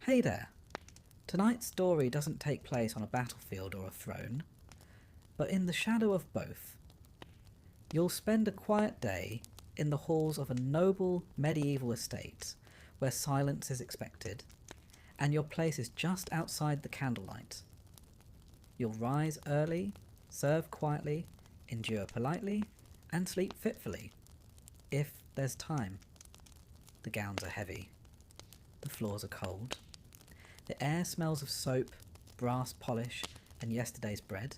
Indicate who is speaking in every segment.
Speaker 1: Hey there! Tonight's story doesn't take place on a battlefield or a throne, but in the shadow of both. You'll spend a quiet day in the halls of a noble medieval estate where silence is expected, and your place is just outside the candlelight. You'll rise early, serve quietly, endure politely, and sleep fitfully, if there's time. The gowns are heavy. The floors are cold. The air smells of soap, brass polish, and yesterday's bread.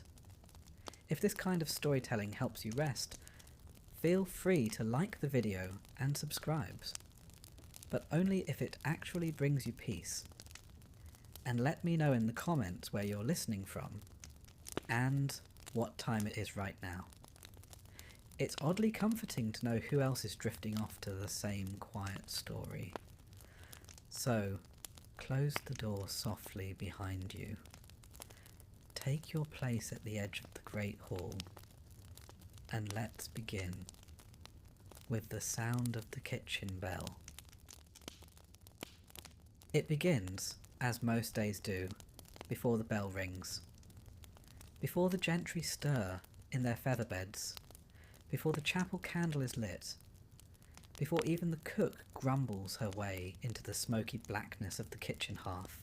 Speaker 1: If this kind of storytelling helps you rest, feel free to like the video and subscribe, but only if it actually brings you peace. And let me know in the comments where you're listening from, and what time it is right now. It's oddly comforting to know who else is drifting off to the same quiet story. So, close the door softly behind you. Take your place at the edge of the great hall, and let's begin with the sound of the kitchen bell. It begins, as most days do, before the bell rings. Before the gentry stir in their feather beds, before the chapel candle is lit, before even the cook grumbles her way into the smoky blackness of the kitchen hearth,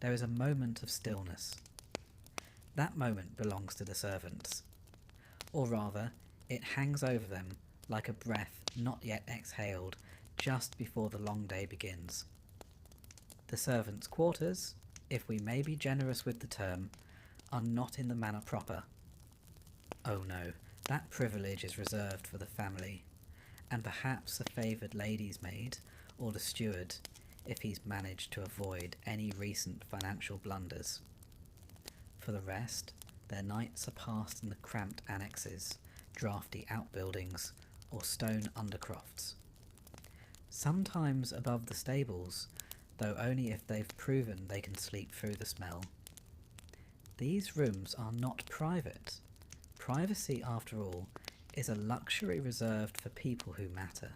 Speaker 1: there is a moment of stillness. That moment belongs to the servants, or rather, it hangs over them like a breath not yet exhaled just before the long day begins. The servants' quarters, if we may be generous with the term, are not in the manor proper. Oh no, that privilege is reserved for the family, and perhaps a favoured lady's maid or the steward, if he's managed to avoid any recent financial blunders. For the rest, their nights are passed in the cramped annexes, draughty outbuildings, or stone undercrofts. Sometimes above the stables, though only if they've proven they can sleep through the smell. These rooms are not private. Privacy, after all, is a luxury reserved for people who matter.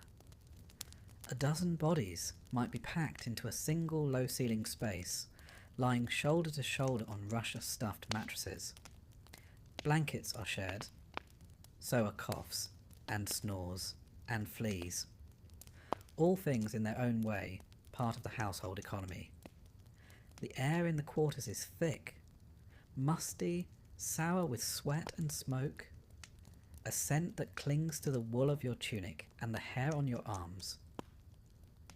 Speaker 1: A dozen bodies might be packed into a single low-ceiling space, lying shoulder to shoulder on Russia-stuffed mattresses. Blankets are shared. So are coughs, and snores, and fleas. All things in their own way, part of the household economy. The air in the quarters is thick, musty, sour with sweat and smoke, a scent that clings to the wool of your tunic and the hair on your arms.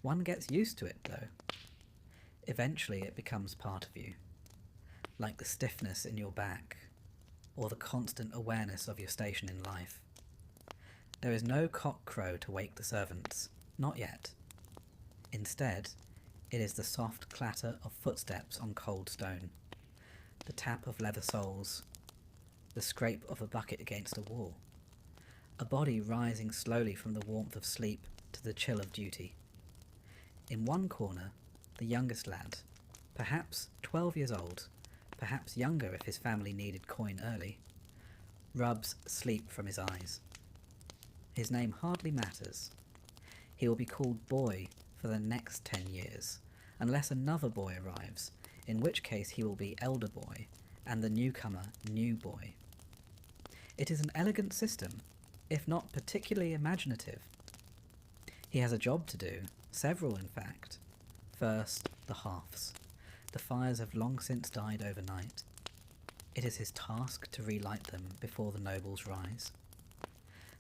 Speaker 1: One gets used to it, though. Eventually it becomes part of you, like the stiffness in your back, or the constant awareness of your station in life. There is no cock crow to wake the servants, not yet. Instead, it is the soft clatter of footsteps on cold stone, the tap of leather soles, the scrape of a bucket against a wall, a body rising slowly from the warmth of sleep to the chill of duty. In one corner, the youngest lad, perhaps 12 years old, perhaps younger if his family needed coin early, rubs sleep from his eyes. His name hardly matters. He will be called Boy for the next 10 years, unless another boy arrives, in which case he will be Elder Boy, and the newcomer New Boy. It is an elegant system, if not particularly imaginative. He has a job to do, several in fact. First, the hearths. The fires have long since died overnight. It is his task to relight them before the nobles rise.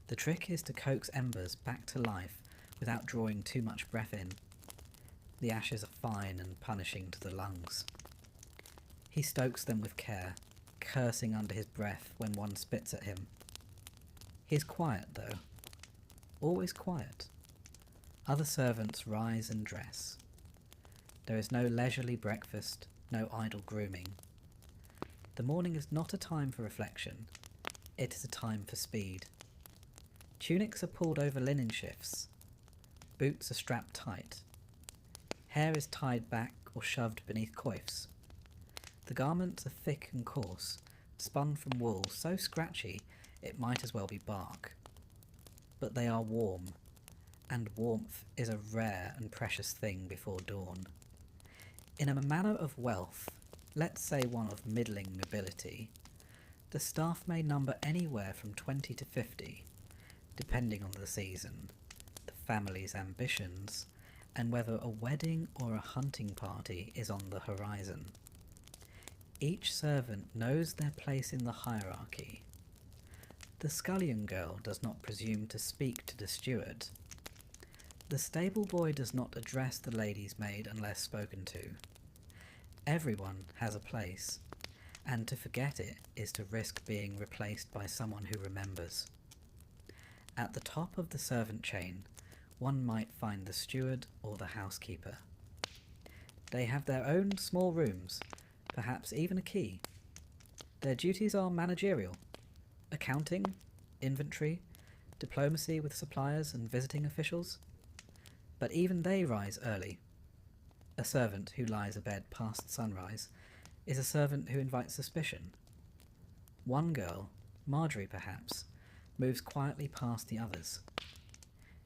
Speaker 1: The trick is to coax embers back to life without drawing too much breath in. The ashes are fine and punishing to the lungs. He stokes them with care, cursing under his breath when one spits at him. He is quiet, though. Always quiet. Other servants rise and dress. There is no leisurely breakfast, no idle grooming. The morning is not a time for reflection. It is a time for speed. Tunics are pulled over linen shifts. Boots are strapped tight. Hair is tied back or shoved beneath coifs. The garments are thick and coarse, spun from wool so scratchy it might as well be bark. But they are warm, and warmth is a rare and precious thing before dawn. In a manor of wealth, let's say one of middling nobility, the staff may number anywhere from 20 to 50, depending on the season, the family's ambitions, and whether a wedding or a hunting party is on the horizon. Each servant knows their place in the hierarchy. The scullion girl does not presume to speak to the steward. The stable boy does not address the lady's maid unless spoken to. Everyone has a place, and to forget it is to risk being replaced by someone who remembers. At the top of the servant chain, one might find the steward or the housekeeper. They have their own small rooms, perhaps even a key. Their duties are managerial: accounting, inventory, diplomacy with suppliers and visiting officials. But even they rise early. A servant who lies abed past sunrise is a servant who invites suspicion. One girl, Marjorie perhaps, moves quietly past the others.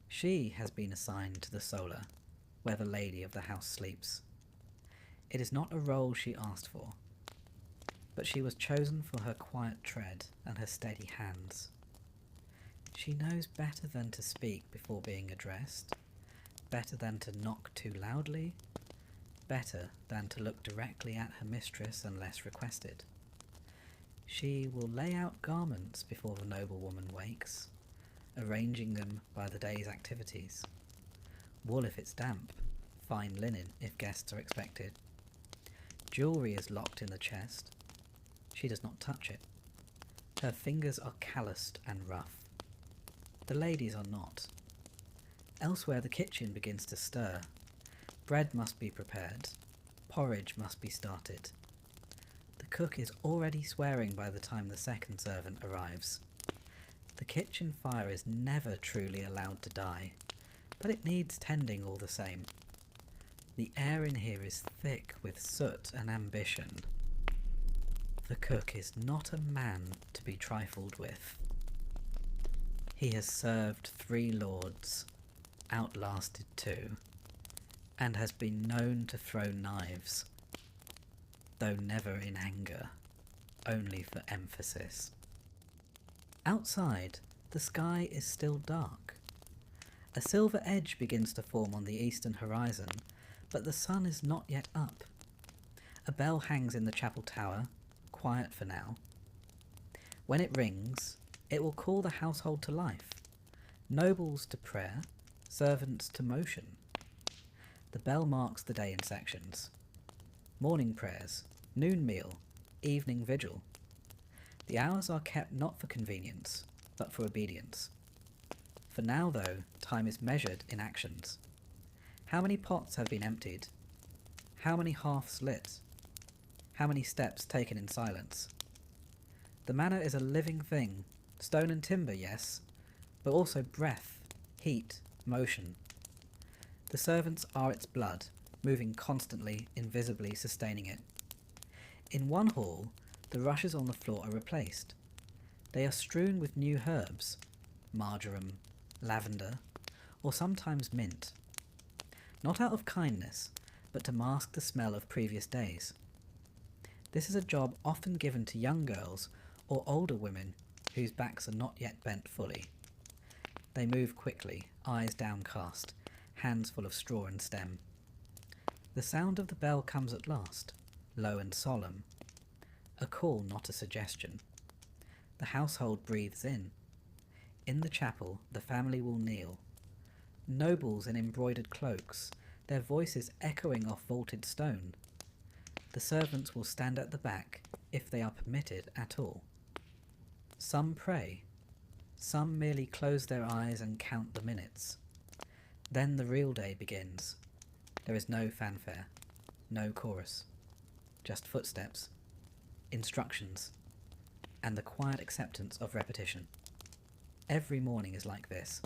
Speaker 1: She has been assigned to the solar, where the lady of the house sleeps. It is not a role she asked for, but she was chosen for her quiet tread and her steady hands. She knows better than to speak before being addressed, better than to knock too loudly, better than to look directly at her mistress unless requested. She will lay out garments before the noblewoman wakes, arranging them by the day's activities. Wool if it's damp, fine linen if guests are expected. Jewellery is locked in the chest. She does not touch it. Her fingers are calloused and rough. The ladies are not. Elsewhere the kitchen begins to stir. Bread must be prepared. Porridge must be started. The cook is already swearing by the time the second servant arrives. The kitchen fire is never truly allowed to die, but it needs tending all the same. The air in here is thick with soot and ambition. The cook is not a man to be trifled with. He has served 3 lords, outlasted 2, and has been known to throw knives, though never in anger, only for emphasis. Outside, the sky is still dark. A silver edge begins to form on the eastern horizon, but the sun is not yet up. A bell hangs in the chapel tower, quiet for now. When it rings, it will call the household to life, nobles to prayer, servants to motion. The bell marks the day in sections. Morning prayers, noon meal, evening vigil. The hours are kept not for convenience, but for obedience. For now, though, time is measured in actions. How many pots have been emptied? How many hearths lit? How many steps taken in silence? The manor is a living thing, stone and timber, yes, but also breath, heat, motion. The servants are its blood, moving constantly, invisibly sustaining it. In one hall, the rushes on the floor are replaced. They are strewn with new herbs, marjoram, lavender, or sometimes mint. Not out of kindness, but to mask the smell of previous days. This is a job often given to young girls or older women whose backs are not yet bent fully. They move quickly, eyes downcast, hands full of straw and stem. The sound of the bell comes at last, low and solemn. A call, not a suggestion. The household breathes in. In the chapel, the family will kneel. Nobles in embroidered cloaks, their voices echoing off vaulted stone. The servants will stand at the back, if they are permitted at all. Some pray. Some merely close their eyes and count the minutes. Then the real day begins. There is no fanfare, no chorus, just footsteps, instructions, and the quiet acceptance of repetition. Every morning is like this.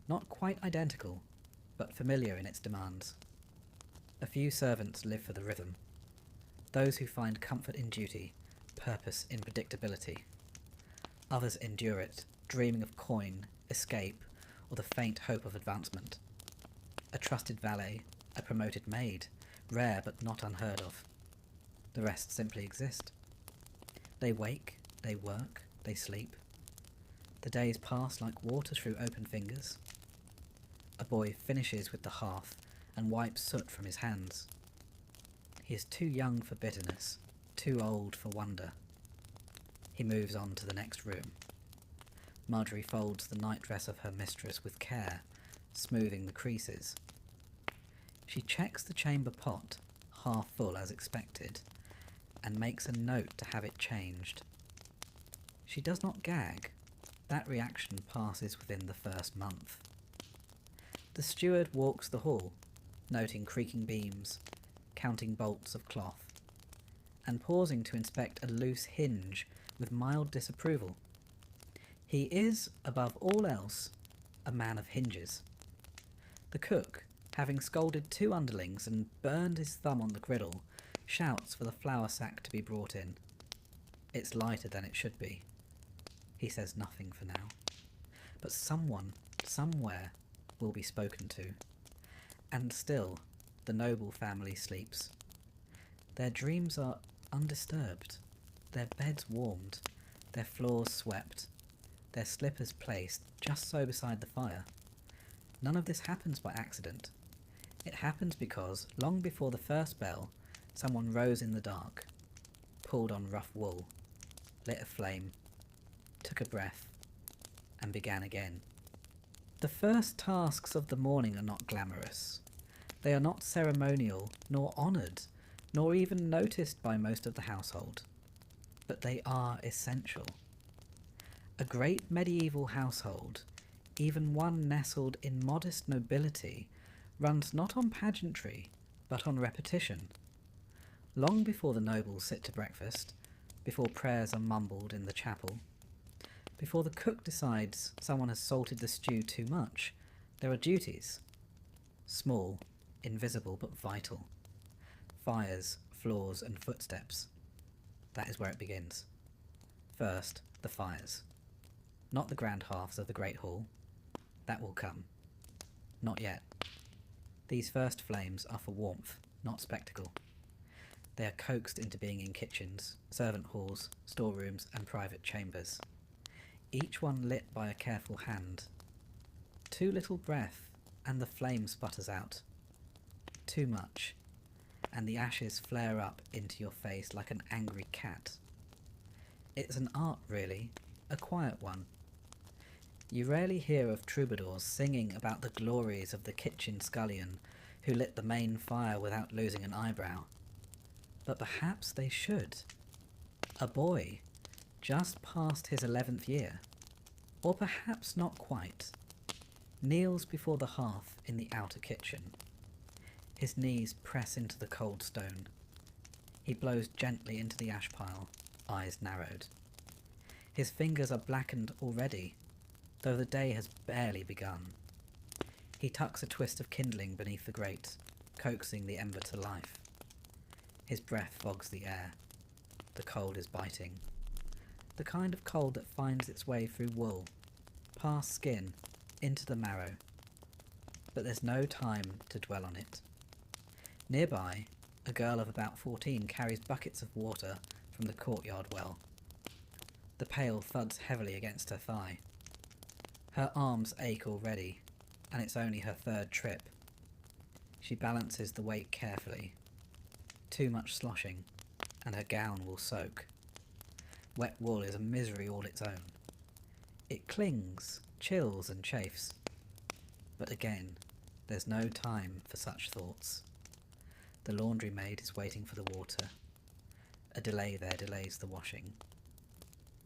Speaker 1: Not quite identical, but familiar in its demands. A few servants live for the rhythm. Those who find comfort in duty, purpose in predictability. Others endure it, dreaming of coin, escape, or the faint hope of advancement. A trusted valet, a promoted maid, rare but not unheard of. The rest simply exist. They wake, they work, they sleep. The days pass like water through open fingers. A boy finishes with the hearth and wipes soot from his hands. He is too young for bitterness, too old for wonder. He moves on to the next room. Marjorie folds the nightdress of her mistress with care, smoothing the creases. She checks the chamber pot, half full as expected, and makes a note to have it changed. She does not gag. That reaction passes within the first month. The steward walks the hall, noting creaking beams, counting bolts of cloth, and pausing to inspect a loose hinge with mild disapproval. He is, above all else, a man of hinges. The cook, having scolded 2 underlings and burned his thumb on the griddle, shouts for the flour sack to be brought in. It's lighter than it should be. He says nothing for now. But someone, somewhere, will be spoken to. And still, the noble family sleeps. Their dreams are undisturbed, their beds warmed, their floors swept, their slippers placed just so beside the fire. None of this happens by accident. It happens because, long before the first bell, someone rose in the dark, pulled on rough wool, lit a flame, took a breath, and began again. The first tasks of the morning are not glamorous. They are not ceremonial, nor honoured, nor even noticed by most of the household. But they are essential. A great medieval household, even one nestled in modest nobility, runs not on pageantry, but on repetition. Long before the nobles sit to breakfast, before prayers are mumbled in the chapel, before the cook decides someone has salted the stew too much, there are duties. Small, invisible but vital. Fires, floors and footsteps. That is where it begins. First, the fires. Not the grand hearths of the Great Hall. That will come. Not yet. These first flames are for warmth, not spectacle. They are coaxed into being in kitchens, servant halls, storerooms and private chambers. Each one lit by a careful hand. Too little breath, and the flame sputters out. Too much, and the ashes flare up into your face like an angry cat. It's an art, really, a quiet one. You rarely hear of troubadours singing about the glories of the kitchen scullion who lit the main fire without losing an eyebrow. But perhaps they should. A boy, just past his 11th year, or perhaps not quite, kneels before the hearth in the outer kitchen. His knees press into the cold stone. He blows gently into the ash pile, eyes narrowed. His fingers are blackened already, though the day has barely begun. He tucks a twist of kindling beneath the grate, coaxing the ember to life. His breath fogs the air. The cold is biting. The kind of cold that finds its way through wool, past skin, into the marrow. But there's no time to dwell on it. Nearby, a girl of about 14 carries buckets of water from the courtyard well. The pail thuds heavily against her thigh. Her arms ache already, and it's only her 3rd trip. She balances the weight carefully. Too much sloshing, and her gown will soak. Wet wool is a misery all its own. It clings, chills and chafes. But again, there's no time for such thoughts. The laundry maid is waiting for the water. A delay there delays the washing.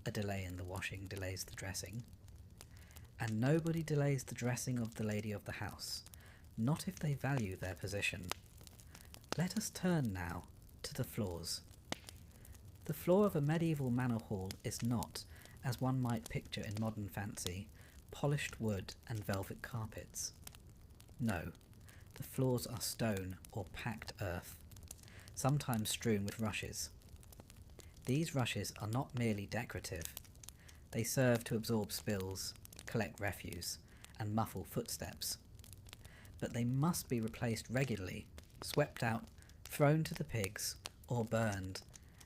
Speaker 1: A delay in the washing delays the dressing. And nobody delays the dressing of the lady of the house, not if they value their position. Let us turn now to the floors. The floor of a medieval manor hall is not, as one might picture in modern fancy, polished wood and velvet carpets. No, the floors are stone or packed earth, sometimes strewn with rushes. These rushes are not merely decorative. They serve to absorb spills, collect refuse, and muffle footsteps. But they must be replaced regularly, swept out, thrown to the pigs or burned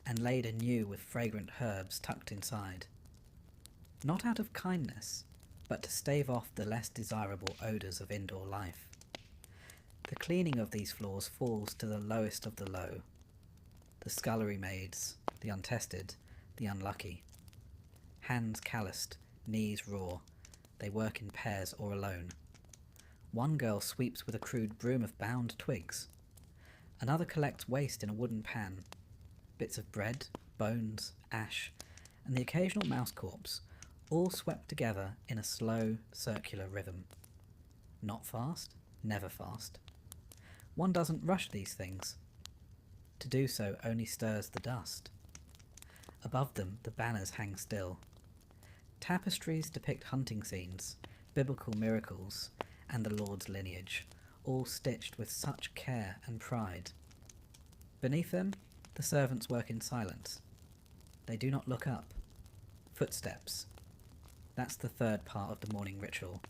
Speaker 1: and laid anew with fragrant herbs tucked inside. Not out of kindness, but to stave off the less desirable odours of indoor life. The cleaning of these floors falls to the lowest of the low. The scullery maids, the untested, the unlucky. Hands calloused, knees raw, they work in pairs or alone. One girl sweeps with a crude broom of bound twigs. Another collects waste in a wooden pan. Bits of bread, bones, ash, and the occasional mouse corpse, all swept together in a slow, circular rhythm. Not fast, never fast. One doesn't rush these things. To do so only stirs the dust. Above them the banners hang still. Tapestries depict hunting scenes, biblical miracles, and the Lord's lineage, all stitched with such care and pride. Beneath them, the servants work in silence. They do not look up. Footsteps. That's the third part of the morning ritual.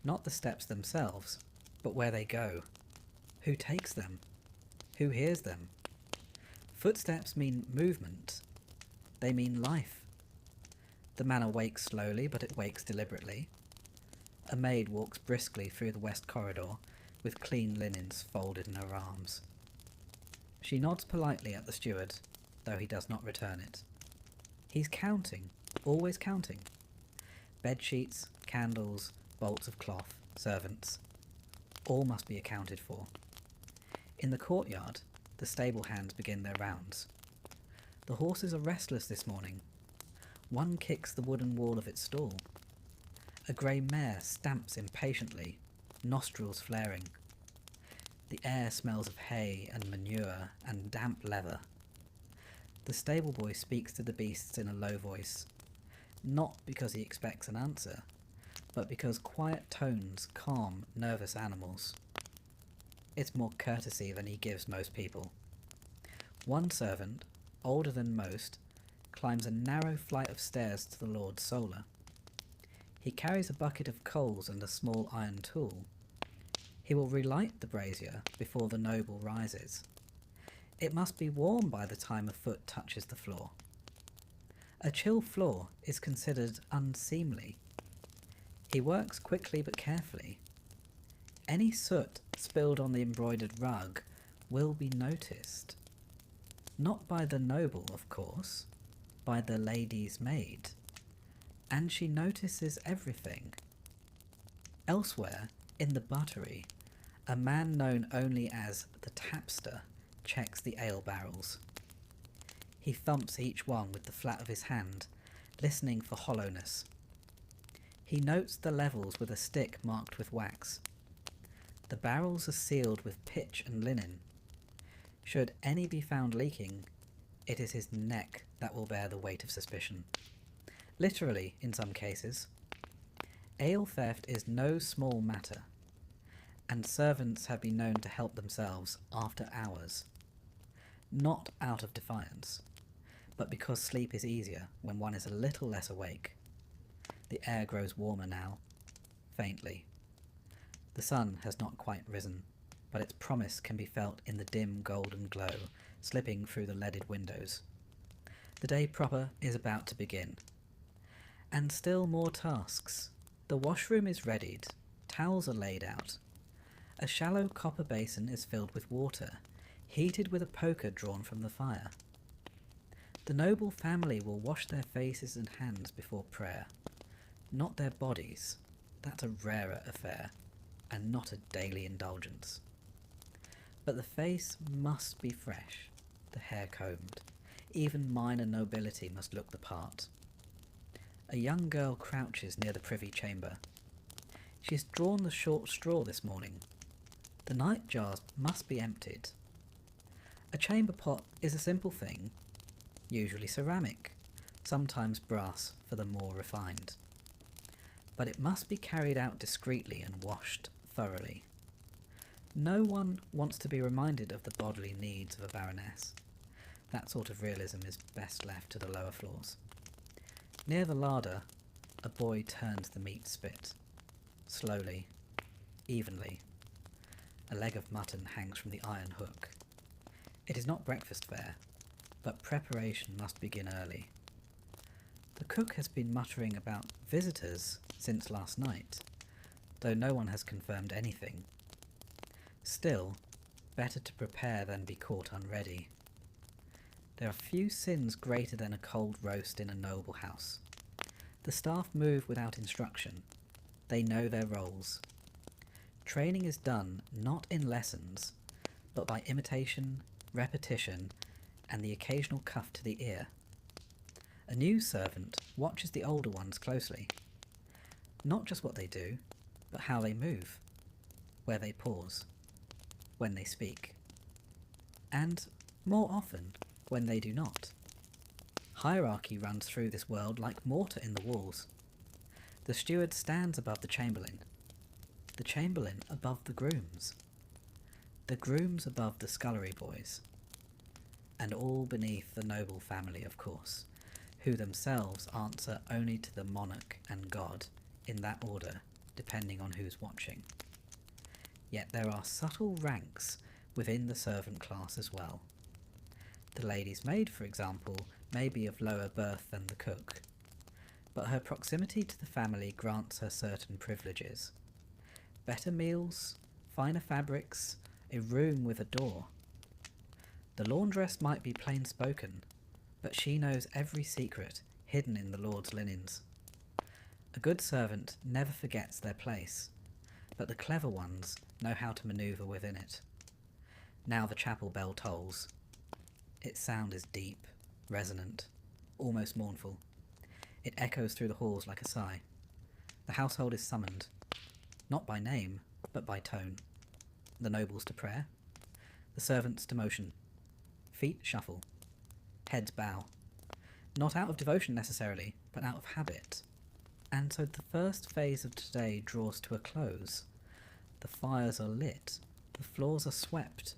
Speaker 1: Not the steps themselves, but where they go. Who takes them? Who hears them? Footsteps mean movement. They mean life. The manor wakes slowly, but it wakes deliberately. A maid walks briskly through the west corridor, with clean linens folded in her arms. She nods politely at the steward, though he does not return it. He's counting, always counting. Bedsheets, candles, bolts of cloth, servants. All must be accounted for. In the courtyard, the stable hands begin their rounds. The horses are restless this morning. One kicks the wooden wall of its stall. A grey mare stamps impatiently, nostrils flaring. The air smells of hay and manure and damp leather. The stable boy speaks to the beasts in a low voice, not because he expects an answer, but because quiet tones calm nervous animals. It's more courtesy than he gives most people. One servant, older than most, climbs a narrow flight of stairs to the Lord's solar. He carries a bucket of coals and a small iron tool. He will relight the brazier before the noble rises. It must be warm by the time a foot touches the floor. A chill floor is considered unseemly. He works quickly but carefully. Any soot spilled on the embroidered rug will be noticed. Not by the noble, of course, by the lady's maid. And she notices everything. Elsewhere, in the buttery, a man known only as the tapster checks the ale barrels. He thumps each one with the flat of his hand, listening for hollowness. He notes the levels with a stick marked with wax. The barrels are sealed with pitch and linen. Should any be found leaking, it is his neck that will bear the weight of suspicion. Literally, in some cases. Ale theft is no small matter, and servants have been known to help themselves after hours. Not out of defiance, but because sleep is easier when one is a little less awake. The air grows warmer now, faintly. The sun has not quite risen, but its promise can be felt in the dim golden glow slipping through the leaded windows. The day proper is about to begin. And still more tasks. The washroom is readied, towels are laid out. A shallow copper basin is filled with water, heated with a poker drawn from the fire. The noble family will wash their faces and hands before prayer, not their bodies. That's a rarer affair, and not a daily indulgence. But the face must be fresh, the hair combed. Even minor nobility must look the part. A young girl crouches near the privy chamber. She has drawn the short straw this morning. The night jars must be emptied. A chamber pot is a simple thing, usually ceramic, sometimes brass for the more refined. But it must be carried out discreetly and washed thoroughly. No one wants to be reminded of the bodily needs of a baroness. That sort of realism is best left to the lower floors. Near the larder, a boy turns the meat spit. Slowly, evenly. A leg of mutton hangs from the iron hook. It is not breakfast fare, but preparation must begin early. The cook has been muttering about visitors since last night, though no one has confirmed anything. Still, better to prepare than be caught unready. There are few sins greater than a cold roast in a noble house. The staff move without instruction. They know their roles. Training is done not in lessons, but by imitation, repetition, and the occasional cuff to the ear. A new servant watches the older ones closely. Not just what they do, but how they move, where they pause, when they speak, and, more often, when they do not. Hierarchy runs through this world like mortar in the walls. The steward stands above the chamberlain above the grooms above the scullery boys, and all beneath the noble family, of course, who themselves answer only to the monarch and God, in that order, depending on who's watching. Yet there are subtle ranks within the servant class as well. The lady's maid, for example, may be of lower birth than the cook, but her proximity to the family grants her certain privileges. Better meals, finer fabrics, a room with a door. The laundress might be plain-spoken, but she knows every secret hidden in the Lord's linens. A good servant never forgets their place, but the clever ones know how to manoeuvre within it. Now the chapel bell tolls. Its sound is deep, resonant, almost mournful. It echoes through the halls like a sigh. The household is summoned, not by name, but by tone. The nobles to prayer, the servants to motion. Feet shuffle, heads bow. Not out of devotion necessarily, but out of habit. And so the first phase of today draws to a close. The fires are lit, the floors are swept,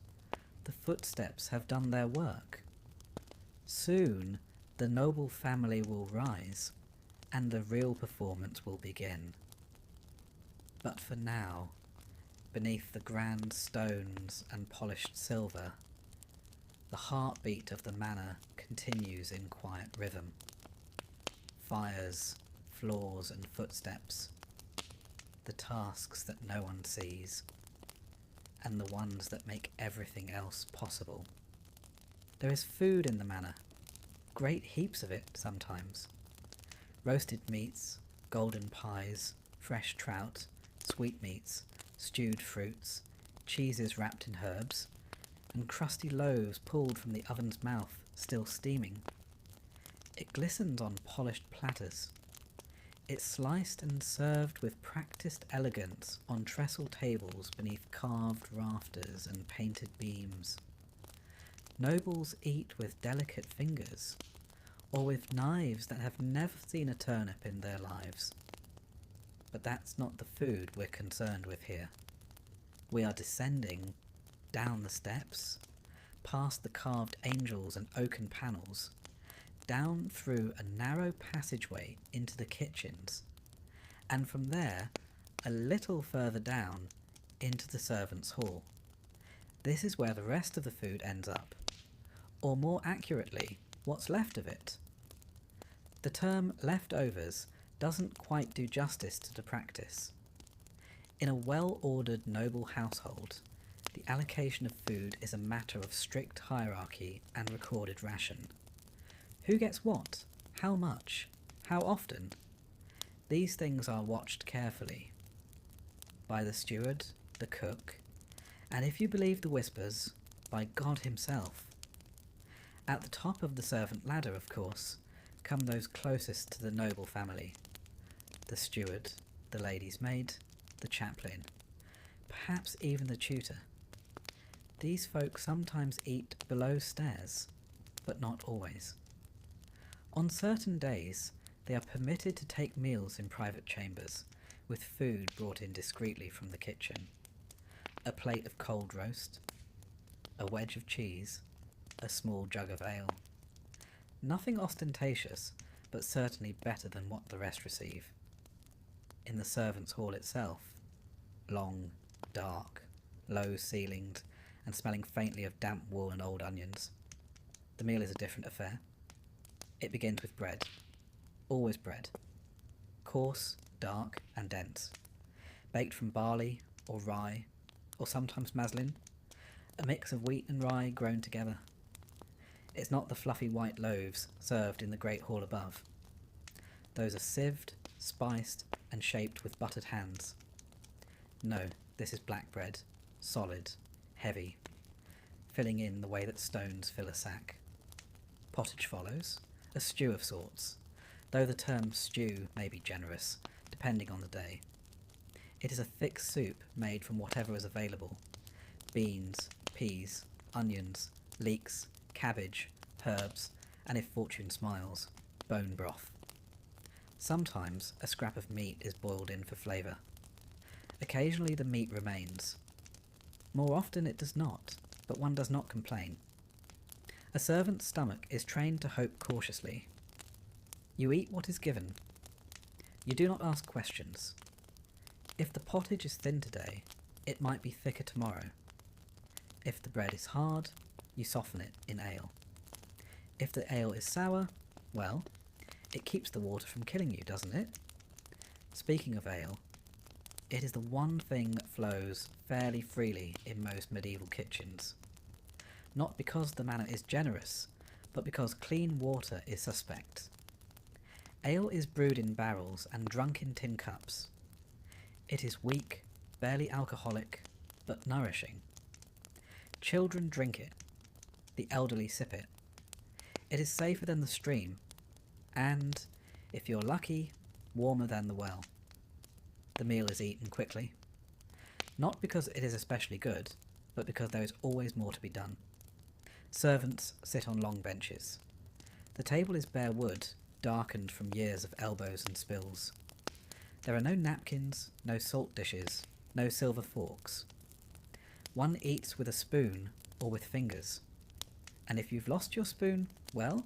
Speaker 1: the footsteps have done their work. Soon the noble family will rise, and the real performance will begin. But for now, beneath the grand stones and polished silver, the heartbeat of the manor continues in quiet rhythm. Fires, floors and footsteps, the tasks that no one sees, and the ones that make everything else possible. There is food in the manor, great heaps of it sometimes. Roasted meats, golden pies, fresh trout, sweetmeats, stewed fruits, cheeses wrapped in herbs, and crusty loaves pulled from the oven's mouth, still steaming. It glistens on polished platters. It's sliced and served with practiced elegance on trestle tables beneath carved rafters and painted beams. Nobles eat with delicate fingers, or with knives that have never seen a turnip in their lives. But that's not the food we're concerned with here. We are descending down the steps, past the carved angels and oaken panels, down through a narrow passageway into the kitchens, and from there, a little further down, into the servants' hall. This is where the rest of the food ends up, or more accurately, what's left of it. The term leftovers doesn't quite do justice to the practice. In a well-ordered noble household, the allocation of food is a matter of strict hierarchy and recorded ration. Who gets what? How much? How often? These things are watched carefully. By the steward, the cook, and if you believe the whispers, by God himself. At the top of the servant ladder, of course, come those closest to the noble family. The steward, the lady's maid, the chaplain, perhaps even the tutor. These folk sometimes eat below stairs, but not always. On certain days, they are permitted to take meals in private chambers, with food brought in discreetly from the kitchen. A plate of cold roast, a wedge of cheese, a small jug of ale. Nothing ostentatious, but certainly better than what the rest receive. In the servants' hall itself, long, dark, low-ceilinged, and smelling faintly of damp wool and old onions. The meal is a different affair. It begins with bread. Always bread. Coarse, dark, and dense. Baked from barley, or rye, or sometimes maslin, a mix of wheat and rye grown together. It's not the fluffy white loaves served in the great hall above. Those are sieved, spiced, and shaped with buttered hands. No, this is black bread, solid, heavy, filling in the way that stones fill a sack. Pottage follows, a stew of sorts, though the term stew may be generous, depending on the day. It is a thick soup made from whatever is available: beans, peas, onions, leeks, cabbage, herbs, and if fortune smiles, bone broth. Sometimes a scrap of meat is boiled in for flavour. Occasionally the meat remains. More often it does not, but one does not complain. A servant's stomach is trained to hope cautiously. You eat what is given. You do not ask questions. If the pottage is thin today, it might be thicker tomorrow. If the bread is hard, you soften it in ale. If the ale is sour, well, it keeps the water from killing you, doesn't it? Speaking of ale, it is the one thing that flows fairly freely in most medieval kitchens. Not because the manor is generous, but because clean water is suspect. Ale is brewed in barrels and drunk in tin cups. It is weak, barely alcoholic, but nourishing. Children drink it. The elderly sip it. It is safer than the stream, and, if you're lucky, warmer than the well. The meal is eaten quickly. Not because it is especially good, but because there is always more to be done. Servants sit on long benches. The table is bare wood, darkened from years of elbows and spills. There are no napkins, no salt dishes, no silver forks. One eats with a spoon or with fingers. And if you've lost your spoon, well,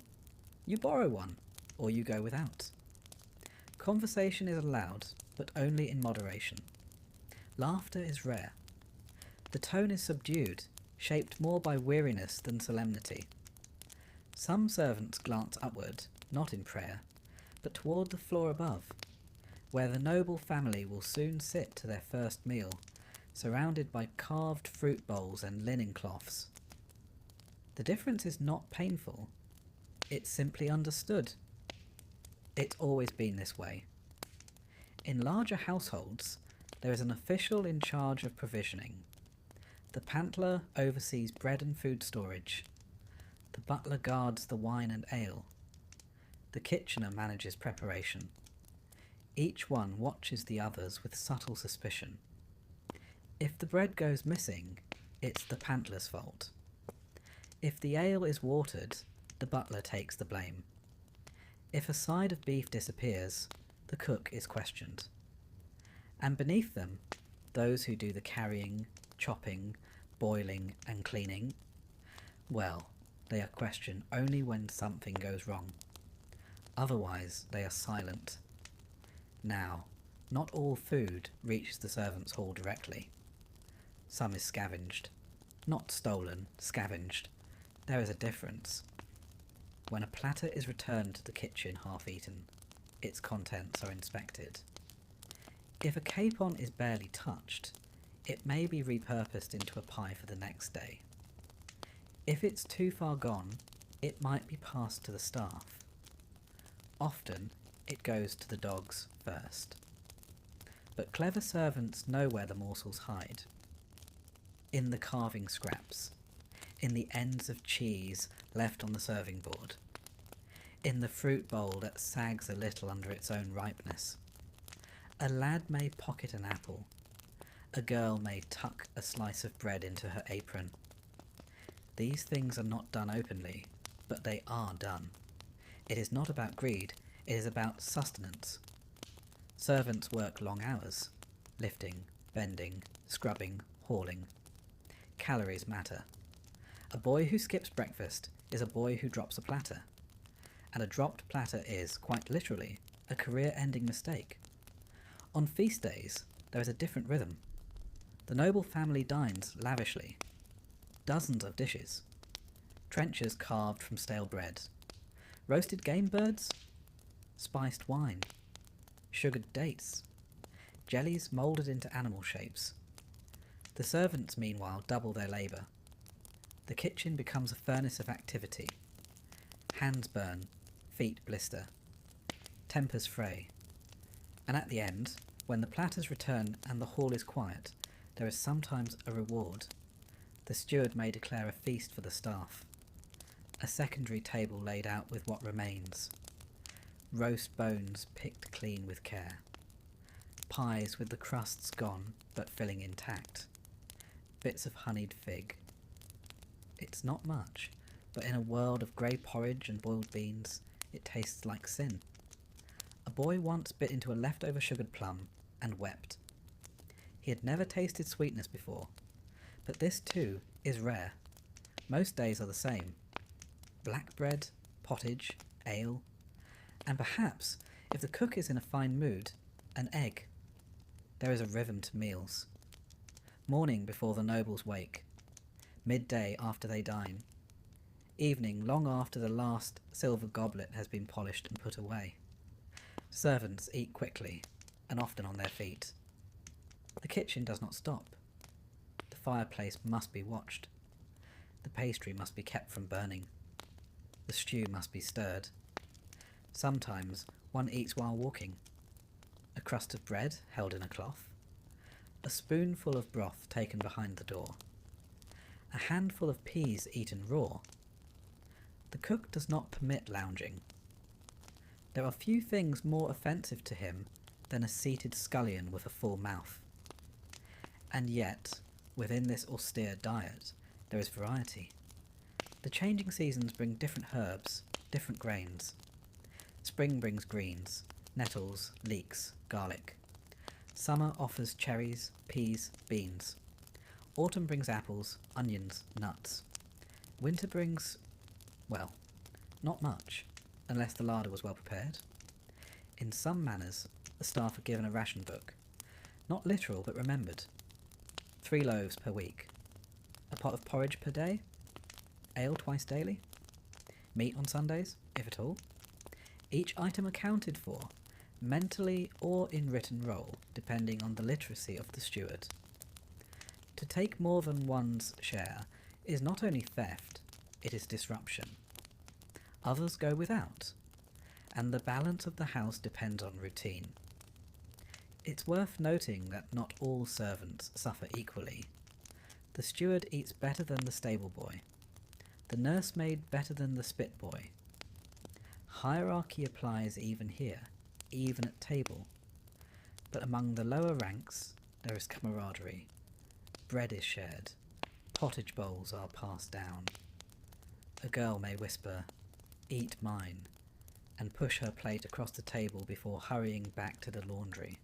Speaker 1: you borrow one, or you go without. Conversation is allowed, but only in moderation. Laughter is rare. The tone is subdued, shaped more by weariness than solemnity. Some servants glance upward, not in prayer, but toward the floor above, where the noble family will soon sit to their first meal, surrounded by carved fruit bowls and linen cloths. The difference is not painful. It's simply understood. It's always been this way. In larger households, there is an official in charge of provisioning. The pantler oversees bread and food storage. The butler guards the wine and ale. The kitchener manages preparation. Each one watches the others with subtle suspicion. If the bread goes missing, it's the pantler's fault. If the ale is watered, the butler takes the blame. If a side of beef disappears, the cook is questioned. And beneath them, those who do the carrying, chopping, boiling and cleaning, well, they are questioned only when something goes wrong. Otherwise, they are silent. Now, not all food reaches the servants' hall directly. Some is scavenged. Not stolen, scavenged. There is a difference. When a platter is returned to the kitchen half-eaten, its contents are inspected. If a capon is barely touched, it may be repurposed into a pie for the next day. If it's too far gone, it might be passed to the staff. Often, it goes to the dogs first. But clever servants know where the morsels hide. In the carving scraps, in the ends of cheese left on the serving board, in the fruit bowl that sags a little under its own ripeness. A lad may pocket an apple. A girl may tuck a slice of bread into her apron. These things are not done openly, but they are done. It is not about greed, it is about sustenance. Servants work long hours, lifting, bending, scrubbing, hauling. Calories matter. A boy who skips breakfast is a boy who drops a platter. And a dropped platter is, quite literally, a career-ending mistake. On feast days, there is a different rhythm. The noble family dines lavishly. dozens of dishes. Trenchers carved from stale bread. Roasted game birds? Spiced wine. Sugared dates. Jellies moulded into animal shapes. The servants, meanwhile, double their labour. The kitchen becomes a furnace of activity. Hands burn, feet blister. Tempers fray. And at the end, when the platters return and the hall is quiet, there is sometimes a reward. The steward may declare a feast for the staff. A secondary table laid out with what remains. Roast bones picked clean with care. Pies with the crusts gone but filling intact. Bits of honeyed fig. It's not much, but in a world of grey porridge and boiled beans, it tastes like sin. A boy once bit into a leftover sugared plum and wept. He had never tasted sweetness before, but this too is rare. Most days are the same. Black bread, pottage, ale, and perhaps, if the cook is in a fine mood, an egg. There is a rhythm to meals. Morning before the nobles wake. Midday after they dine. Evening long after the last silver goblet has been polished and put away. Servants eat quickly, and often on their feet. The kitchen does not stop. The fireplace must be watched. The pastry must be kept from burning. The stew must be stirred. Sometimes one eats while walking. A crust of bread held in a cloth. A spoonful of broth taken behind the door. A handful of peas eaten raw. The cook does not permit lounging. There are few things more offensive to him than a seated scullion with a full mouth. And yet, within this austere diet, there is variety. The changing seasons bring different herbs, different grains. Spring brings greens, nettles, leeks, garlic. Summer offers cherries, peas, beans. Autumn brings apples, onions, nuts. Winter brings, well, not much, unless the larder was well prepared. In some manners, the staff are given a ration book, not literal but remembered. 3 loaves per week. A pot of porridge per day. Ale twice daily. Meat on Sundays, if at all. Each item accounted for, mentally or in written roll, depending on the literacy of the steward. To take more than one's share is not only theft, it is disruption. Others go without, and the balance of the house depends on routine. It's worth noting that not all servants suffer equally. The steward eats better than the stable boy, the nursemaid better than the spit boy. Hierarchy applies even here, even at table. But among the lower ranks there is camaraderie. Bread is shared. Pottage bowls are passed down. A girl may whisper, "Eat mine," and push her plate across the table before hurrying back to the laundry.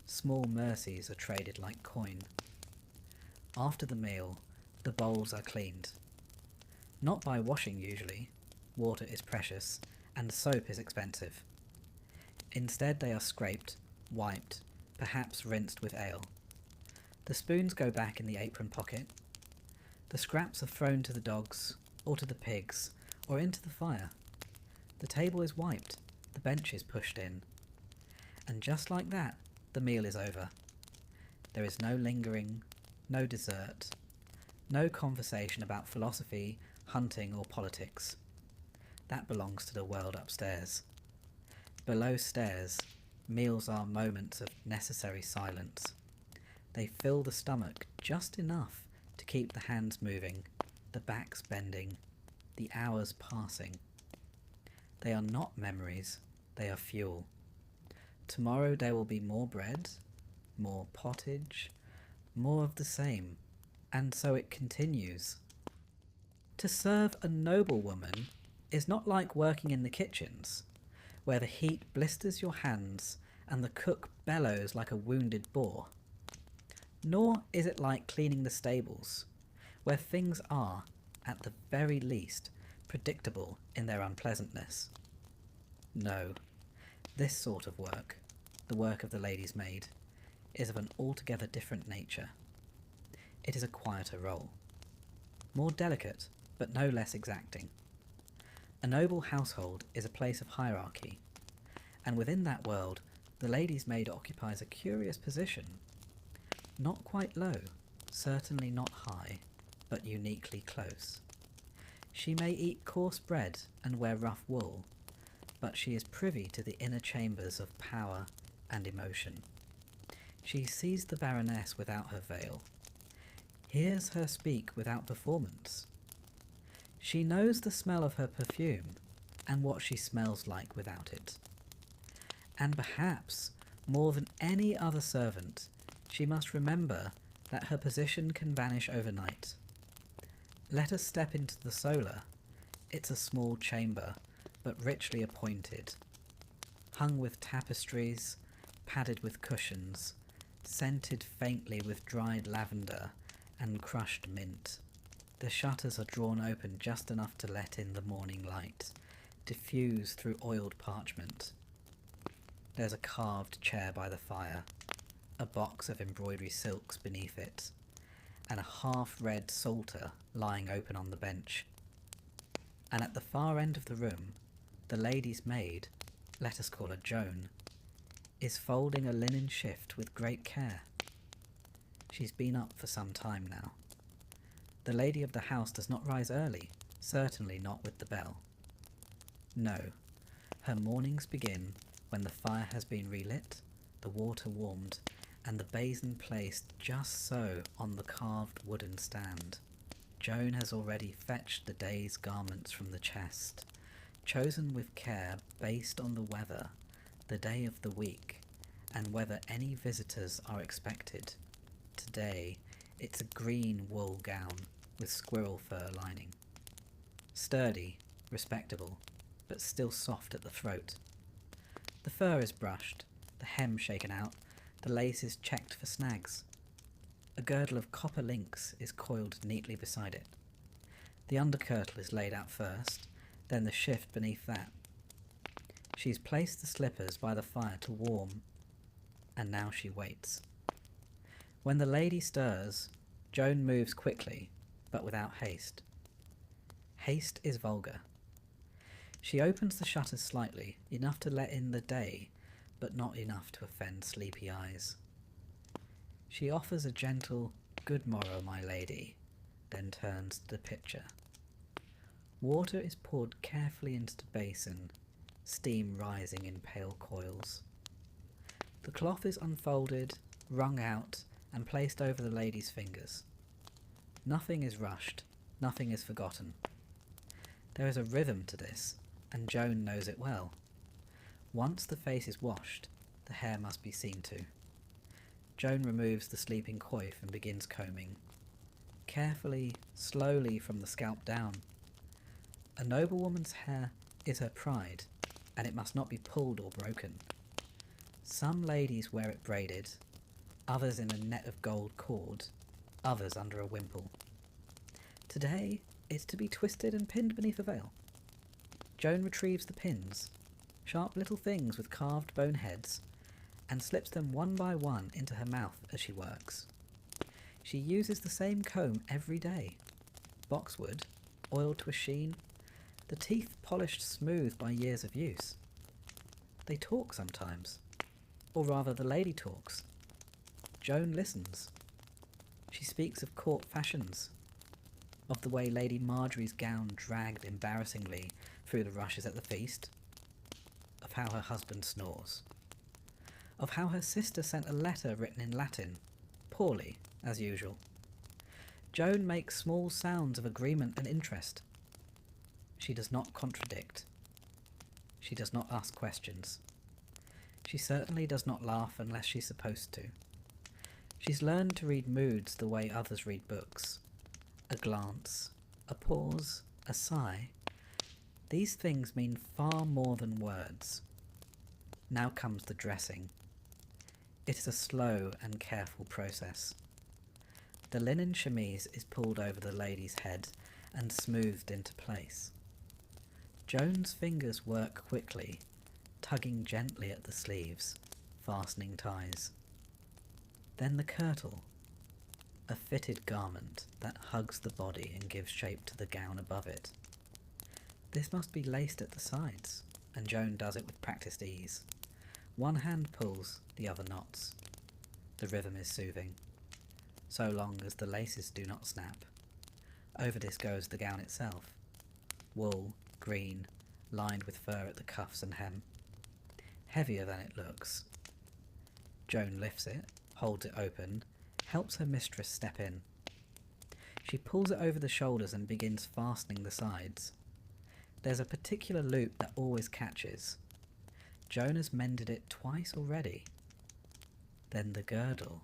Speaker 1: Small mercies are traded like coin. After the meal, the bowls are cleaned. Not by washing usually. Water is precious, and soap is expensive. Instead they are scraped, wiped, perhaps rinsed with ale. The spoons go back in the apron pocket. The scraps are thrown to the dogs, or to the pigs, or into the fire. The table is wiped, the bench is pushed in. And just like that, the meal is over. There is no lingering, no dessert, no conversation about philosophy, hunting, or politics. That belongs to the world upstairs. Below stairs, meals are moments of necessary silence. They fill the stomach just enough to keep the hands moving, the backs bending, the hours passing. They are not memories, they are fuel. Tomorrow there will be more bread, more pottage, more of the same, and so it continues. To serve a noblewoman is not like working in the kitchens, where the heat blisters your hands and the cook bellows like a wounded boar. Nor is it like cleaning the stables, where things are, at the very least, predictable in their unpleasantness. No, this sort of work, the work of the lady's maid, is of an altogether different nature. It is a quieter role. more delicate, but no less exacting. A noble household is a place of hierarchy, and within that world, the lady's maid occupies a curious position. Not quite low, certainly not high, but uniquely close. She may eat coarse bread and wear rough wool, but she is privy to the inner chambers of power and emotion. She sees the Baroness without her veil, hears her speak without performance. She knows the smell of her perfume and what she smells like without it. And perhaps, more than any other servant, she must remember that her position can vanish overnight. Let us step into the solar. It's a small chamber, but richly appointed, hung with tapestries, padded with cushions, scented faintly with dried lavender and crushed mint. The shutters are drawn open just enough to let in the morning light, diffused through oiled parchment. There's a carved chair by the fire, a box of embroidery silks beneath it, and a half-red psalter lying open on the bench. And at the far end of the room, the lady's maid, let us call her Joan, is folding a linen shift with great care. She's been up for some time now. The lady of the house does not rise early, certainly not with the bell. No, her mornings begin when the fire has been relit, the water warmed, and the basin placed just so on the carved wooden stand. Joan has already fetched the day's garments from the chest, chosen with care based on the weather, the day of the week, and whether any visitors are expected. Today, it's a green wool gown with squirrel fur lining. Sturdy, respectable, but still soft at the throat. The fur is brushed, the hem shaken out, the lace is checked for snags. A girdle of copper links is coiled neatly beside it. The underkirtle is laid out first, then the shift beneath that. She's placed the slippers by the fire to warm, and now she waits. When the lady stirs, Joan moves quickly, but without haste. Haste is vulgar. She opens the shutters slightly, enough to let in the day, but not enough to offend sleepy eyes. She offers a gentle, "Good morrow, my lady," then turns to the pitcher. Water is poured carefully into the basin, steam rising in pale coils. The cloth is unfolded, wrung out, and placed over the lady's fingers. Nothing is rushed, nothing is forgotten. There is a rhythm to this, and Joan knows it well. Once the face is washed, the hair must be seen to. Joan removes the sleeping coif and begins combing. Carefully, slowly from the scalp down. A noblewoman's hair is her pride, and it must not be pulled or broken. Some ladies wear it braided, others in a net of gold cord, others under a wimple. Today, it's to be twisted and pinned beneath a veil. Joan retrieves the pins, sharp little things with carved bone heads, and slips them one by one into her mouth as she works. She uses the same comb every day. Boxwood, oiled to a sheen, the teeth polished smooth by years of use. They talk sometimes, or rather the lady talks. Joan listens. She speaks of court fashions, of the way Lady Marjorie's gown dragged embarrassingly through the rushes at the feast, of how her husband snores, of how her sister sent a letter written in Latin, poorly, as usual. Joan makes small sounds of agreement and interest. She does not contradict. She does not ask questions. She certainly does not laugh unless she's supposed to. She's learned to read moods the way others read books. A glance, a pause, a sigh. These things mean far more than words. Now comes the dressing. It is a slow and careful process. The linen chemise is pulled over the lady's head and smoothed into place. Joan's fingers work quickly, tugging gently at the sleeves, fastening ties. Then the kirtle. a fitted garment that hugs the body and gives shape to the gown above it. This must be laced at the sides, and Joan does it with practised ease. One hand pulls, the other knots. The rhythm is soothing, so long as the laces do not snap. Over this goes the gown itself. Wool, green, lined with fur at the cuffs and hem. Heavier than it looks. Joan lifts it, holds it open, helps her mistress step in. She pulls it over the shoulders and begins fastening the sides. There's a particular loop that always catches. Joan has mended it twice already. Then the girdle,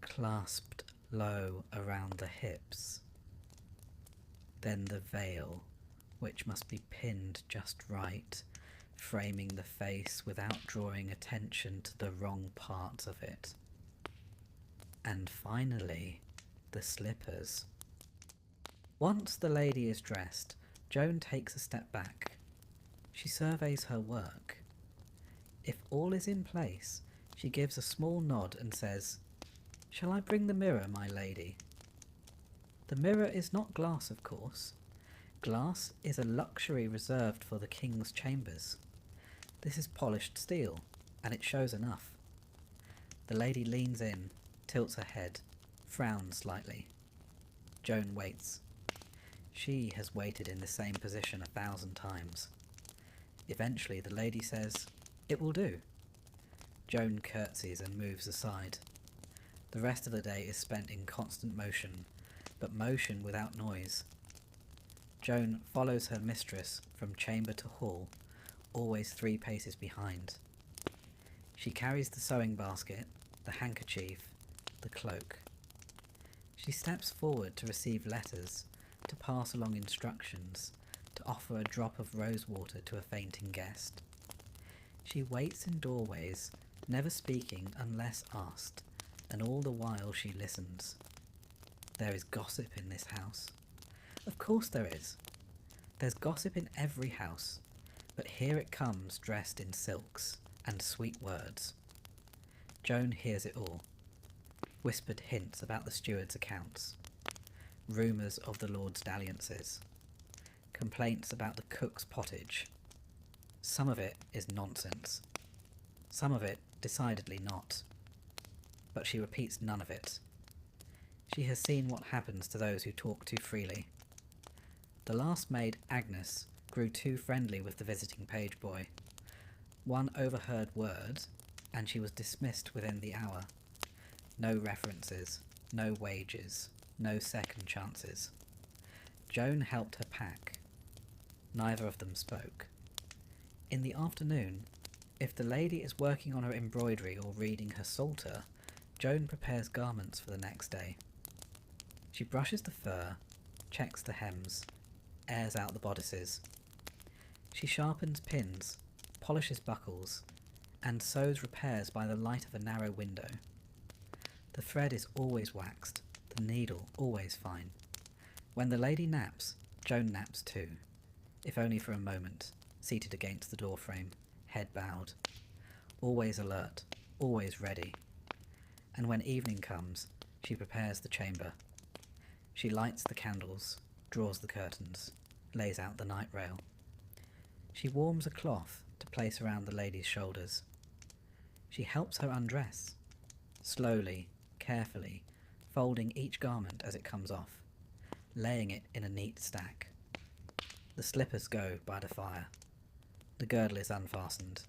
Speaker 1: clasped low around the hips. Then the veil, which must be pinned just right, framing the face without drawing attention to the wrong parts of it. And finally, the slippers. Once the lady is dressed, Joan takes a step back. She surveys her work. If all is in place, she gives a small nod and says, "Shall I bring the mirror, my lady?" The mirror is not glass, of course. Glass is a luxury reserved for the king's chambers. This is polished steel, and it shows enough. The lady leans in, tilts her head, frowns slightly. Joan waits. She has waited in the same position 1,000 times. Eventually the lady says, "It will do." Joan curtsies and moves aside. The rest of the day is spent in constant motion, but motion without noise. Joan follows her mistress from chamber to hall, always 3 paces behind. She carries the sewing basket, the handkerchief, the cloak. She steps forward to receive letters, to pass along instructions, to offer a drop of rose water to a fainting guest. She waits in doorways, never speaking unless asked, and all the while she listens. There is gossip in this house. Of course there is. There's gossip in every house, but here it comes dressed in silks and sweet words. Joan hears it all. Whispered hints about the steward's accounts. Rumours of the lord's dalliances. Complaints about the cook's pottage. Some of it is nonsense. Some of it decidedly not. But she repeats none of it. She has seen what happens to those who talk too freely. The last maid, Agnes, grew too friendly with the visiting page boy. One overheard word, and she was dismissed within the hour. No references, no wages, no second chances. Joan helped her pack. Neither of them spoke. In the afternoon, if the lady is working on her embroidery or reading her psalter, Joan prepares garments for the next day. She brushes the fur, checks the hems, airs out the bodices. She sharpens pins, polishes buckles, and sews repairs by the light of a narrow window. The thread is always waxed, the needle always fine. When the lady naps, Joan naps too, if only for a moment, seated against the door frame, head bowed. Always alert, always ready. And when evening comes, she prepares the chamber. She lights the candles, draws the curtains, lays out the night rail. She warms a cloth to place around the lady's shoulders. She helps her undress, slowly, carefully, folding each garment as it comes off, laying it in a neat stack. The slippers go by the fire. The girdle is unfastened,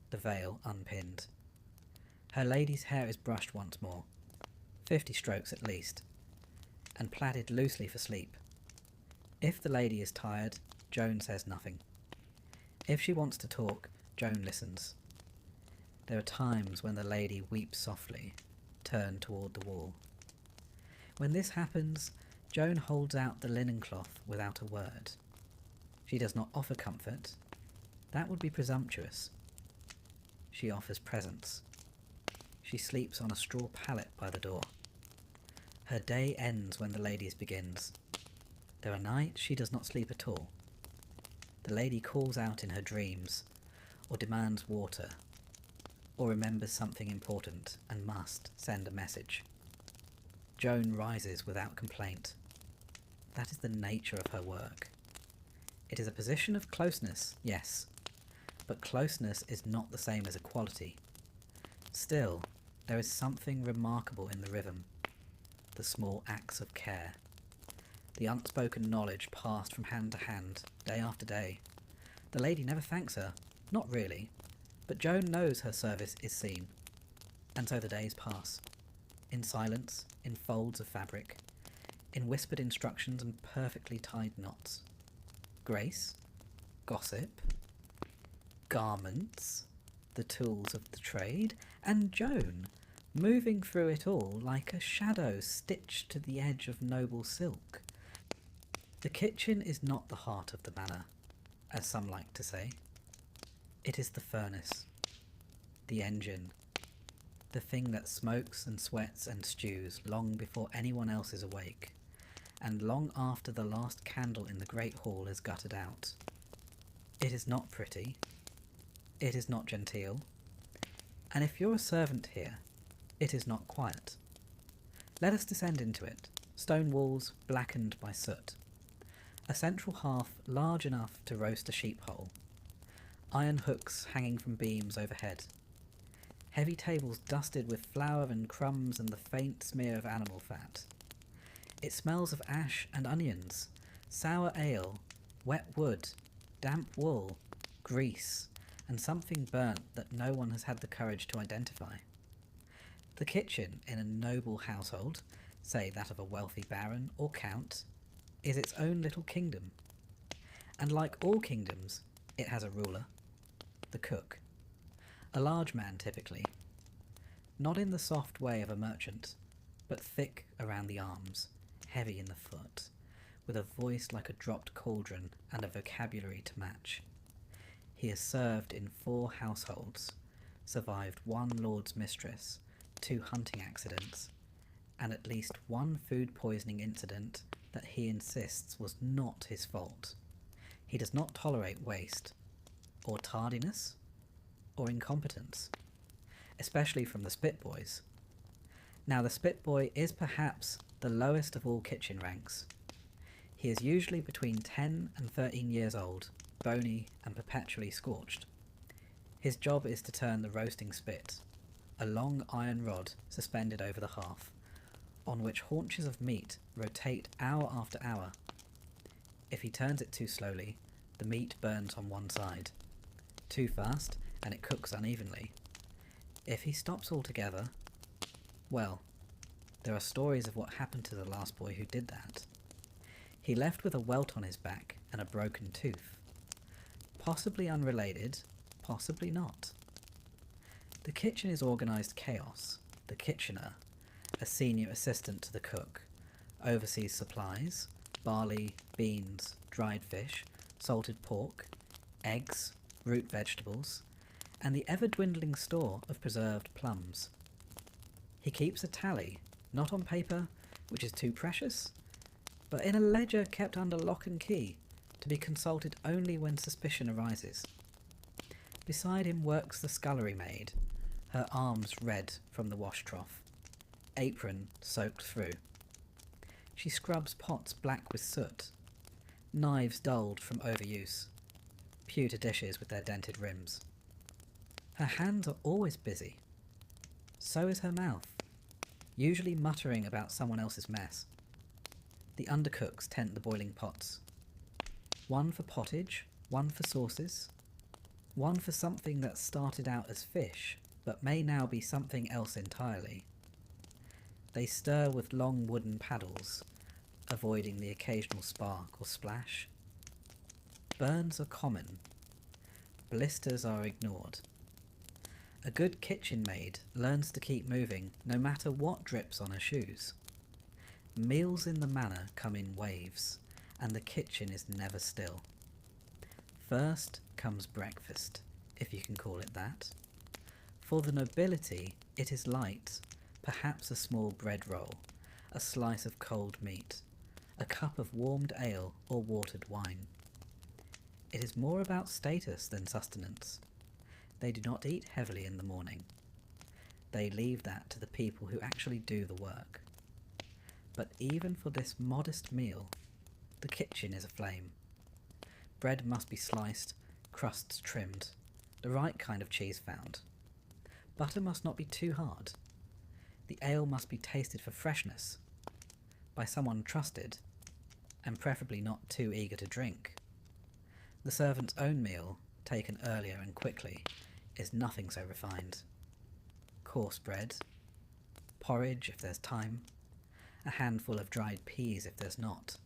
Speaker 1: the veil unpinned. Her lady's hair is brushed once more, 50 strokes at least, and plaited loosely for sleep. If the lady is tired, Joan says nothing. If she wants to talk, Joan listens. There are times when the lady weeps softly, turned toward the wall. When this happens, Joan holds out the linen cloth without a word. She does not offer comfort. That would be presumptuous. She offers presence. She sleeps on a straw pallet by the door. Her day ends when the lady's begins. There are nights she does not sleep at all. The lady calls out in her dreams, or demands water, or remembers something important and must send a message. Joan rises without complaint. That is the nature of her work. It is a position of closeness, yes, but closeness is not the same as equality. Still, there is something remarkable in the rhythm, the small acts of care, the unspoken knowledge passed from hand to hand, day after day. The lady never thanks her, not really, but Joan knows her service is seen, and so the days pass, in silence, in folds of fabric, in whispered instructions and perfectly tied knots. Grace, gossip, garments, the tools of the trade, and Joan, moving through it all like a shadow stitched to the edge of noble silk. The kitchen is not the heart of the manor, as some like to say. It is the furnace, the engine, the thing that smokes and sweats and stews long before anyone else is awake, and long after the last candle in the great hall is guttered out. It is not pretty, it is not genteel, and if you're a servant here, it is not quiet. Let us descend into it, stone walls blackened by soot, a central hearth large enough to roast a sheep whole, iron hooks hanging from beams overhead, heavy tables dusted with flour and crumbs and the faint smear of animal fat. It smells of ash and onions, sour ale, wet wood, damp wool, grease, and something burnt that no one has had the courage to identify. The kitchen in a noble household, say that of a wealthy baron or count, is its own little kingdom. And like all kingdoms, it has a ruler, the cook. A large man typically, not in the soft way of a merchant, but thick around the arms, heavy in the foot, with a voice like a dropped cauldron and a vocabulary to match. He has served in 4 households, survived 1 lord's mistress, 2 hunting accidents, and at least 1 food poisoning incident that he insists was not his fault. He does not tolerate waste, or tardiness, or incompetence, especially from the spit boys. Now the spit boy is perhaps the lowest of all kitchen ranks. He is usually between 10 and 13 years old, bony and perpetually scorched. His job is to turn the roasting spit, a long iron rod suspended over the hearth, on which haunches of meat rotate hour after hour. If he turns it too slowly, the meat burns on one side. Too fast, and it cooks unevenly. If he stops altogether, well, there are stories of what happened to the last boy who did that. He left with a welt on his back and a broken tooth. Possibly unrelated, possibly not. The kitchen is organised chaos. The kitchener, a senior assistant to the cook, oversees supplies, barley, beans, dried fish, salted pork, eggs, root vegetables, and the ever-dwindling store of preserved plums. He keeps a tally, not on paper, which is too precious, but in a ledger kept under lock and key, to be consulted only when suspicion arises. Beside him works the scullery maid, her arms red from the wash trough, apron soaked through. She scrubs pots black with soot, knives dulled from overuse, pewter dishes with their dented rims. Her hands are always busy. So is her mouth, usually muttering about someone else's mess. The undercooks tent the boiling pots. One for pottage, one for sauces, one for something that started out as fish, but may now be something else entirely. They stir with long wooden paddles, avoiding the occasional spark or splash. Burns are common. Blisters are ignored. A good kitchen maid learns to keep moving no matter what drips on her shoes. Meals in the manor come in waves, and the kitchen is never still. First comes breakfast, if you can call it that. For the nobility, it is light, perhaps a small bread roll, a slice of cold meat, a cup of warmed ale or watered wine. It is more about status than sustenance. They do not eat heavily in the morning. They leave that to the people who actually do the work. But even for this modest meal, the kitchen is aflame. Bread must be sliced, crusts trimmed, the right kind of cheese found. Butter must not be too hard. The ale must be tasted for freshness, by someone trusted, and preferably not too eager to drink. The servant's own meal, taken earlier and quickly, is nothing so refined. Coarse bread, porridge if there's time, a handful of dried peas if there's not.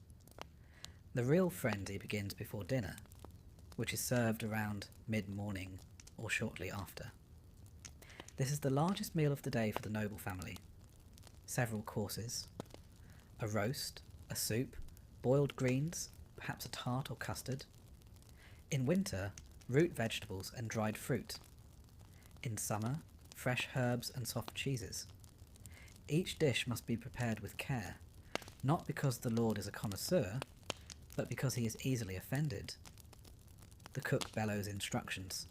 Speaker 1: The real frenzy begins before dinner, which is served around mid-morning or shortly after. This is the largest meal of the day for the noble family. Several courses, a roast, a soup, boiled greens, perhaps a tart or custard. In winter, root vegetables and dried fruit. In summer, fresh herbs and soft cheeses. Each dish must be prepared with care, not because the Lord is a connoisseur, but because he is easily offended. The cook bellows instructions.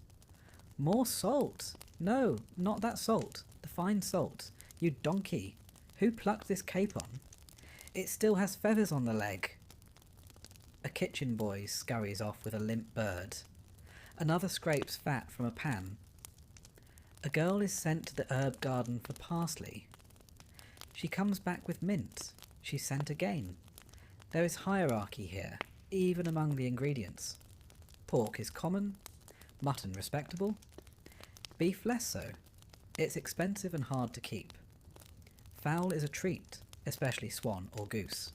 Speaker 1: More salt! No, not that salt. The fine salt. You donkey! Who plucked this capon? It still has feathers on the leg. A kitchen boy scurries off with a limp bird. Another scrapes fat from a pan. A girl is sent to the herb garden for parsley. She comes back with mint. She's sent again. There is hierarchy here, even among the ingredients. Pork is common, mutton respectable, beef less so. It's expensive and hard to keep. Fowl is a treat, especially swan or goose.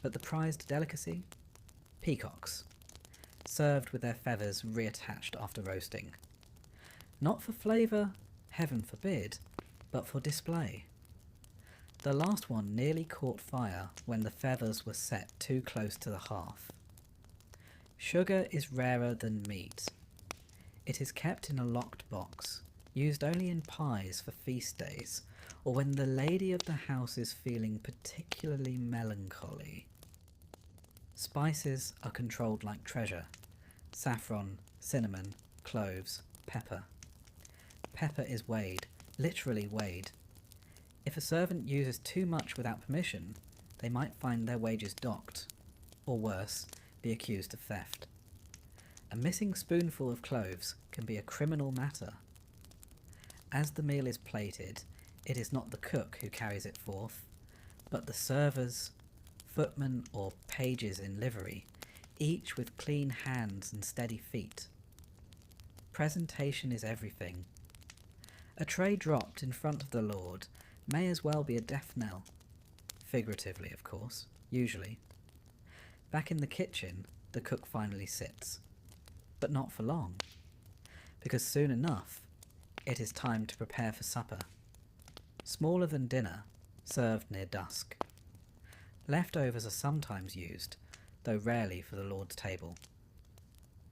Speaker 1: But the prized delicacy? Peacocks, served with their feathers reattached after roasting. Not for flavour, heaven forbid, but for display. The last one nearly caught fire when the feathers were set too close to the hearth. Sugar is rarer than meat. It is kept in a locked box, used only in pies for feast days, or when the lady of the house is feeling particularly melancholy. Spices are controlled like treasure. Saffron, cinnamon, cloves, pepper. Pepper is weighed, literally weighed. If a servant uses too much without permission, they might find their wages docked, or worse, be accused of theft. A missing spoonful of cloves can be a criminal matter. As the meal is plated, it is not the cook who carries it forth, but the servers, footmen or pages in livery, each with clean hands and steady feet. Presentation is everything. A tray dropped in front of the Lord may as well be a death knell. Figuratively, of course, usually. Back in the kitchen, the cook finally sits. But not for long, because soon enough, it is time to prepare for supper. Smaller than dinner, served near dusk. Leftovers are sometimes used, though rarely for the Lord's table.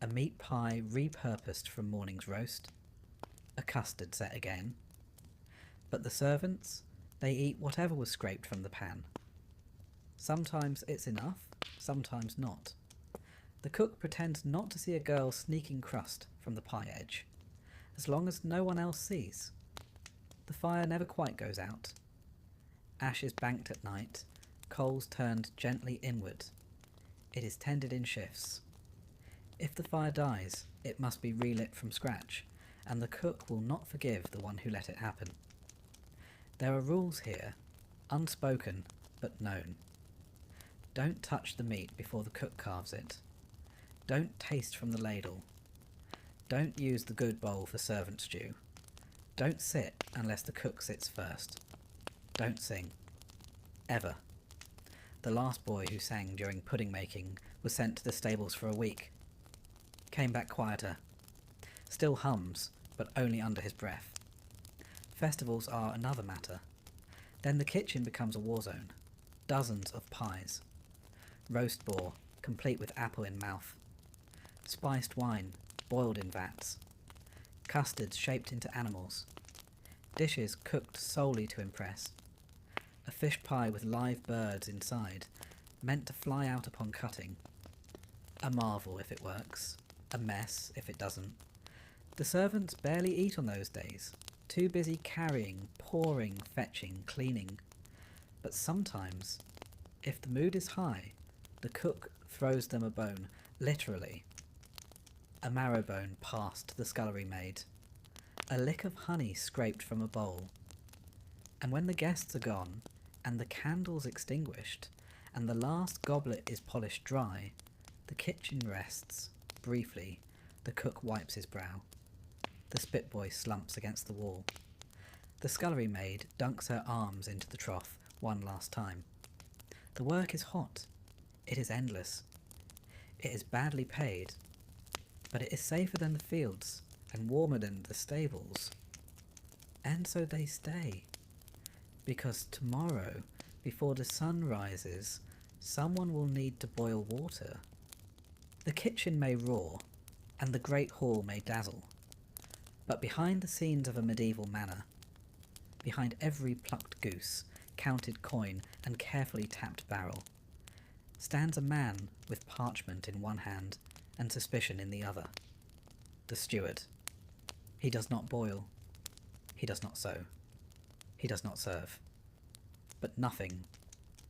Speaker 1: A meat pie repurposed from morning's roast. A custard set again. But the servants, they eat whatever was scraped from the pan. Sometimes it's enough, sometimes not. The cook pretends not to see a girl sneaking crust from the pie edge, as long as no one else sees. The fire never quite goes out. Ashes banked at night, coals turned gently inward. It is tended in shifts. If the fire dies, it must be relit from scratch, and the cook will not forgive the one who let it happen. There are rules here, unspoken but known. Don't touch the meat before the cook carves it. Don't taste from the ladle. Don't use the good bowl for servant stew. Don't sit unless the cook sits first. Don't sing. Ever. The last boy who sang during pudding making was sent to the stables for a week. Came back quieter. Still hums, but only under his breath. Festivals are another matter. Then the kitchen becomes a war zone. Dozens of pies. Roast boar, complete with apple in mouth. Spiced wine, boiled in vats. Custards shaped into animals. Dishes cooked solely to impress. A fish pie with live birds inside, meant to fly out upon cutting. A marvel if it works. A mess if it doesn't. The servants barely eat on those days, too busy carrying, pouring, fetching, cleaning. But sometimes If the mood is high, the cook throws them a bone, literally. A marrow bone passed to the scullery maid, a lick of honey scraped from a bowl. And when the guests are gone, and the candles extinguished, and the last goblet is polished dry, the kitchen rests. Briefly, the cook wipes his brow. The spitboy slumps against the wall. The scullery maid dunks her arms into the trough one last time. The work is hot. It is endless. It is badly paid, but it is safer than the fields and warmer than the stables. And so they stay, because tomorrow, before the sun rises, someone will need to boil water. The kitchen may roar, and the great hall may dazzle, but behind the scenes of a medieval manor, behind every plucked goose, counted coin, and carefully tapped barrel, stands a man with parchment in one hand and suspicion in the other. The steward. He does not boil. He does not sew. He does not serve. But nothing,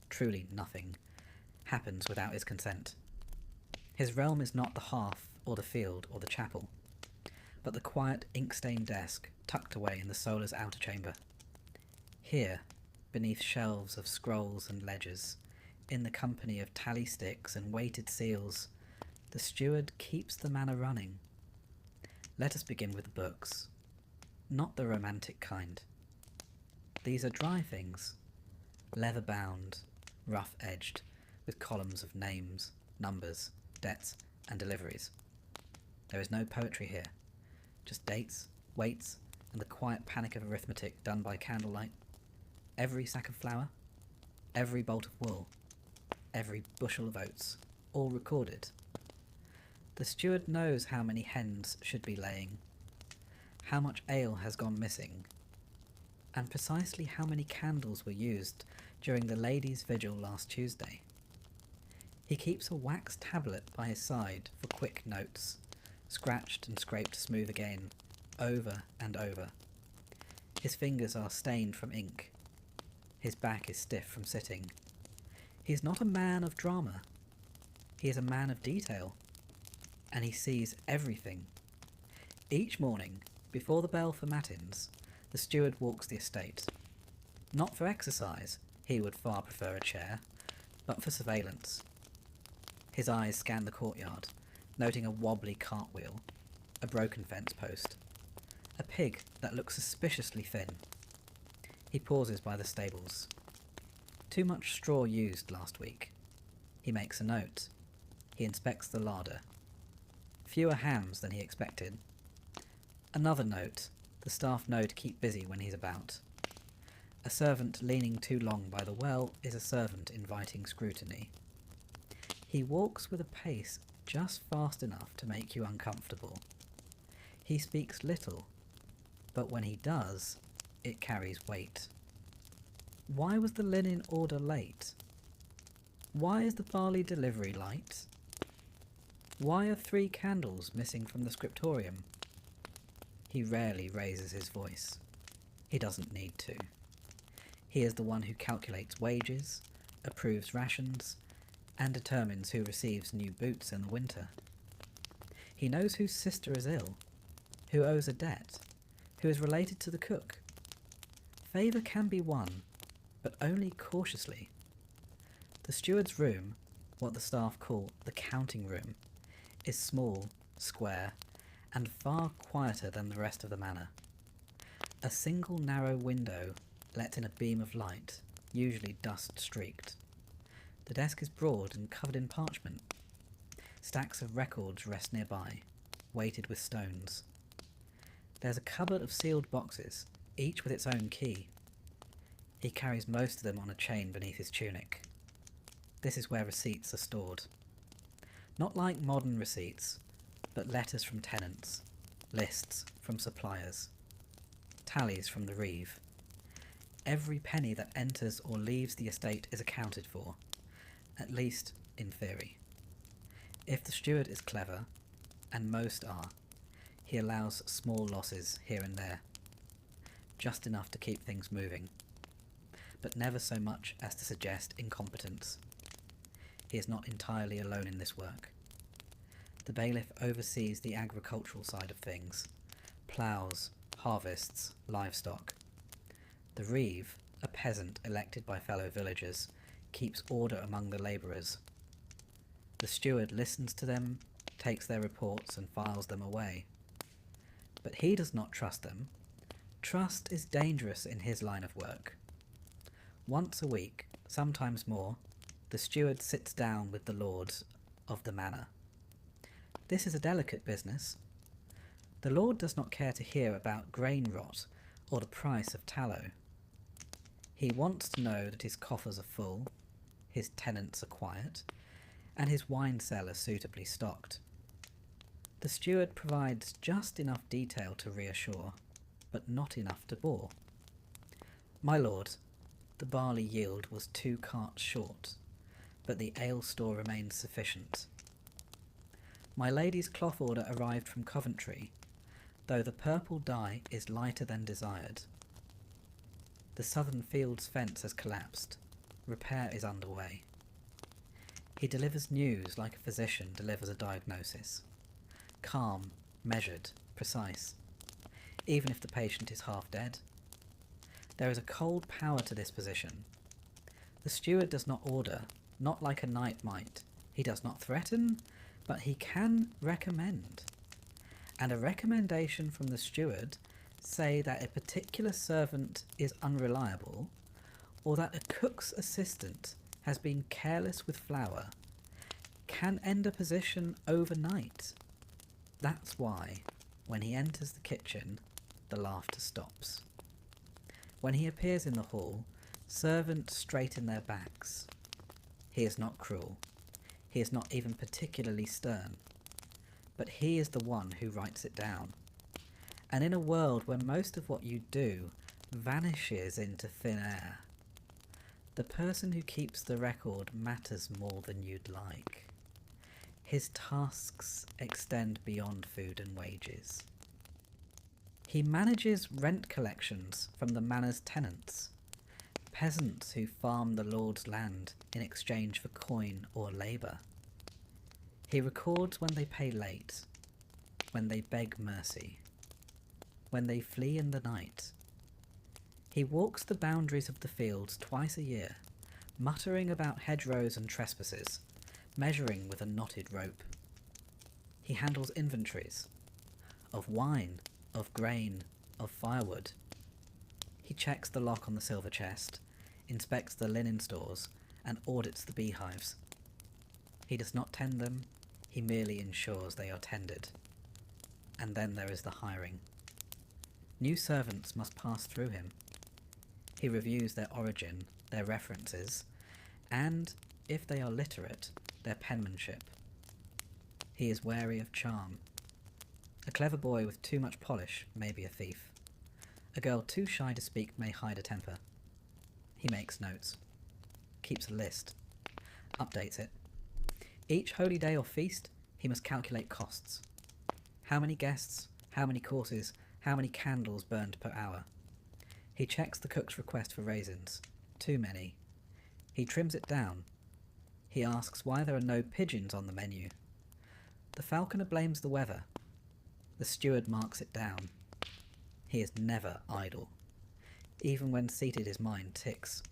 Speaker 1: truly nothing, happens without his consent. His realm is not the hearth or the field or the chapel, but the quiet ink-stained desk tucked away in the soulless outer chamber. Here, beneath shelves of scrolls and ledgers, in the company of tally sticks and weighted seals, the steward keeps the manor running. Let us begin with the books, not the romantic kind. These are dry things, leather-bound, rough-edged, with columns of names, numbers, debts, and deliveries. There is no poetry here, just dates, weights, and the quiet panic of arithmetic done by candlelight. Every sack of flour, every bolt of wool, every bushel of oats, all recorded. The steward knows how many hens should be laying, how much ale has gone missing, and precisely how many candles were used during the ladies' vigil last Tuesday. He keeps a wax tablet by his side for quick notes, scratched and scraped smooth again, over and over. His fingers are stained from ink. His back is stiff from sitting. He is not a man of drama. He is a man of detail, and he sees everything. Each morning, before the bell for matins, the steward walks the estate. Not for exercise, he would far prefer a chair, but for surveillance. His eyes scan the courtyard, noting a wobbly cartwheel, a broken fence post, a pig that looks suspiciously thin. He pauses by the stables. Too much straw used last week. He makes a note. He inspects the larder. Fewer hams than he expected. Another note. The staff know to keep busy when he's about. A servant leaning too long by the well is a servant inviting scrutiny. He walks with a pace just fast enough to make you uncomfortable. He speaks little, but when he does, it carries weight. Why was the linen order late? Why is the barley delivery light? Why are 3 candles missing from the scriptorium? He rarely raises his voice. He doesn't need to. He is the one who calculates wages, approves rations, and determines who receives new boots in the winter. He knows whose sister is ill, who owes a debt, who is related to the cook. Favour can be won, but only cautiously. The steward's room, what the staff call the counting room, is small, square, and far quieter than the rest of the manor. A single narrow window lets in a beam of light, usually dust-streaked. The desk is broad and covered in parchment. Stacks of records rest nearby, weighted with stones. There's a cupboard of sealed boxes, each with its own key. He carries most of them on a chain beneath his tunic. This is where receipts are stored. Not like modern receipts, but letters from tenants, lists from suppliers, tallies from the reeve. Every penny that enters or leaves the estate is accounted for, at least in theory. If the steward is clever, and most are, he allows small losses here and there, just enough to keep things moving. but never so much as to suggest incompetence. He is not entirely alone in this work. The bailiff oversees the agricultural side of things, ploughs, harvests, livestock. The reeve, a peasant elected by fellow villagers, keeps order among the labourers. The steward listens to them, takes their reports and files them away. But he does not trust them. Trust is dangerous in his line of work. Once a week, sometimes more, the steward sits down with the lords of the manor. This is a delicate business. The lord does not care to hear about grain rot or the price of tallow. He wants to know that his coffers are full, his tenants are quiet, and his wine cellar suitably stocked. The steward provides just enough detail to reassure, but not enough to bore. My lord, the barley yield was 2 carts short, but the ale store remains sufficient. My lady's cloth order arrived from Coventry, though the purple dye is lighter than desired. The southern fields fence has collapsed. Repair is underway. He delivers news like a physician delivers a diagnosis. Calm, measured, precise, even if the patient is half dead. There is a cold power to this position. The steward does not order, not like a knight might. He does not threaten, but he can recommend. And a recommendation from the steward say that a particular servant is unreliable, or that a cook's assistant has been careless with flour, can end a position overnight. That's why, when he enters the kitchen, the laughter stops. When he appears in the hall, servants straighten their backs. He is not cruel. He is not even particularly stern. But he is the one who writes it down. And in a world where most of what you do vanishes into thin air, the person who keeps the record matters more than you'd like. His tasks extend beyond food and wages. He manages rent collections from the manor's tenants, peasants who farm the lord's land in exchange for coin or labour. He records when they pay late, when they beg mercy, when they flee in the night. He walks the boundaries of the fields twice a year, muttering about hedgerows and trespasses, measuring with a knotted rope. He handles inventories of wine, of grain, of firewood. He checks the lock on the silver chest, inspects the linen stores, and audits the beehives. He does not tend them, he merely ensures they are tended. And then there is the hiring. New servants must pass through him. He reviews their origin, their references, and, if they are literate, their penmanship. He is wary of charm. A clever boy with too much polish may be a thief. A girl too shy to speak may hide a temper. He makes notes, keeps a list, updates it. Each holy day or feast, he must calculate costs. How many guests, how many courses, how many candles burned per hour. He checks the cook's request for raisins. Too many. He trims it down. He asks why there are no pigeons on the menu. The falconer blames the weather. The steward marks it down. He is never idle. Even when seated, his mind ticks.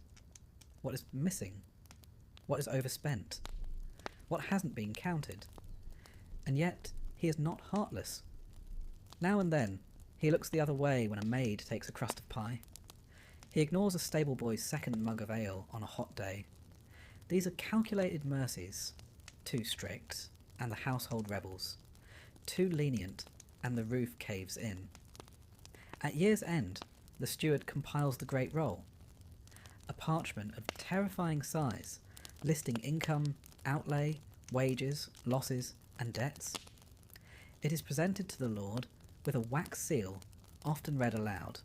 Speaker 1: What is missing? What is overspent? What hasn't been counted? And yet, he is not heartless. Now and then, he looks the other way when a maid takes a crust of pie. He ignores a stable boy's second mug of ale on a hot day. These are calculated mercies, too strict, and the household rebels, too lenient, and the roof caves in. At year's end, the steward compiles the great roll, a parchment of terrifying size, listing income, outlay, wages, losses, and debts. It is presented to the Lord with a wax seal, often read aloud.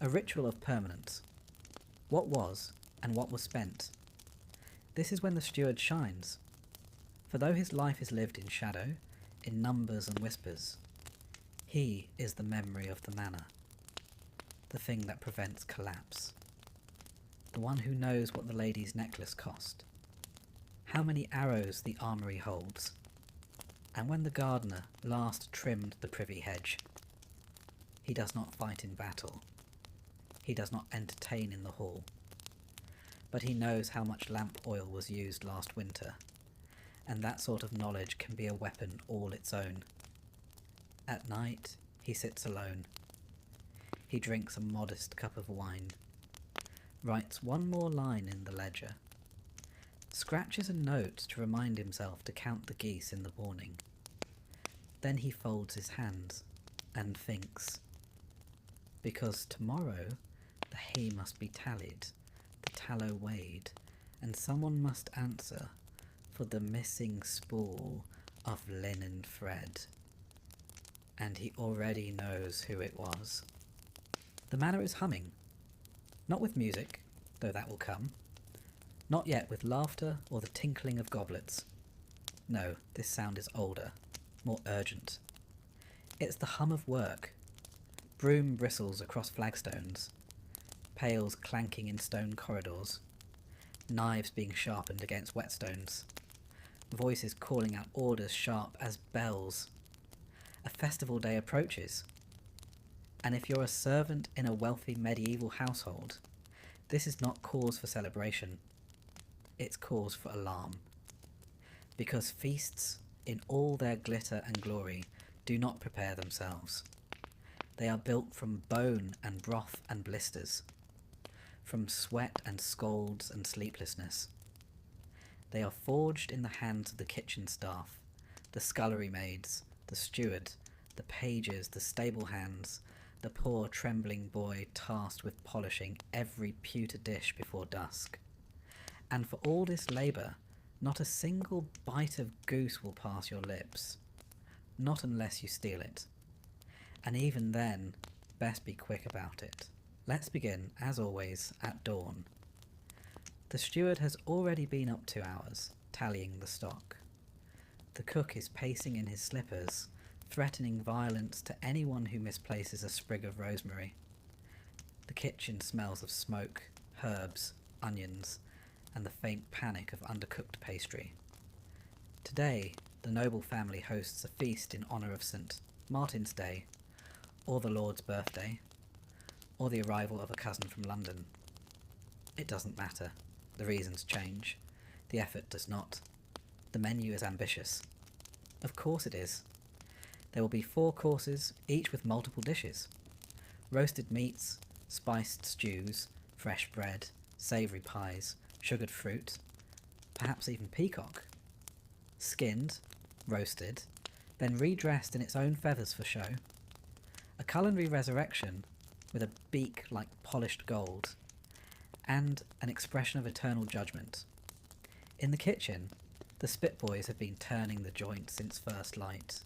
Speaker 1: A ritual of permanence. What was, and what was spent. This is when the steward shines. For though his life is lived in shadow, in numbers and whispers, he is the memory of the manor, the thing that prevents collapse. the one who knows what the lady's necklace cost, how many arrows the armoury holds, and when the gardener last trimmed the privy hedge. He does not fight in battle. He does not entertain in the hall. But he knows how much lamp oil was used last winter, and that sort of knowledge can be a weapon all its own. At night he sits alone. He drinks a modest cup of wine, writes one more line in the ledger, scratches a note to remind himself to count the geese in the morning. Then he folds his hands and thinks, because tomorrow the hay must be tallied, the tallow weighed, and someone must answer for the missing spool of linen thread. And he already knows who it was. The manor is humming, not with music, though that will come, not yet with laughter or the tinkling of goblets. No, this sound is older, more urgent. It's the hum of work. Broom bristles across flagstones, pails clanking in stone corridors, knives being sharpened against whetstones, voices calling out orders sharp as bells. A festival day approaches. And if you're a servant in a wealthy medieval household, this is not cause for celebration, it's cause for alarm. Because feasts, in all their glitter and glory, do not prepare themselves. They are built from bone and broth and blisters, from sweat and scalds and sleeplessness. They are forged in the hands of the kitchen staff, the scullery maids, the steward, the pages, the stable hands, the poor trembling boy tasked with polishing every pewter dish before dusk. And for all this labour, not a single bite of goose will pass your lips, not unless you steal it. And even then, best be quick about it. Let's begin, as always, at dawn. The steward has already been up 2 hours, tallying the stock. The cook is pacing in his slippers, threatening violence to anyone who misplaces a sprig of rosemary. The kitchen smells of smoke, herbs, onions, and the faint panic of undercooked pastry. Today, the noble family hosts a feast in honour of St. Martin's Day, or the Lord's birthday, or the arrival of a cousin from London. It doesn't matter. The reasons change. The effort does not. The menu is ambitious. Of course it is. There will be 4 courses, each with multiple dishes. Roasted meats, spiced stews, fresh bread, savoury pies, sugared fruit, perhaps even peacock. Skinned, roasted, then redressed in its own feathers for show. A culinary resurrection with a beak like polished gold, and an expression of eternal judgment. In the kitchen, the spitboys have been turning the joint since first light.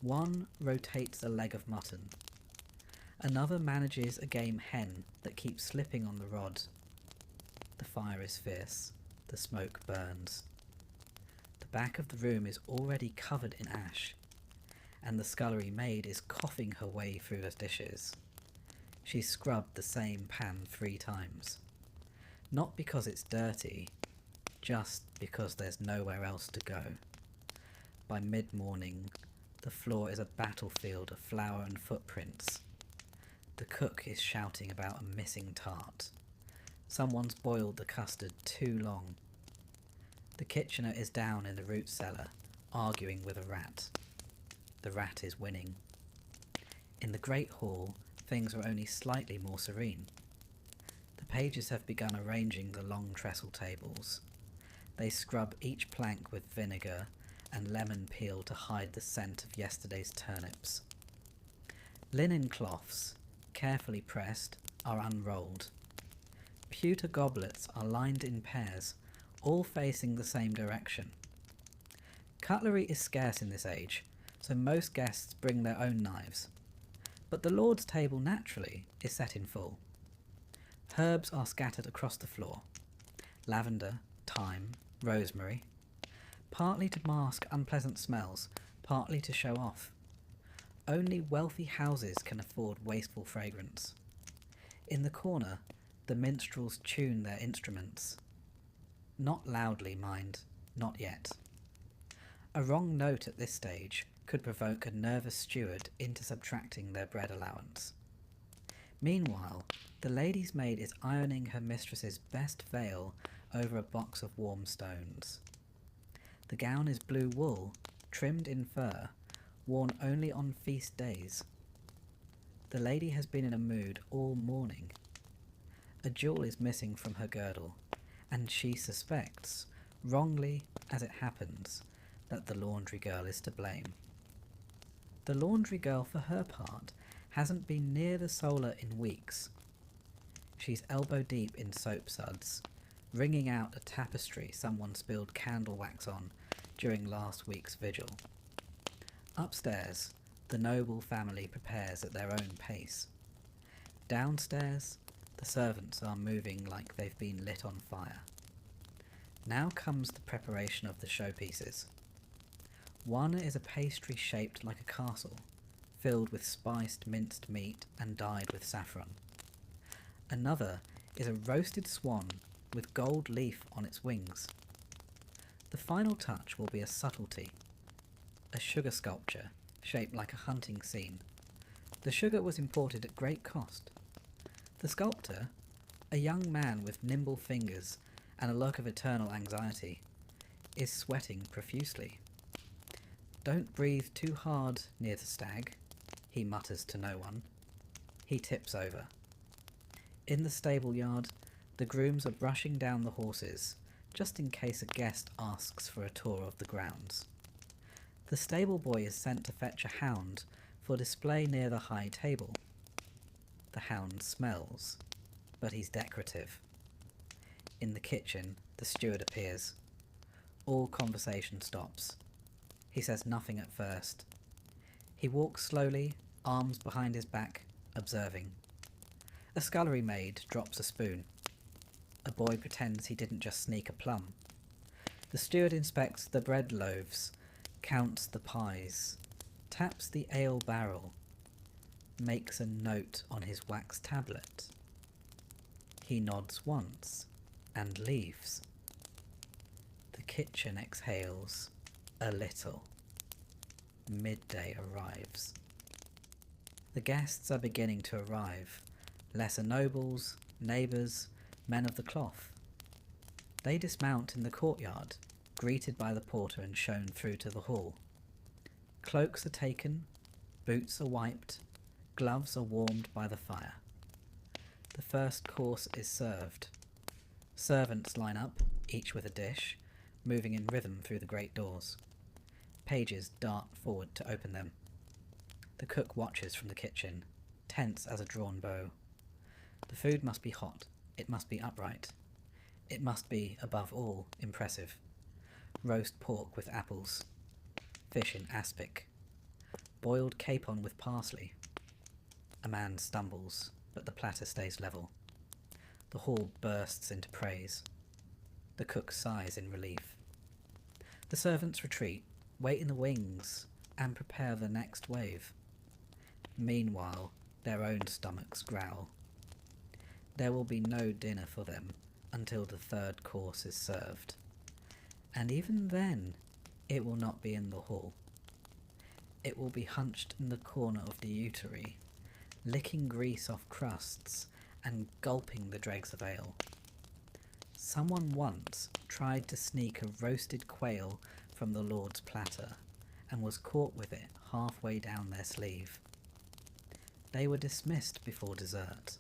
Speaker 1: One rotates a leg of mutton. Another manages a game hen that keeps slipping on the rod. The fire is fierce. The smoke burns. The back of the room is already covered in ash, and the scullery maid is coughing her way through the dishes. She's scrubbed the same pan 3 times. Not because it's dirty, just because there's nowhere else to go. By mid-morning, the floor is a battlefield of flour and footprints. The cook is shouting about a missing tart. Someone's boiled the custard too long. The kitchener is down in the root cellar, arguing with a rat. The rat is winning. In the great hall, things are only slightly more serene. The pages have begun arranging the long trestle tables. They scrub each plank with vinegar and lemon peel to hide the scent of yesterday's turnips. Linen cloths, carefully pressed, are unrolled. Pewter goblets are lined in pairs, all facing the same direction. Cutlery is scarce in this age, so most guests bring their own knives. But the Lord's table naturally is set in full. Herbs are scattered across the floor. Lavender, thyme, rosemary, partly to mask unpleasant smells, partly to show off. Only wealthy houses can afford wasteful fragrance. In the corner, The minstrels tune their instruments. Not loudly, mind, not yet. A wrong note at this stage could provoke a nervous steward into subtracting their bread allowance. Meanwhile, the lady's maid is ironing her mistress's best veil over a box of warm stones. The gown is blue wool, trimmed in fur, worn only on feast days. The lady has been in a mood all morning. A jewel is missing from her girdle, and she suspects, wrongly as it happens, that the laundry girl is to blame. The laundry girl, for her part, hasn't been near the solar in weeks. She's elbow deep in soap suds, wringing out a tapestry someone spilled candle wax on during last week's vigil. Upstairs, the noble family prepares at their own pace. Downstairs, the servants are moving like they've been lit on fire. Now comes the preparation of the showpieces. One is a pastry shaped like a castle, filled with spiced minced meat and dyed with saffron. Another is a roasted swan with gold leaf on its wings. The final touch will be a subtlety, a sugar sculpture shaped like a hunting scene. The sugar was imported at great cost. The sculptor, a young man with nimble fingers and a look of eternal anxiety, is sweating profusely. "Don't breathe too hard near the stag," he mutters to no one. He tips over. In the stable yard, the grooms are brushing down the horses, just in case a guest asks for a tour of the grounds. The stable boy is sent to fetch a hound for display near the high table. The hound smells, but he's decorative. In the kitchen, the steward appears. All conversation stops. He says nothing at first. He walks slowly, arms behind his back, observing. A scullery maid drops a spoon. A boy pretends he didn't just sneak a plum. The steward inspects the bread loaves, counts the pies, taps the ale barrel, makes a note on his wax tablet. He nods once and leaves. The kitchen exhales a little. Midday arrives. The guests are beginning to arrive. Lesser nobles, neighbours, men of the cloth. They dismount in the courtyard, greeted by the porter and shown through to the hall. Cloaks are taken, boots are wiped, gloves are warmed by the fire. The first course is served. Servants line up, each with a dish, moving in rhythm through the great doors. Pages dart forward to open them. The cook watches from the kitchen, tense as a drawn bow. The food must be hot, it must be upright. It must be, above all, impressive. Roast pork with apples, fish in aspic, boiled capon with parsley. A man stumbles, but the platter stays level. The hall bursts into praise. The cook sighs in relief. The servants retreat, wait in the wings, and prepare the next wave. Meanwhile, their own stomachs growl. There will be no dinner for them until the third course is served. And even then, it will not be in the hall. It will be hunched in the corner of the utery, licking grease off crusts and gulping the dregs of ale. Someone once tried to sneak a roasted quail from the Lord's platter and was caught with it halfway down their sleeve. They were dismissed before dessert.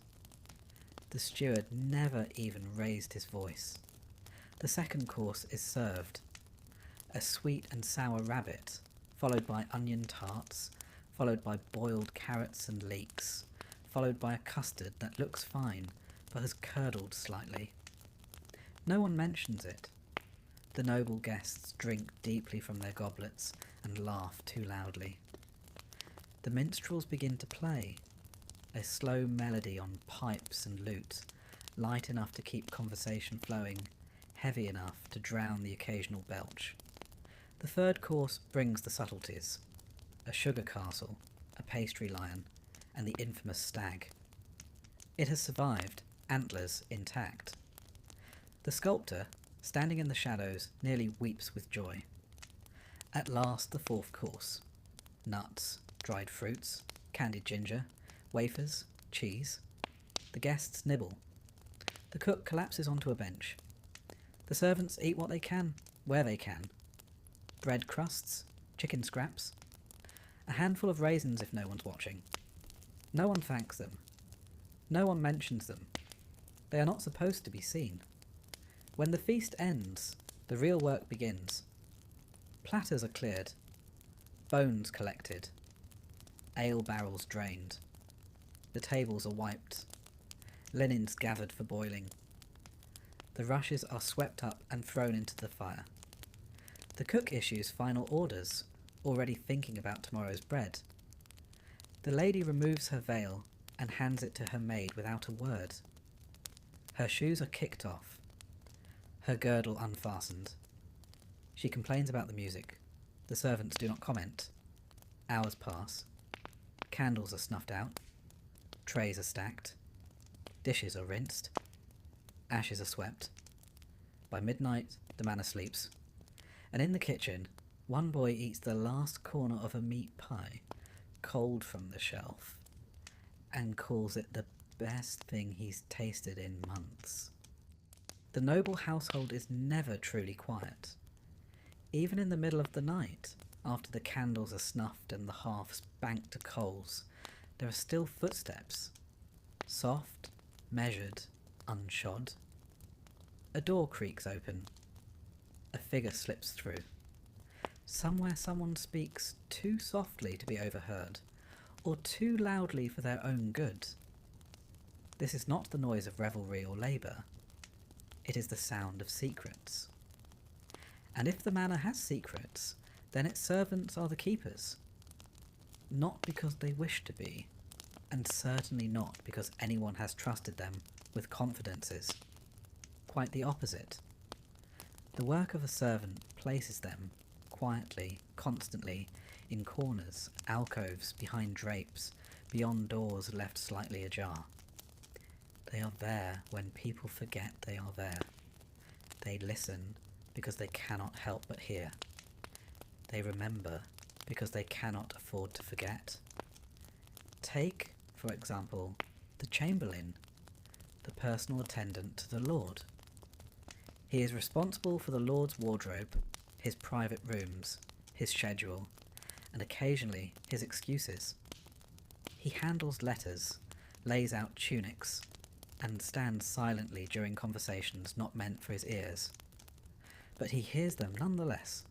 Speaker 1: The steward never even raised his voice. The second course is served. A sweet and sour rabbit, followed by onion tarts, followed by boiled carrots and leeks, followed by a custard that looks fine but has curdled slightly. No one mentions it. The noble guests drink deeply from their goblets and laugh too loudly. The minstrels begin to play, a slow melody on pipes and lute, light enough to keep conversation flowing, heavy enough to drown the occasional belch. The third course brings the subtleties: a sugar castle, a pastry lion, and the infamous stag. It has survived, antlers intact. The sculptor, standing in the shadows, nearly weeps with joy. At last the fourth course. Nuts, dried fruits, candied ginger, wafers, cheese. The guests nibble. The cook collapses onto a bench. The servants eat what they can, where they can. Bread crusts, chicken scraps. A handful of raisins if no one's watching. No one thanks them. No one mentions them. They are not supposed to be seen. When the feast ends, the real work begins. Platters are cleared. Bones collected. Ale barrels drained. The tables are wiped. Linens gathered for boiling. The rushes are swept up and thrown into the fire. The cook issues final orders, already thinking about tomorrow's bread. The lady removes her veil and hands it to her maid without a word. Her shoes are kicked off. Her girdle unfastened. She complains about the music. The servants do not comment. Hours pass. Candles are snuffed out. Trays are stacked. Dishes are rinsed. Ashes are swept. By midnight, the manor sleeps. And in the kitchen, one boy eats the last corner of a meat pie, cold from the shelf, and calls it the best thing he's tasted in months. The noble household is never truly quiet. Even in the middle of the night, after the candles are snuffed and the hearths banked to coals, there are still footsteps. Soft, measured, unshod. A door creaks open. A figure slips through. Somewhere someone speaks too softly to be overheard, or too loudly for their own good. This is not the noise of revelry or labour. It is the sound of secrets. And if the manor has secrets, then its servants are the keepers. Not because they wish to be, and certainly not because anyone has trusted them with confidences. Quite the opposite. The work of a servant places them, quietly, constantly, in corners, alcoves, behind drapes, beyond doors left slightly ajar. They are there when people forget they are there. They listen because they cannot help but hear. They remember because they cannot afford to forget. Take, for example, the chamberlain, the personal attendant to the Lord. He is responsible for the Lord's wardrobe, his private rooms, his schedule, and occasionally his excuses. He handles letters, lays out tunics, and stands silently during conversations not meant for his ears. But he hears them nonetheless.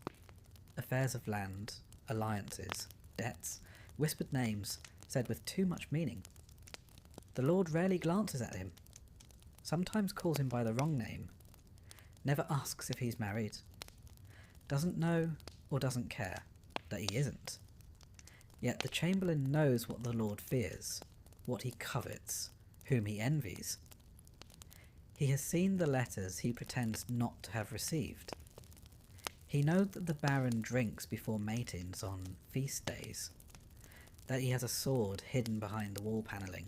Speaker 1: Affairs of land, alliances, debts, whispered names, said with too much meaning. The Lord rarely glances at him, sometimes calls him by the wrong name, never asks if he's married, doesn't know or doesn't care that he isn't. Yet the chamberlain knows what the Lord fears, what he covets, whom he envies. He has seen the letters he pretends not to have received. He knows that the Baron drinks before matins on feast days, that he has a sword hidden behind the wall panelling,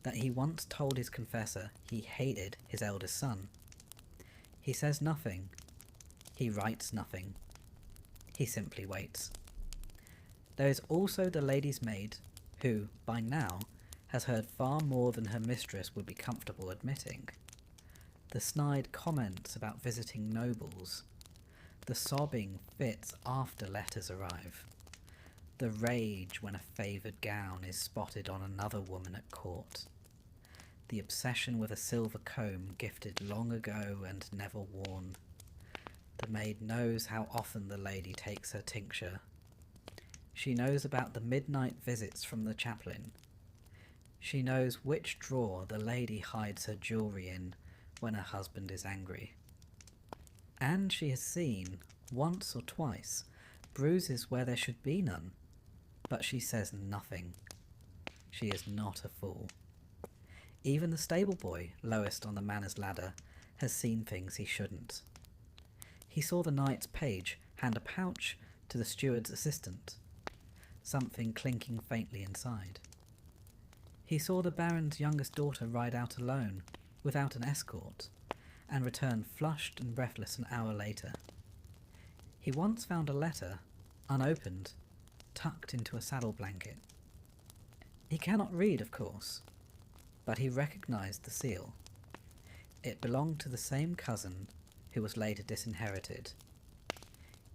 Speaker 1: that he once told his confessor he hated his eldest son. He says nothing. He writes nothing. He simply waits. There is also the lady's maid, who, by now, has heard far more than her mistress would be comfortable admitting. The snide comments about visiting nobles, the sobbing fits after letters arrive, the rage when a favoured gown is spotted on another woman at court, the obsession with a silver comb gifted long ago and never worn. The maid knows how often the lady takes her tincture. She knows about the midnight visits from the chaplain. She knows which drawer the lady hides her jewellery in when her husband is angry. And she has seen, once or twice, bruises where there should be none, but she says nothing. She is not a fool. Even the stable boy, lowest on the manor's ladder, has seen things he shouldn't. He saw the knight's page hand a pouch to the steward's assistant, something clinking faintly inside. He saw the Baron's youngest daughter ride out alone, without an escort, and returned flushed and breathless an hour later. He once found a letter, unopened, tucked into a saddle blanket. He cannot read, of course, but he recognised the seal. It belonged to the same cousin who was later disinherited.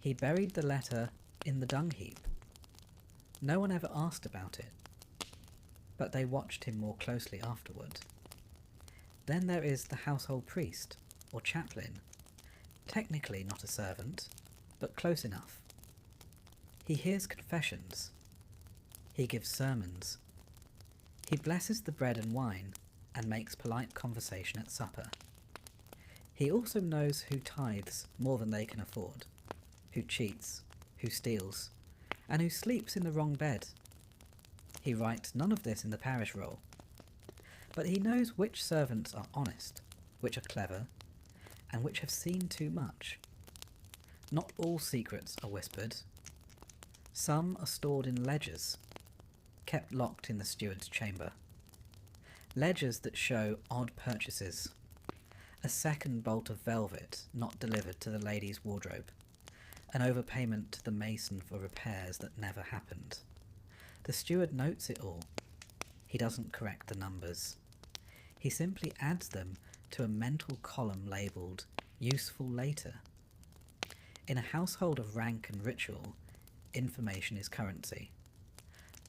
Speaker 1: He buried the letter in the dung heap. No one ever asked about it, but they watched him more closely afterward. Then there is the household priest, or chaplain, technically not a servant, but close enough. He hears confessions. He gives sermons. He blesses the bread and wine and makes polite conversation at supper. He also knows who tithes more than they can afford, who cheats, who steals, and who sleeps in the wrong bed. He writes none of this in the parish roll, but he knows which servants are honest, which are clever, and which have seen too much. Not all secrets are whispered. Some are stored in ledgers, kept locked in the steward's chamber. Ledgers that show odd purchases. A second bolt of velvet not delivered to the lady's wardrobe. An overpayment to the mason for repairs that never happened. The steward notes it all. He doesn't correct the numbers. He simply adds them to a mental column labelled "Useful Later." In a household of rank and ritual, information is currency.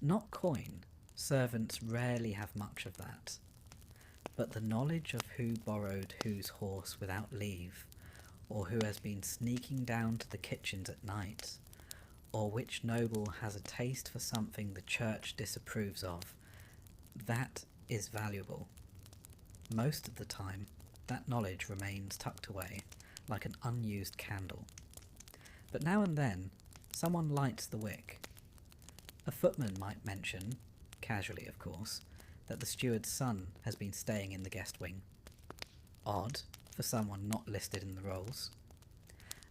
Speaker 1: Not coin, servants rarely have much of that. But the knowledge of who borrowed whose horse without leave, or who has been sneaking down to the kitchens at night, or which noble has a taste for something the church disapproves of, that is valuable. Most of the time, that knowledge remains tucked away, like an unused candle. But now and then, someone lights the wick. A footman might mention, casually of course, that the steward's son has been staying in the guest wing. Odd, for someone not listed in the rolls.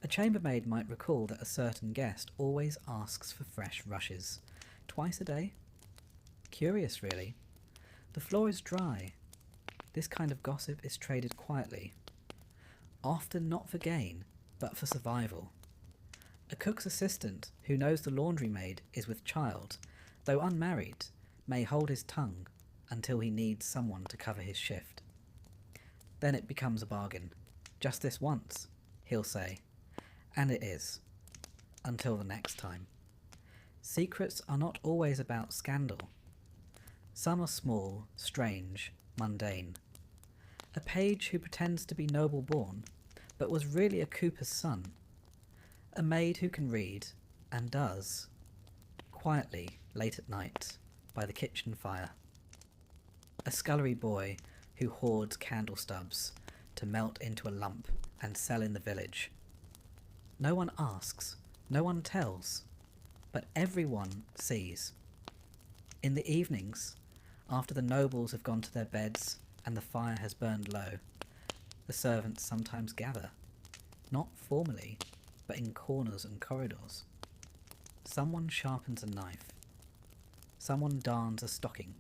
Speaker 1: A chambermaid might recall that a certain guest always asks for fresh rushes, twice a day. Curious, really. The floor is dry. This kind of gossip is traded quietly. Often not for gain, but for survival. A cook's assistant who knows the laundry maid is with child, though unmarried, may hold his tongue until he needs someone to cover his shift. Then it becomes a bargain. Just this once, he'll say. And it is. Until the next time. Secrets are not always about scandal. Some are small, strange, mundane. A page who pretends to be noble-born, but was really a cooper's son. A maid who can read, and does, quietly, late at night, by the kitchen fire. A scullery boy who hoards candle stubs to melt into a lump and sell in the village. No one asks, no one tells, but everyone sees. In the evenings, after the nobles have gone to their beds and the fire has burned low, the servants sometimes gather, not formally, but in corners and corridors. Someone sharpens a knife. Someone darns a stocking.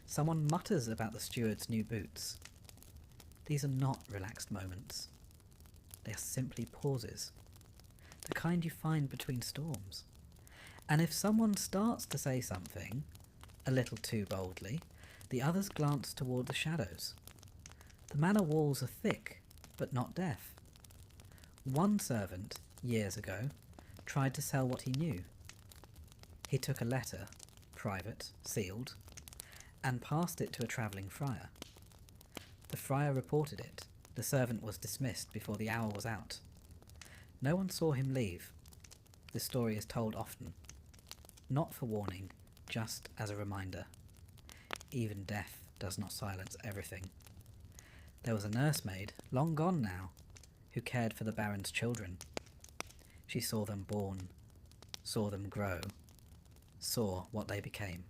Speaker 1: Someone mutters about the steward's new boots. These are not relaxed moments. They are simply pauses, the kind you find between storms. And if someone starts to say something, a little too boldly, the others glance toward the shadows. The manor walls are thick, but not deaf. One servant, years ago, tried to sell what he knew. He took a letter, private, sealed, and passed it to a travelling friar. The friar reported it. The servant was dismissed before the hour was out. No one saw him leave. The story is told often. Not for warning, just as a reminder. Even death does not silence everything. There was a nursemaid, long gone now, who cared for the Baron's children. She saw them born, saw them grow, saw what they became.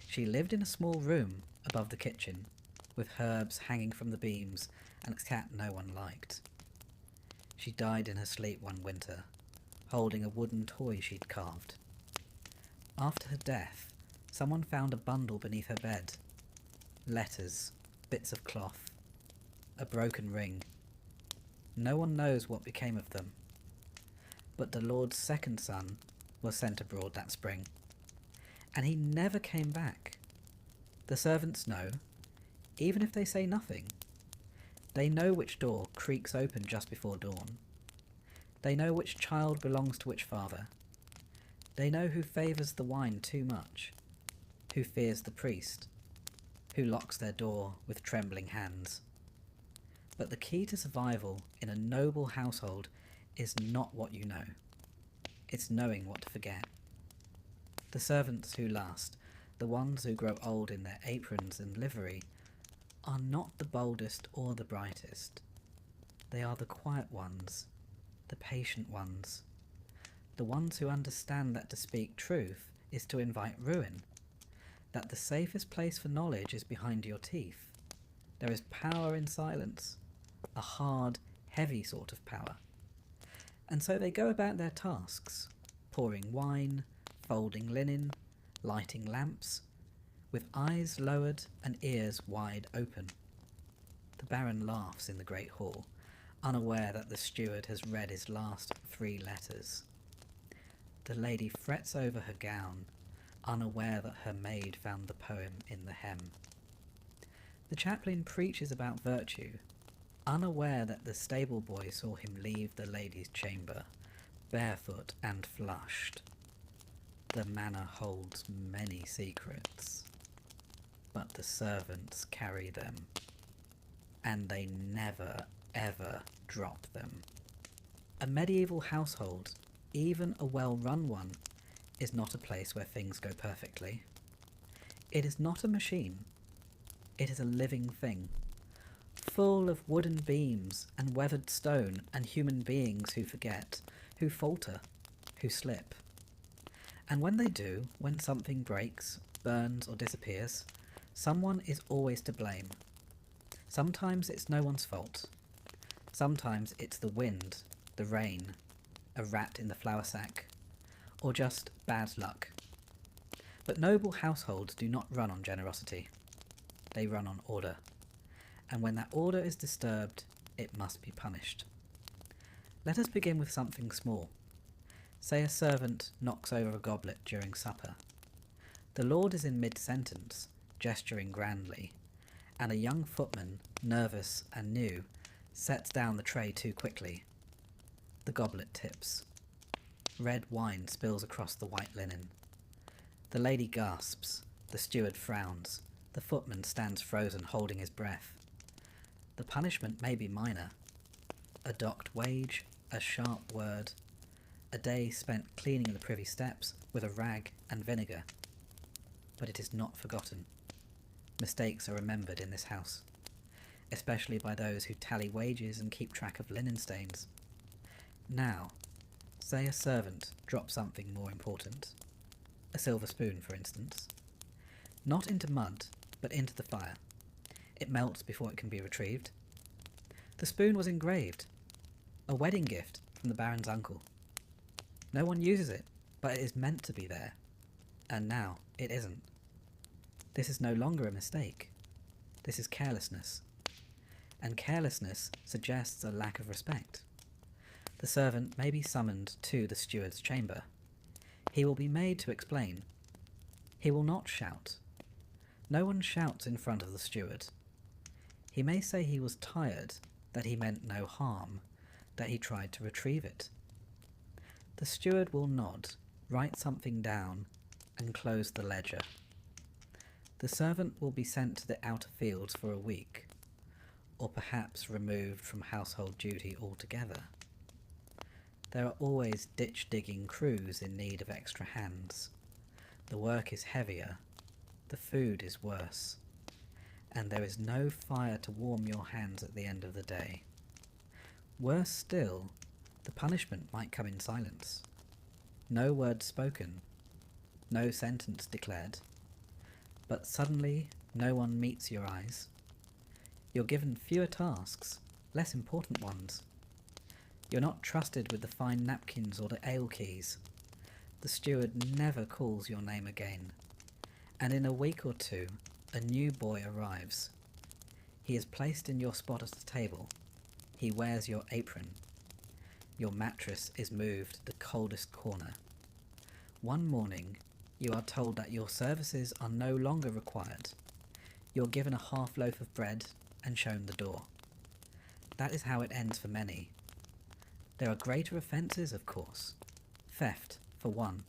Speaker 1: She lived in a small room above the kitchen, with herbs hanging from the beams and a cat no one liked. She died in her sleep one winter, holding a wooden toy she'd carved. After her death, someone found a bundle beneath her bed. Letters, bits of cloth, a broken ring. No one knows what became of them. But the Lord's second son was sent abroad that spring, and he never came back. The servants know, even if they say nothing. They know which door creaks open just before dawn. They know which child belongs to which father. They know who favours the wine too much, who fears the priest, who locks their door with trembling hands. But the key to survival in a noble household is not what you know. It's knowing what to forget. The servants who last, the ones who grow old in their aprons and livery, are not the boldest or the brightest. They are the quiet ones, the patient ones, the ones who understand that to speak truth is to invite ruin, that the safest place for knowledge is behind your teeth. There is power in silence, a hard, heavy sort of power. And so they go about their tasks, pouring wine, folding linen, lighting lamps, with eyes lowered and ears wide open. The Baron laughs in the great hall, unaware that the steward has read his last 3 letters. The lady frets over her gown, unaware that her maid found the poem in the hem. The chaplain preaches about virtue, unaware that the stable boy saw him leave the lady's chamber, barefoot and flushed. The manor holds many secrets, but the servants carry them, and they never, ever drop them. A medieval household, even a well-run one, is not a place where things go perfectly. It is not a machine. It is a living thing, full of wooden beams and weathered stone and human beings who forget, who falter, who slip. And when they do, when something breaks, burns or disappears, someone is always to blame. Sometimes it's no one's fault. Sometimes it's the wind, the rain, a rat in the flour sack, or just bad luck. But noble households do not run on generosity. They run on order. And when that order is disturbed, it must be punished. Let us begin with something small. Say a servant knocks over a goblet during supper. The lord is in mid-sentence, gesturing grandly, and a young footman, nervous and new, sets down the tray too quickly. The goblet tips. Red wine spills across the white linen. The lady gasps, the steward frowns, the footman stands frozen, holding his breath. The punishment may be minor. A docked wage, a sharp word, a day spent cleaning the privy steps with a rag and vinegar. But it is not forgotten. Mistakes are remembered in this house, especially by those who tally wages and keep track of linen stains. Now, say a servant drops something more important. A silver spoon, for instance. Not into mud, but into the fire. It melts before it can be retrieved. The spoon was engraved. A wedding gift from the Baron's uncle. No one uses it, but it is meant to be there. And now it isn't. This is no longer a mistake. This is carelessness. And carelessness suggests a lack of respect. The servant may be summoned to the steward's chamber. He will be made to explain. He will not shout. No one shouts in front of the steward. He may say he was tired, that he meant no harm, that he tried to retrieve it. The steward will nod, write something down, and close the ledger. The servant will be sent to the outer fields for a week, or perhaps removed from household duty altogether. There are always ditch-digging crews in need of extra hands. The work is heavier, the food is worse, and there is no fire to warm your hands at the end of the day. Worse still, the punishment might come in silence. No word spoken, no sentence declared. But suddenly no one meets your eyes. You're given fewer tasks, less important ones. You're not trusted with the fine napkins or the ale keys. The steward never calls your name again. And in a week or two, a new boy arrives. He is placed in your spot at the table. He wears your apron. Your mattress is moved to the coldest corner. One morning, you are told that your services are no longer required. You're given a half loaf of bread and shown the door. That is how it ends for many. There are greater offences, of course. Theft, for one.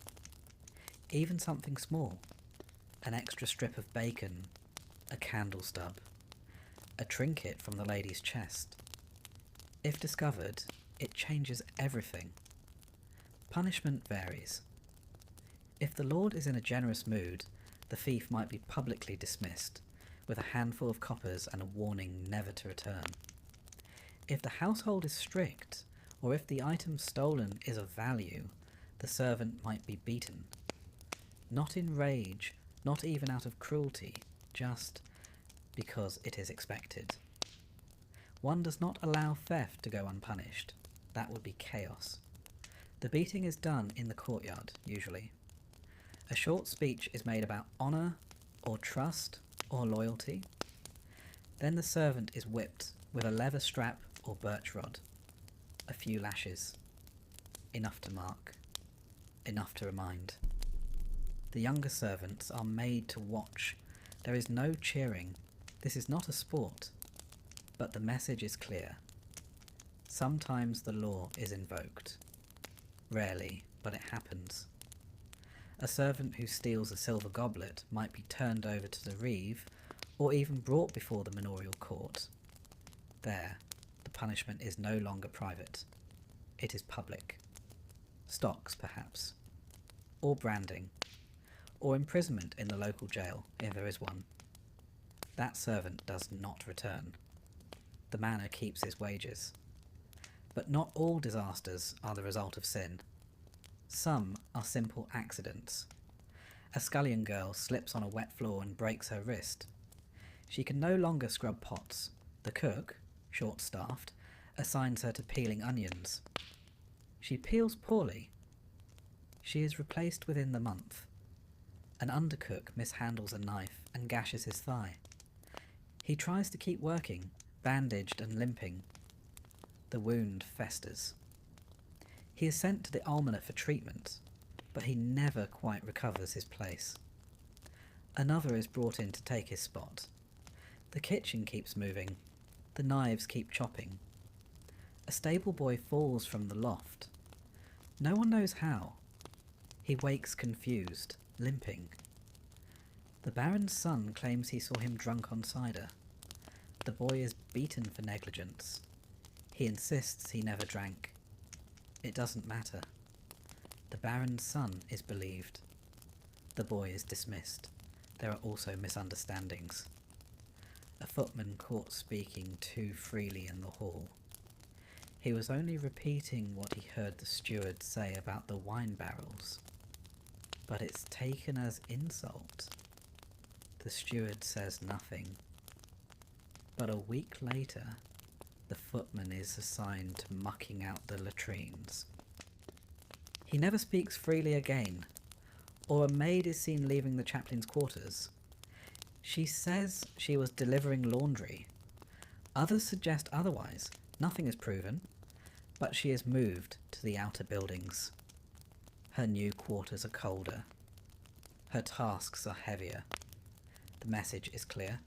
Speaker 1: Even something small. An extra strip of bacon, a candle stub, a trinket from the lady's chest. If discovered, it changes everything. Punishment varies. If the lord is in a generous mood, the thief might be publicly dismissed, with a handful of coppers and a warning never to return. If the household is strict, or if the item stolen is of value, the servant might be beaten. Not in rage, not even out of cruelty, just because it is expected. One does not allow theft to go unpunished. That would be chaos. The beating is done in the courtyard, usually. A short speech is made about honour, or trust, or loyalty. Then the servant is whipped with a leather strap or birch rod. A few lashes. Enough to mark. Enough to remind. The younger servants are made to watch. There is no cheering. This is not a sport. But the message is clear. Sometimes the law is invoked. Rarely, but it happens. A servant who steals a silver goblet might be turned over to the reeve, or even brought before the manorial court. There, the punishment is no longer private. It is public. Stocks, perhaps. Or branding. Or imprisonment in the local jail, if there is one. That servant does not return. The manor keeps his wages. But not all disasters are the result of sin. Some are simple accidents. A scullion girl slips on a wet floor and breaks her wrist. She can no longer scrub pots. The cook, short-staffed, assigns her to peeling onions. She peels poorly. She is replaced within the month. An undercook mishandles a knife and gashes his thigh. He tries to keep working, bandaged and limping. The wound festers. He is sent to the almoner for treatment, but he never quite recovers his place. Another is brought in to take his spot. The kitchen keeps moving. The knives keep chopping. A stable boy falls from the loft. No one knows how. He wakes confused, limping. The Baron's son claims he saw him drunk on cider. The boy is beaten for negligence. He insists he never drank. It doesn't matter. The Baron's son is believed. The boy is dismissed. There are also misunderstandings. A footman caught speaking too freely in the hall. He was only repeating what he heard the steward say about the wine barrels. But it's taken as insult. The steward says nothing. But a week later, the footman is assigned to mucking out the latrines. He never speaks freely again, or a maid is seen leaving the chaplain's quarters. She says she was delivering laundry. Others suggest otherwise. Nothing is proven, but she is moved to the outer buildings. Her new quarters are colder. Her tasks are heavier. The message is clear.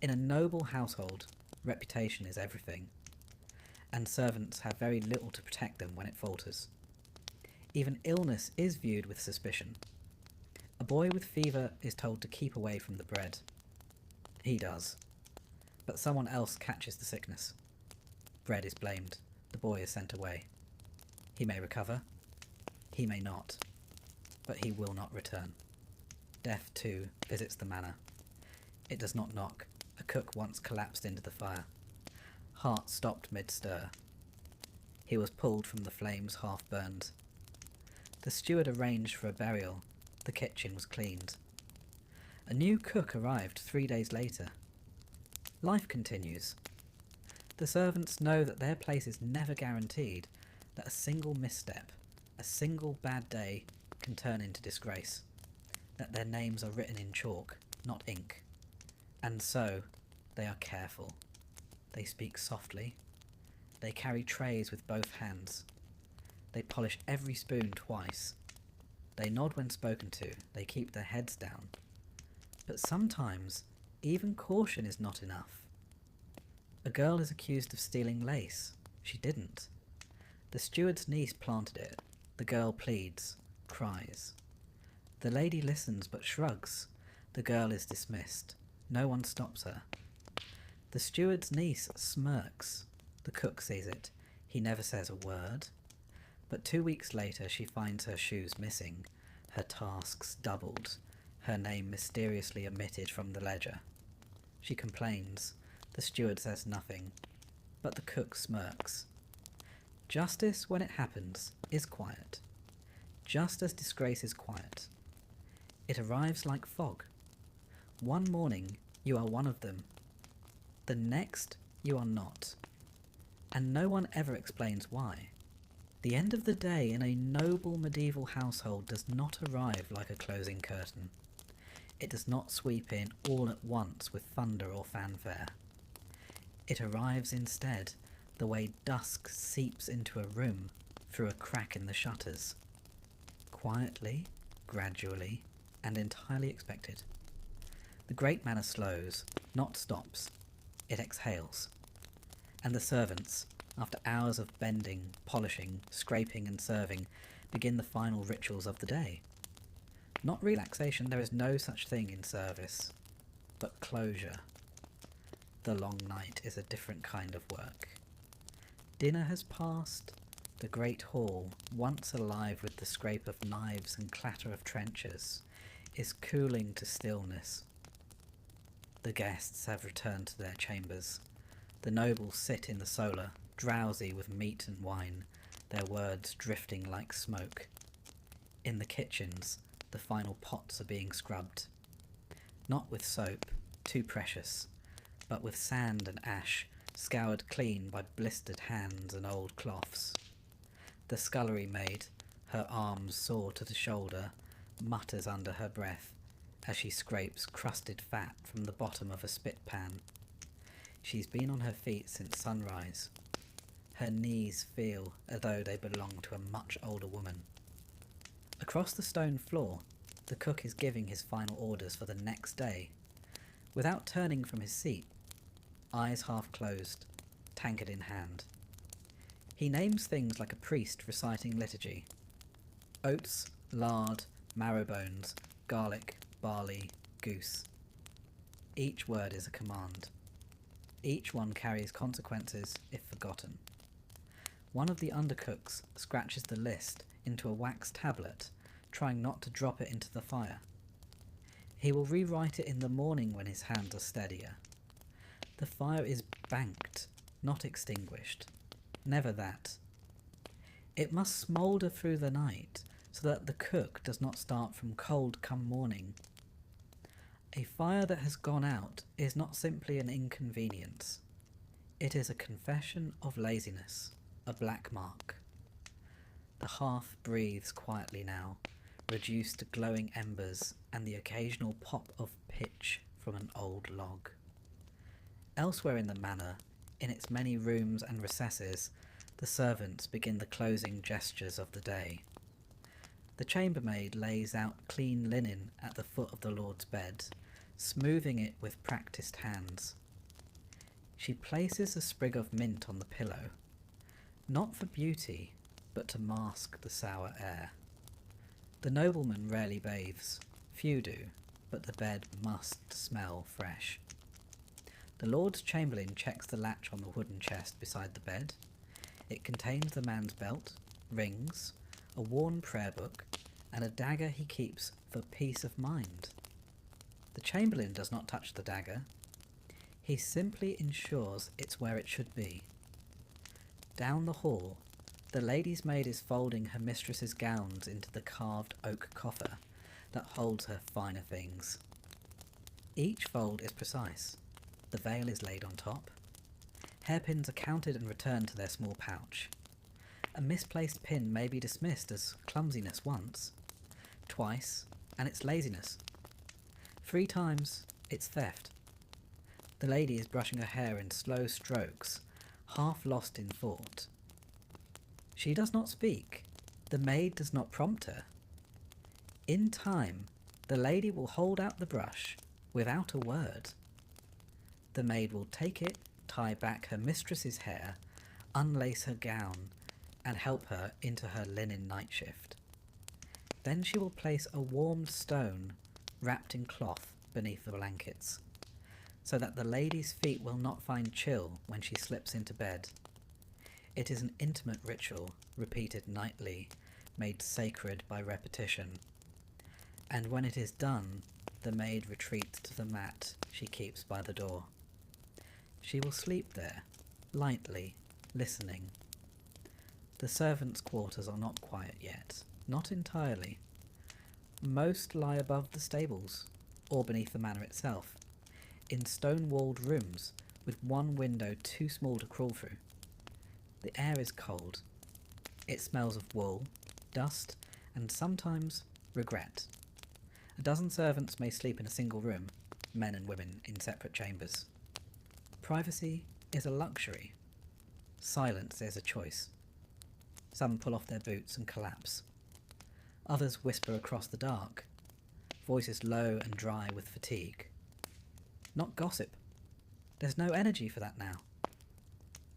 Speaker 1: In a noble household, reputation is everything, and servants have very little to protect them when it falters. Even illness is viewed with suspicion. A boy with fever is told to keep away from the bread. He does, but someone else catches the sickness. Bread is blamed. The boy is sent away. He may recover. He may not, but he will not return. Death, too, visits the manor. It does not knock. A cook once collapsed into the fire. Heart stopped mid-stir. He was pulled from the flames half-burned. The steward arranged for a burial. The kitchen was cleaned. A new cook arrived 3 days later. Life continues. The servants know that their place is never guaranteed, that a single misstep, a single bad day can turn into disgrace, that their names are written in chalk, not ink. And so, They are careful. They speak softly. They carry trays with both hands. They polish every spoon twice. They nod when spoken to. They keep their heads down. But sometimes, even caution is not enough. A girl is accused of stealing lace. She didn't. The steward's niece planted it. The girl pleads, cries. The lady listens but shrugs. The girl is dismissed. No one stops her. The steward's niece smirks. The cook sees it. He never says a word. But 2 weeks later she finds her shoes missing, her tasks doubled, her name mysteriously omitted from the ledger. She complains. The steward says nothing, but the cook smirks. Justice, when it happens, is quiet. Just as disgrace is quiet. It arrives like fog. One morning you are one of them. The next you are not. And no one ever explains why. The end of the day in a noble medieval household does not arrive like a closing curtain. It does not sweep in all at once with thunder or fanfare. It arrives instead the way dusk seeps into a room through a crack in the shutters. Quietly, gradually, and entirely expected. The great manner slows, not stops. It exhales. And the servants, after hours of bending, polishing, scraping and serving, begin the final rituals of the day. Not relaxation, there is no such thing in service, but closure. The long night is a different kind of work. Dinner has passed. The great hall, once alive with the scrape of knives and clatter of trenchers, is cooling to stillness. The guests have returned to their chambers. The nobles sit in the solar, drowsy with meat and wine, their words drifting like smoke. In the kitchens, the final pots are being scrubbed. Not with soap, too precious, but with sand and ash, scoured clean by blistered hands and old cloths. The scullery maid, her arms sore to the shoulder, mutters under her breath as she scrapes crusted fat from the bottom of a spit pan. She's been on her feet since sunrise. Her knees feel as though they belong to a much older woman. Across the stone floor, the cook is giving his final orders for the next day. Without turning from his seat, eyes half closed, tankard in hand. He names things like a priest reciting liturgy. Oats, lard, marrow bones, garlic, barley, goose. Each word is a command. Each one carries consequences if forgotten. One of the undercooks scratches the list into a wax tablet, trying not to drop it into the fire. He will rewrite it in the morning when his hands are steadier. The fire is banked, not extinguished. Never that. It must smoulder through the night, so that the cook does not start from cold come morning. A fire that has gone out is not simply an inconvenience. It is a confession of laziness, a black mark. The hearth breathes quietly now, reduced to glowing embers and the occasional pop of pitch from an old log. Elsewhere in the manor, in its many rooms and recesses, the servants begin the closing gestures of the day. The chambermaid lays out clean linen at the foot of the Lord's bed, smoothing it with practised hands. She places a sprig of mint on the pillow, not for beauty, but to mask the sour air. The nobleman rarely bathes. Few do, but the bed must smell fresh. The Lord's Chamberlain checks the latch on the wooden chest beside the bed. It contains the man's belt, rings, a worn prayer book, and a dagger he keeps for peace of mind. The Chamberlain does not touch the dagger. He simply ensures it's where it should be. Down the hall, the lady's maid is folding her mistress's gowns into the carved oak coffer that holds her finer things. Each fold is precise. The veil is laid on top. Hairpins are counted and returned to their small pouch. A misplaced pin may be dismissed as clumsiness once, twice, and it's laziness. 3 times, it's theft. The lady is brushing her hair in slow strokes, half lost in thought. She does not speak. The maid does not prompt her. In time, the lady will hold out the brush without a word. The maid will take it, tie back her mistress's hair, unlace her gown, and help her into her linen night shift. Then she will place a warmed stone wrapped in cloth beneath the blankets, so that the lady's feet will not find chill when she slips into bed. It is an intimate ritual, repeated nightly, made sacred by repetition. And when it is done, the maid retreats to the mat she keeps by the door. She will sleep there, lightly, listening. The servants' quarters are not quiet yet, not entirely. Most lie above the stables, or beneath the manor itself, in stone-walled rooms with one window too small to crawl through. The air is cold. It smells of wool, dust, and sometimes regret. A dozen servants may sleep in a single room, men and women in separate chambers. Privacy is a luxury. Silence is a choice. Some pull off their boots and collapse. Others whisper across the dark, voices low and dry with fatigue. Not gossip. There's no energy for that now.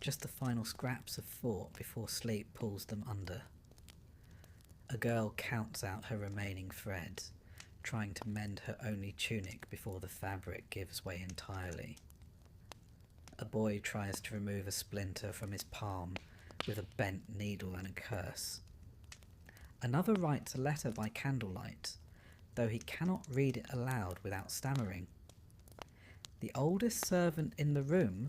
Speaker 1: Just the final scraps of thought before sleep pulls them under. A girl counts out her remaining threads, trying to mend her only tunic before the fabric gives way entirely. A boy tries to remove a splinter from his palm with a bent needle and a curse. Another writes a letter by candlelight, though he cannot read it aloud without stammering. The oldest servant in the room,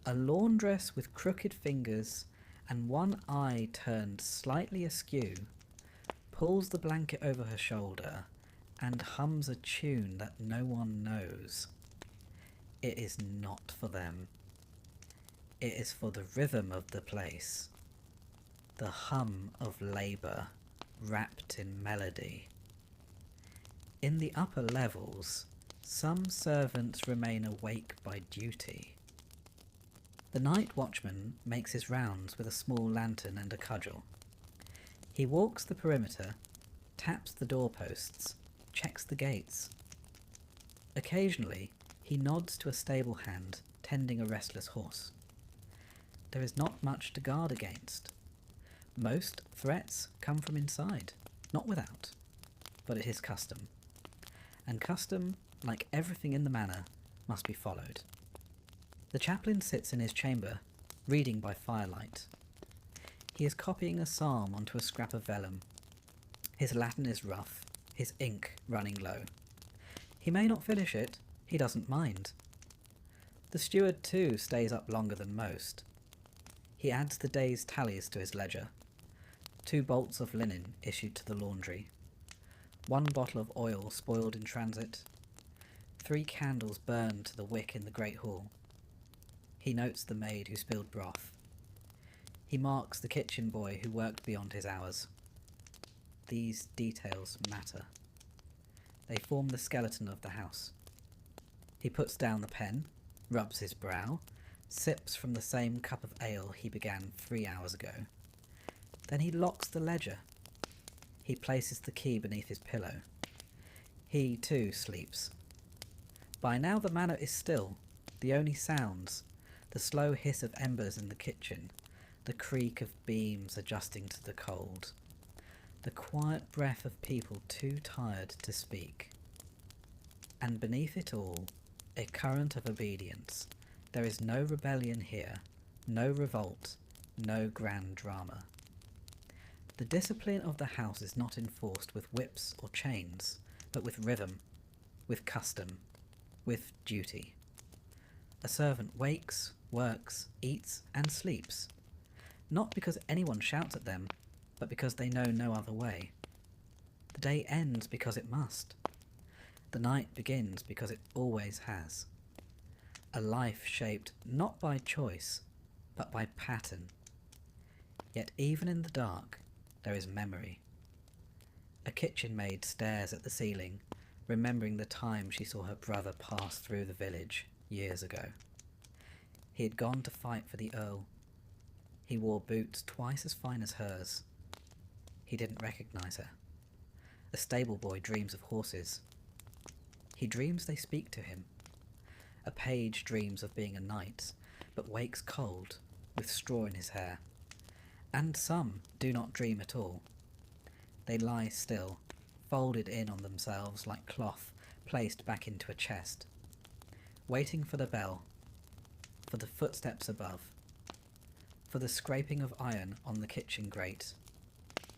Speaker 1: a laundress with crooked fingers and one eye turned slightly askew, pulls the blanket over her shoulder and hums a tune that no one knows. It is not for them. It is for the rhythm of the place, the hum of labour wrapped in melody. In the upper levels, some servants remain awake by duty. The night watchman makes his rounds with a small lantern and a cudgel. He walks the perimeter, taps the doorposts, checks the gates. Occasionally, he nods to a stable hand tending a restless horse. There is not much to guard against. Most threats come from inside, not without, but it is custom. And custom, like everything in the manor, must be followed. The chaplain sits in his chamber, reading by firelight. He is copying a psalm onto a scrap of vellum. His Latin is rough, his ink running low. He may not finish it, he doesn't mind. The steward too stays up longer than most. He adds the day's tallies to his ledger. 2 bolts of linen issued to the laundry. 1 bottle of oil spoiled in transit. 3 candles burned to the wick in the great hall. He notes the maid who spilled broth. He marks the kitchen boy who worked beyond his hours. These details matter. They form the skeleton of the house. He puts down the pen, rubs his brow, sips from the same cup of ale he began 3 hours ago. Then he locks the ledger. He places the key beneath his pillow. He, too, sleeps. By now the manor is still. The only sounds, the slow hiss of embers in the kitchen, the creak of beams adjusting to the cold, the quiet breath of people too tired to speak. And beneath it all, a current of obedience. There is no rebellion here, no revolt, no grand drama. The discipline of the house is not enforced with whips or chains, but with rhythm, with custom, with duty. A servant wakes, works, eats, and sleeps, not because anyone shouts at them, but because they know no other way. The day ends because it must. The night begins because it always has. A life shaped not by choice, but by pattern. Yet even in the dark, there is memory. A kitchen maid stares at the ceiling, remembering the time she saw her brother pass through the village, years ago. He had gone to fight for the Earl. He wore boots twice as fine as hers. He didn't recognise her. A stable boy dreams of horses. He dreams they speak to him. A page dreams of being a knight, but wakes cold, with straw in his hair. And some do not dream at all. They lie still, folded in on themselves like cloth placed back into a chest, waiting for the bell, for the footsteps above, for the scraping of iron on the kitchen grate,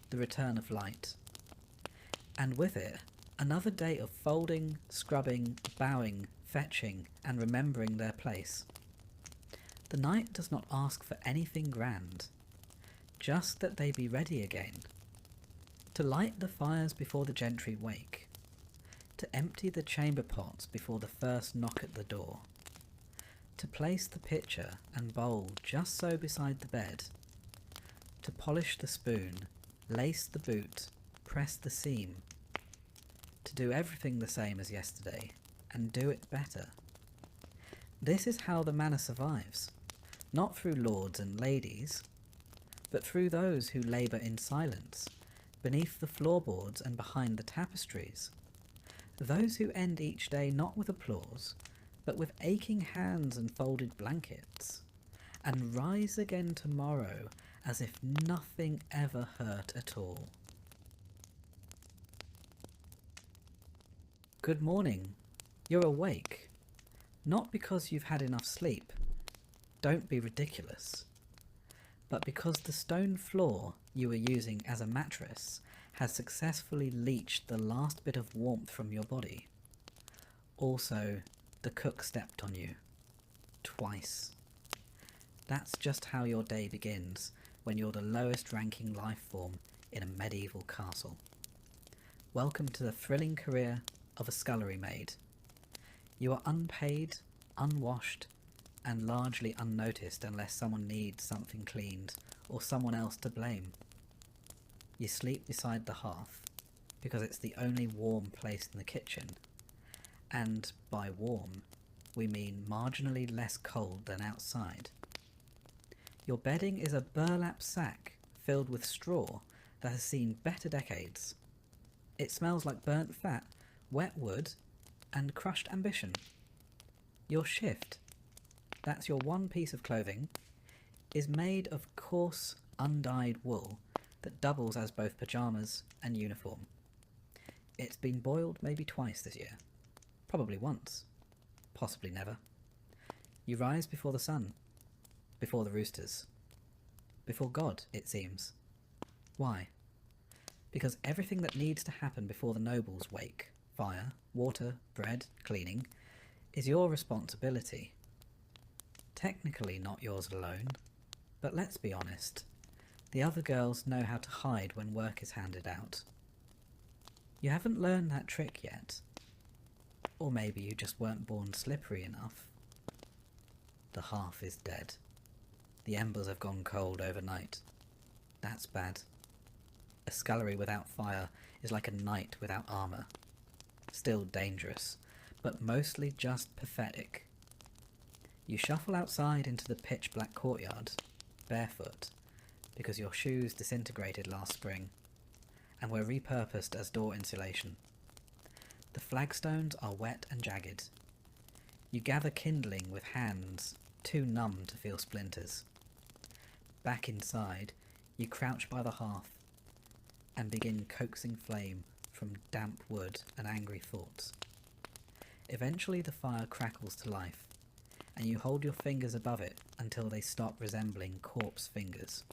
Speaker 1: the return of light, and with it another day of folding, scrubbing, bowing, fetching, and remembering their place. The night does not ask for anything grand, just that they be ready again, to light the fires before the gentry wake, to empty the chamber pots before the first knock at the door, to place the pitcher and bowl just so beside the bed, to polish the spoon, lace the boot, press the seam, to do everything the same as yesterday, and do it better. This is how the manor survives, not through lords and ladies, but through those who labour in silence, beneath the floorboards and behind the tapestries, those who end each day not with applause, but with aching hands and folded blankets, and rise again tomorrow as if nothing ever hurt at all. Good morning. You're awake. Not because you've had enough sleep. Don't be ridiculous. But because the stone floor you were using as a mattress has successfully leached the last bit of warmth from your body. Also, the cook stepped on you. Twice. That's just how your day begins when you're the lowest ranking life form in a medieval castle. Welcome to the thrilling career of a scullery maid. You are unpaid, unwashed, and largely unnoticed unless someone needs something cleaned or someone else to blame. You sleep beside the hearth because it's the only warm place in the kitchen, and by warm we mean marginally less cold than outside. Your bedding is a burlap sack filled with straw that has seen better decades. It smells like burnt fat, wet wood, and crushed ambition. Your shift, that's your one piece of clothing, is made of coarse, undyed wool that doubles as both pyjamas and uniform. It's been boiled maybe twice this year. Probably once. Possibly never. You rise before the sun. Before the roosters. Before God, it seems. Why? Because everything that needs to happen before the nobles wake, fire, water, bread, cleaning, is your responsibility. Technically not yours alone, but let's be honest, the other girls know how to hide when work is handed out. You haven't learned that trick yet. Or maybe you just weren't born slippery enough. The hearth is dead. The embers have gone cold overnight. That's bad. A scullery without fire is like a knight without armour. Still dangerous, but mostly just pathetic. You shuffle outside into the pitch-black courtyard, barefoot, because your shoes disintegrated last spring, and were repurposed as door insulation. The flagstones are wet and jagged. You gather kindling with hands too numb to feel splinters. Back inside, you crouch by the hearth and begin coaxing flame from damp wood and angry thoughts. Eventually the fire crackles to life, and you hold your fingers above it until they stop resembling corpse fingers.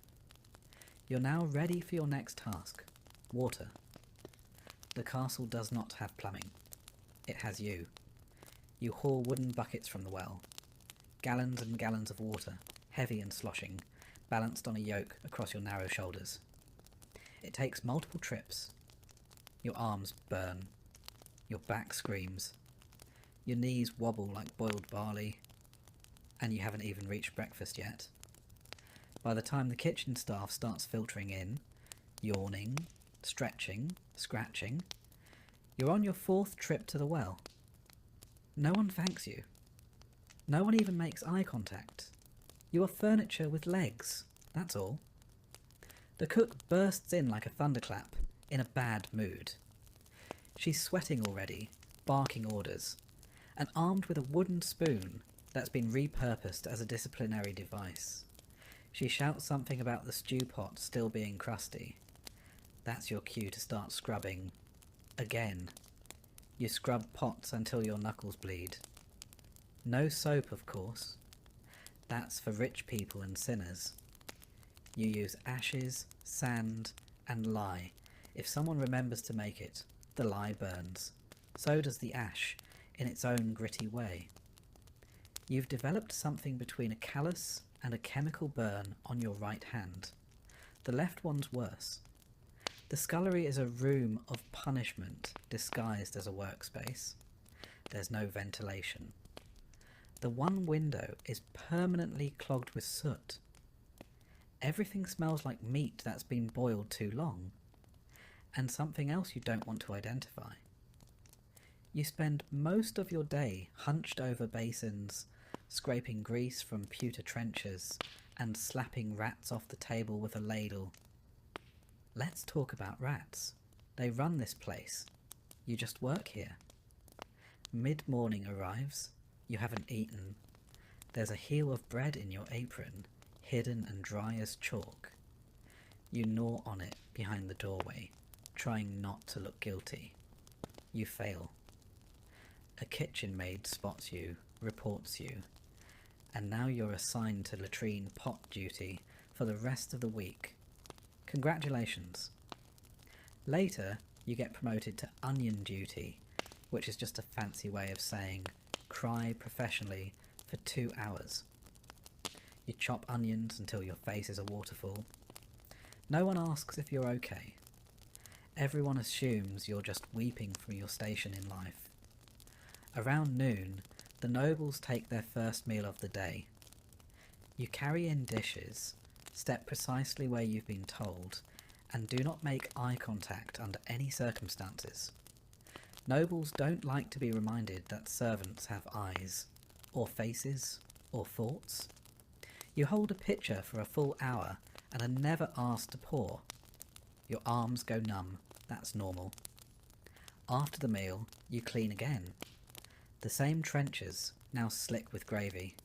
Speaker 1: You're now ready for your next task, water. The castle does not have plumbing. It has you. You haul wooden buckets from the well. Gallons and gallons of water, heavy and sloshing, balanced on a yoke across your narrow shoulders. It takes multiple trips. Your arms burn. Your back screams. Your knees wobble like boiled barley. And you haven't even reached breakfast yet. By the time the kitchen staff starts filtering in, yawning, stretching, scratching, you're on your fourth trip to the well. No one thanks you. No one even makes eye contact. You are furniture with legs, that's all. The cook bursts in like a thunderclap, in a bad mood. She's sweating already, barking orders, and armed with a wooden spoon that's been repurposed as a disciplinary device. She shouts something about the stew pot still being crusty. That's your cue to start scrubbing. Again. You scrub pots until your knuckles bleed. No soap, of course. That's for rich people and sinners. You use ashes, sand, and lye. If someone remembers to make it, the lye burns. So does the ash, in its own gritty way. You've developed something between a callus and a chemical burn on your right hand. The left one's worse. The scullery is a room of punishment disguised as a workspace. There's no ventilation. The one window is permanently clogged with soot. Everything smells like meat that's been boiled too long, and something else you don't want to identify. You spend most of your day hunched over basins, scraping grease from pewter trenchers, and slapping rats off the table with a ladle. Let's talk about rats. They run this place. You just work here. Mid-morning arrives. You haven't eaten. There's a heel of bread in your apron, hidden and dry as chalk. You gnaw on it behind the doorway, trying not to look guilty. You fail. A kitchen maid spots you, reports you, and now you're assigned to latrine pot duty for the rest of the week. Congratulations. Later, you get promoted to onion duty, which is just a fancy way of saying cry professionally for 2 hours. You chop onions until your face is a waterfall. No one asks if you're okay. Everyone assumes you're just weeping from your station in life. Around noon, the nobles take their first meal of the day. You carry in dishes, step precisely where you've been told, and do not make eye contact under any circumstances. Nobles don't like to be reminded that servants have eyes, or faces, or thoughts. You hold a pitcher for a full hour and are never asked to pour. Your arms go numb, that's normal. After the meal, you clean again. The same trenchers, now slick with gravy.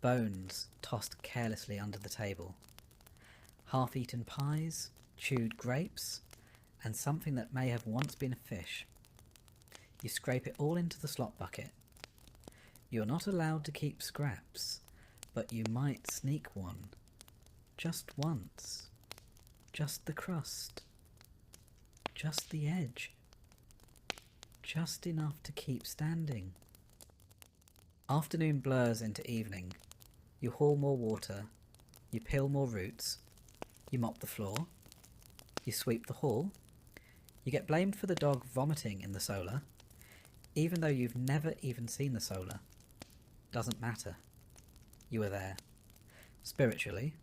Speaker 1: Bones tossed carelessly under the table. Half-eaten pies, chewed grapes, and something that may have once been a fish. You scrape it all into the slop bucket. You're not allowed to keep scraps, but you might sneak one. Just once. Just the crust. Just the edge. Just enough to keep standing. Afternoon blurs into evening. You haul more water. You peel more roots. You mop the floor. You sweep the hall. You get blamed for the dog vomiting in the solar, even though you've never even seen the solar. Doesn't matter. You were there. Spiritually.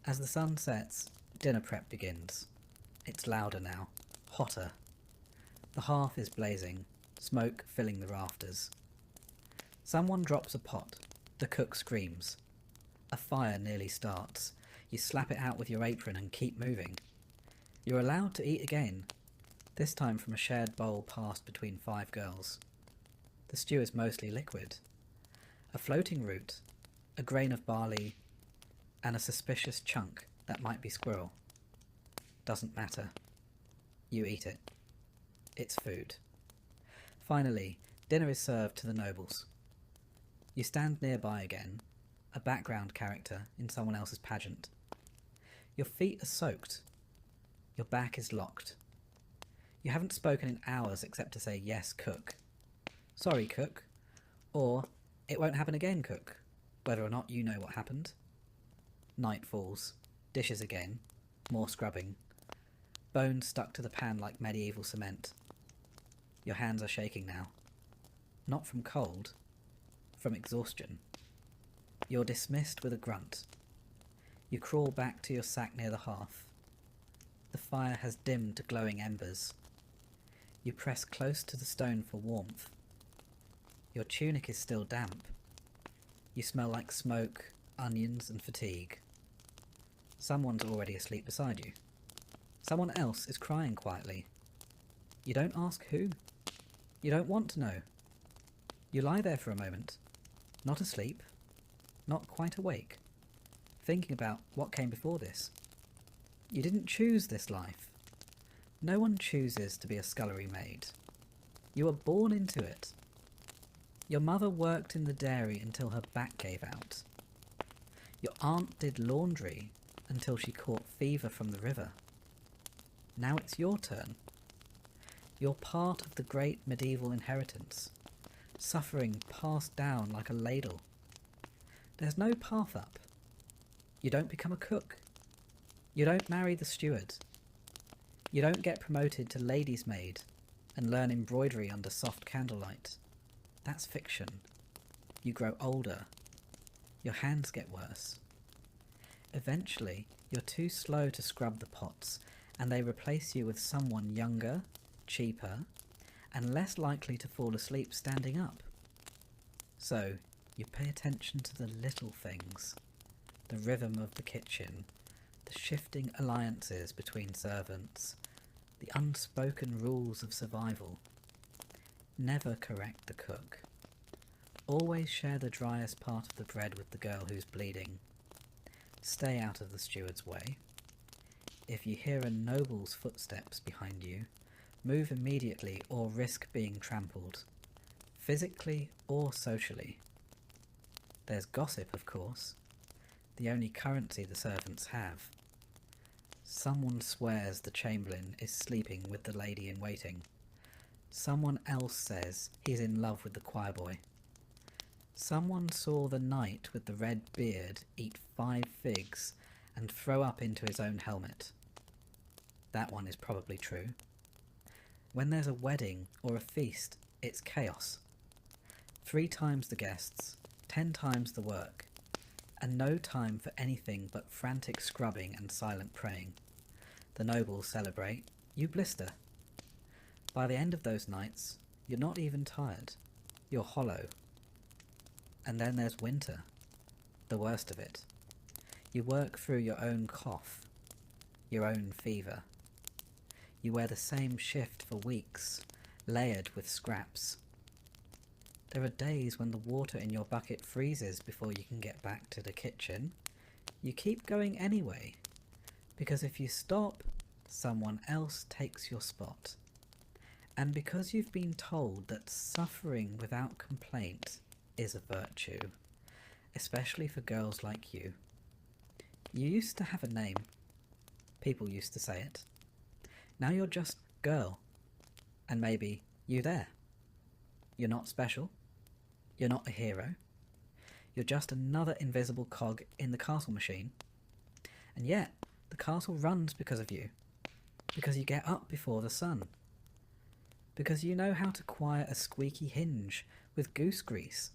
Speaker 1: As the sun sets, dinner prep begins. It's louder now. Hotter. The hearth is blazing, smoke filling the rafters. Someone drops a pot. The cook screams. A fire nearly starts. You slap it out with your apron and keep moving. You're allowed to eat again, this time from a shared bowl passed between 5 girls. The stew is mostly liquid. A floating root, a grain of barley, and a suspicious chunk that might be squirrel. Doesn't matter. You eat it. It's food. Finally, dinner is served to the nobles. You stand nearby again, a background character in someone else's pageant. Your feet are soaked. Your back is locked. You haven't spoken in hours except to say, "Yes, cook." "Sorry, cook." Or, "It won't happen again, cook," whether or not you know what happened. Night falls. Dishes again. More scrubbing. Bones stuck to the pan like medieval cement. Your hands are shaking now. Not from cold. From exhaustion. You're dismissed with a grunt. You crawl back to your sack near the hearth. The fire has dimmed to glowing embers. You press close to the stone for warmth. Your tunic is still damp, You smell like smoke, onions and fatigue. Someone's already asleep beside you. Someone else is crying quietly. You don't ask who. You don't want to know. You lie there for a moment, not asleep, not quite awake, thinking about what came before this. You didn't choose this life. No one chooses to be a scullery maid. You were born into it. Your mother worked in the dairy until her back gave out. Your aunt did laundry until she caught fever from the river. Now it's your turn. You're part of the great medieval inheritance, suffering passed down like a ladle. There's no path up. You don't become a cook. You don't marry the steward. You don't get promoted to lady's maid and learn embroidery under soft candlelight. That's fiction. You grow older. Your hands get worse. Eventually, you're too slow to scrub the pots, and they replace you with someone younger, cheaper, and less likely to fall asleep standing up. So, you pay attention to the little things, the rhythm of the kitchen, the shifting alliances between servants, the unspoken rules of survival. Never correct the cook. Always share the driest part of the bread with the girl who's bleeding. Stay out of the steward's way. If you hear a noble's footsteps behind you, move immediately or risk being trampled, physically or socially. There's gossip, of course, the only currency the servants have. Someone swears the chamberlain is sleeping with the lady in waiting. Someone else says he's in love with the choir boy. Someone saw the knight with the red beard eat 5 figs and throw up into his own helmet. That one is probably true. When there's a wedding or a feast, it's chaos. 3 times the guests, 10 times the work, and no time for anything but frantic scrubbing and silent praying. The nobles celebrate, you blister. By the end of those nights, you're not even tired. You're hollow. And then there's winter, the worst of it. You work through your own cough, your own fever. You wear the same shift for weeks, layered with scraps. There are days when the water in your bucket freezes before you can get back to the kitchen. You keep going anyway, because if you stop, someone else takes your spot. And because you've been told that suffering without complaint is a virtue, especially for girls like you. You used to have a name. People used to say it. Now you're just girl. And maybe you there. You're not special. You're not a hero. You're just another invisible cog in the castle machine. And yet, the castle runs because of you. Because you get up before the sun. Because you know how to quiet a squeaky hinge with goose grease.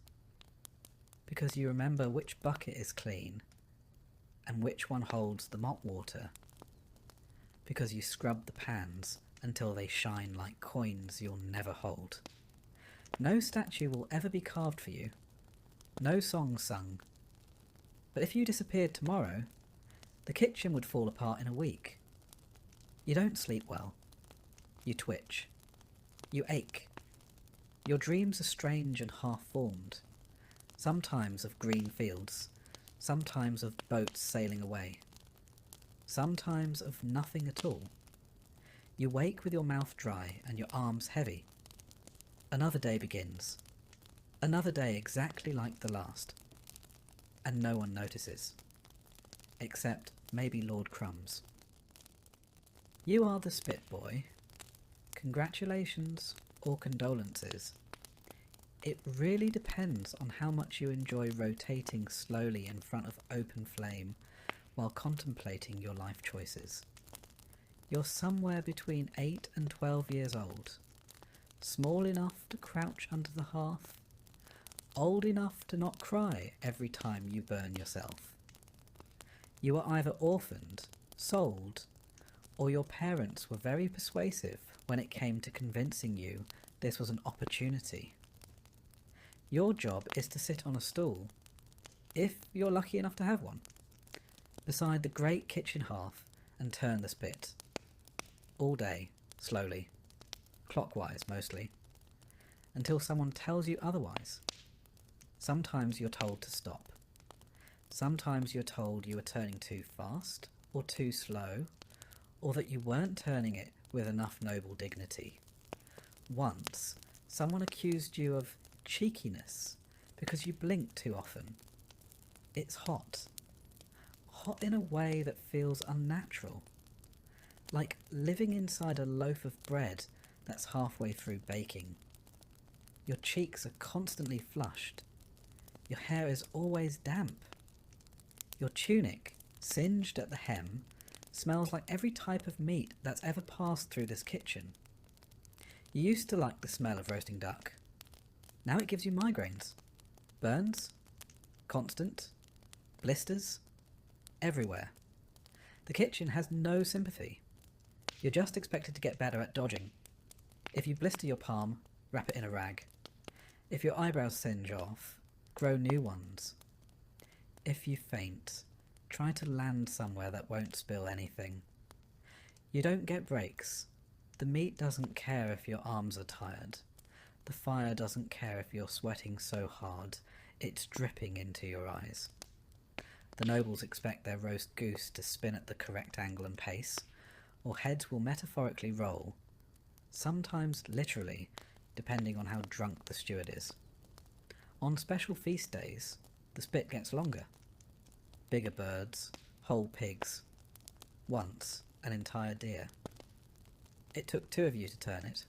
Speaker 1: Because you remember which bucket is clean and which one holds the mop water. Because you scrub the pans until they shine like coins you'll never hold. No statue will ever be carved for you. No song sung. But if you disappeared tomorrow, the kitchen would fall apart in a week. You don't sleep well. You twitch. You ache. Your dreams are strange and half-formed. Sometimes of green fields, sometimes of boats sailing away, sometimes of nothing at all. You wake with your mouth dry and your arms heavy. Another day begins. Another day exactly like the last. And no one notices. Except maybe Lord Crumbs. You are the spit boy. Congratulations or condolences. It really depends on how much you enjoy rotating slowly in front of open flame while contemplating your life choices. You're somewhere between 8 and 12 years old, small enough to crouch under the hearth, old enough to not cry every time you burn yourself. You are either orphaned, sold, or your parents were very persuasive when it came to convincing you this was an opportunity. Your job is to sit on a stool, if you're lucky enough to have one, beside the great kitchen hearth and turn the spit. All day, slowly, clockwise mostly, until someone tells you otherwise. Sometimes you're told to stop. Sometimes you're told you were turning too fast or too slow, or that you weren't turning it with enough noble dignity. Once, someone accused you of cheekiness because you blinked too often. It's hot. Hot in a way that feels unnatural. Like living inside a loaf of bread that's halfway through baking. Your cheeks are constantly flushed. Your hair is always damp. Your tunic, singed at the hem, smells like every type of meat that's ever passed through this kitchen. You used to like the smell of roasting duck. Now it gives you migraines. Burns. Constant. Blisters. Everywhere. The kitchen has no sympathy. You're just expected to get better at dodging. If you blister your palm, wrap it in a rag. If your eyebrows singe off, grow new ones. If you faint, try to land somewhere that won't spill anything. You don't get breaks. The meat doesn't care if your arms are tired. The fire doesn't care if you're sweating so hard it's dripping into your eyes. The nobles expect their roast goose to spin at the correct angle and pace, or heads will metaphorically roll, sometimes literally, depending on how drunk the steward is. On special feast days, the spit gets longer. Bigger birds, whole pigs. Once, an entire deer. It took 2 of you to turn it.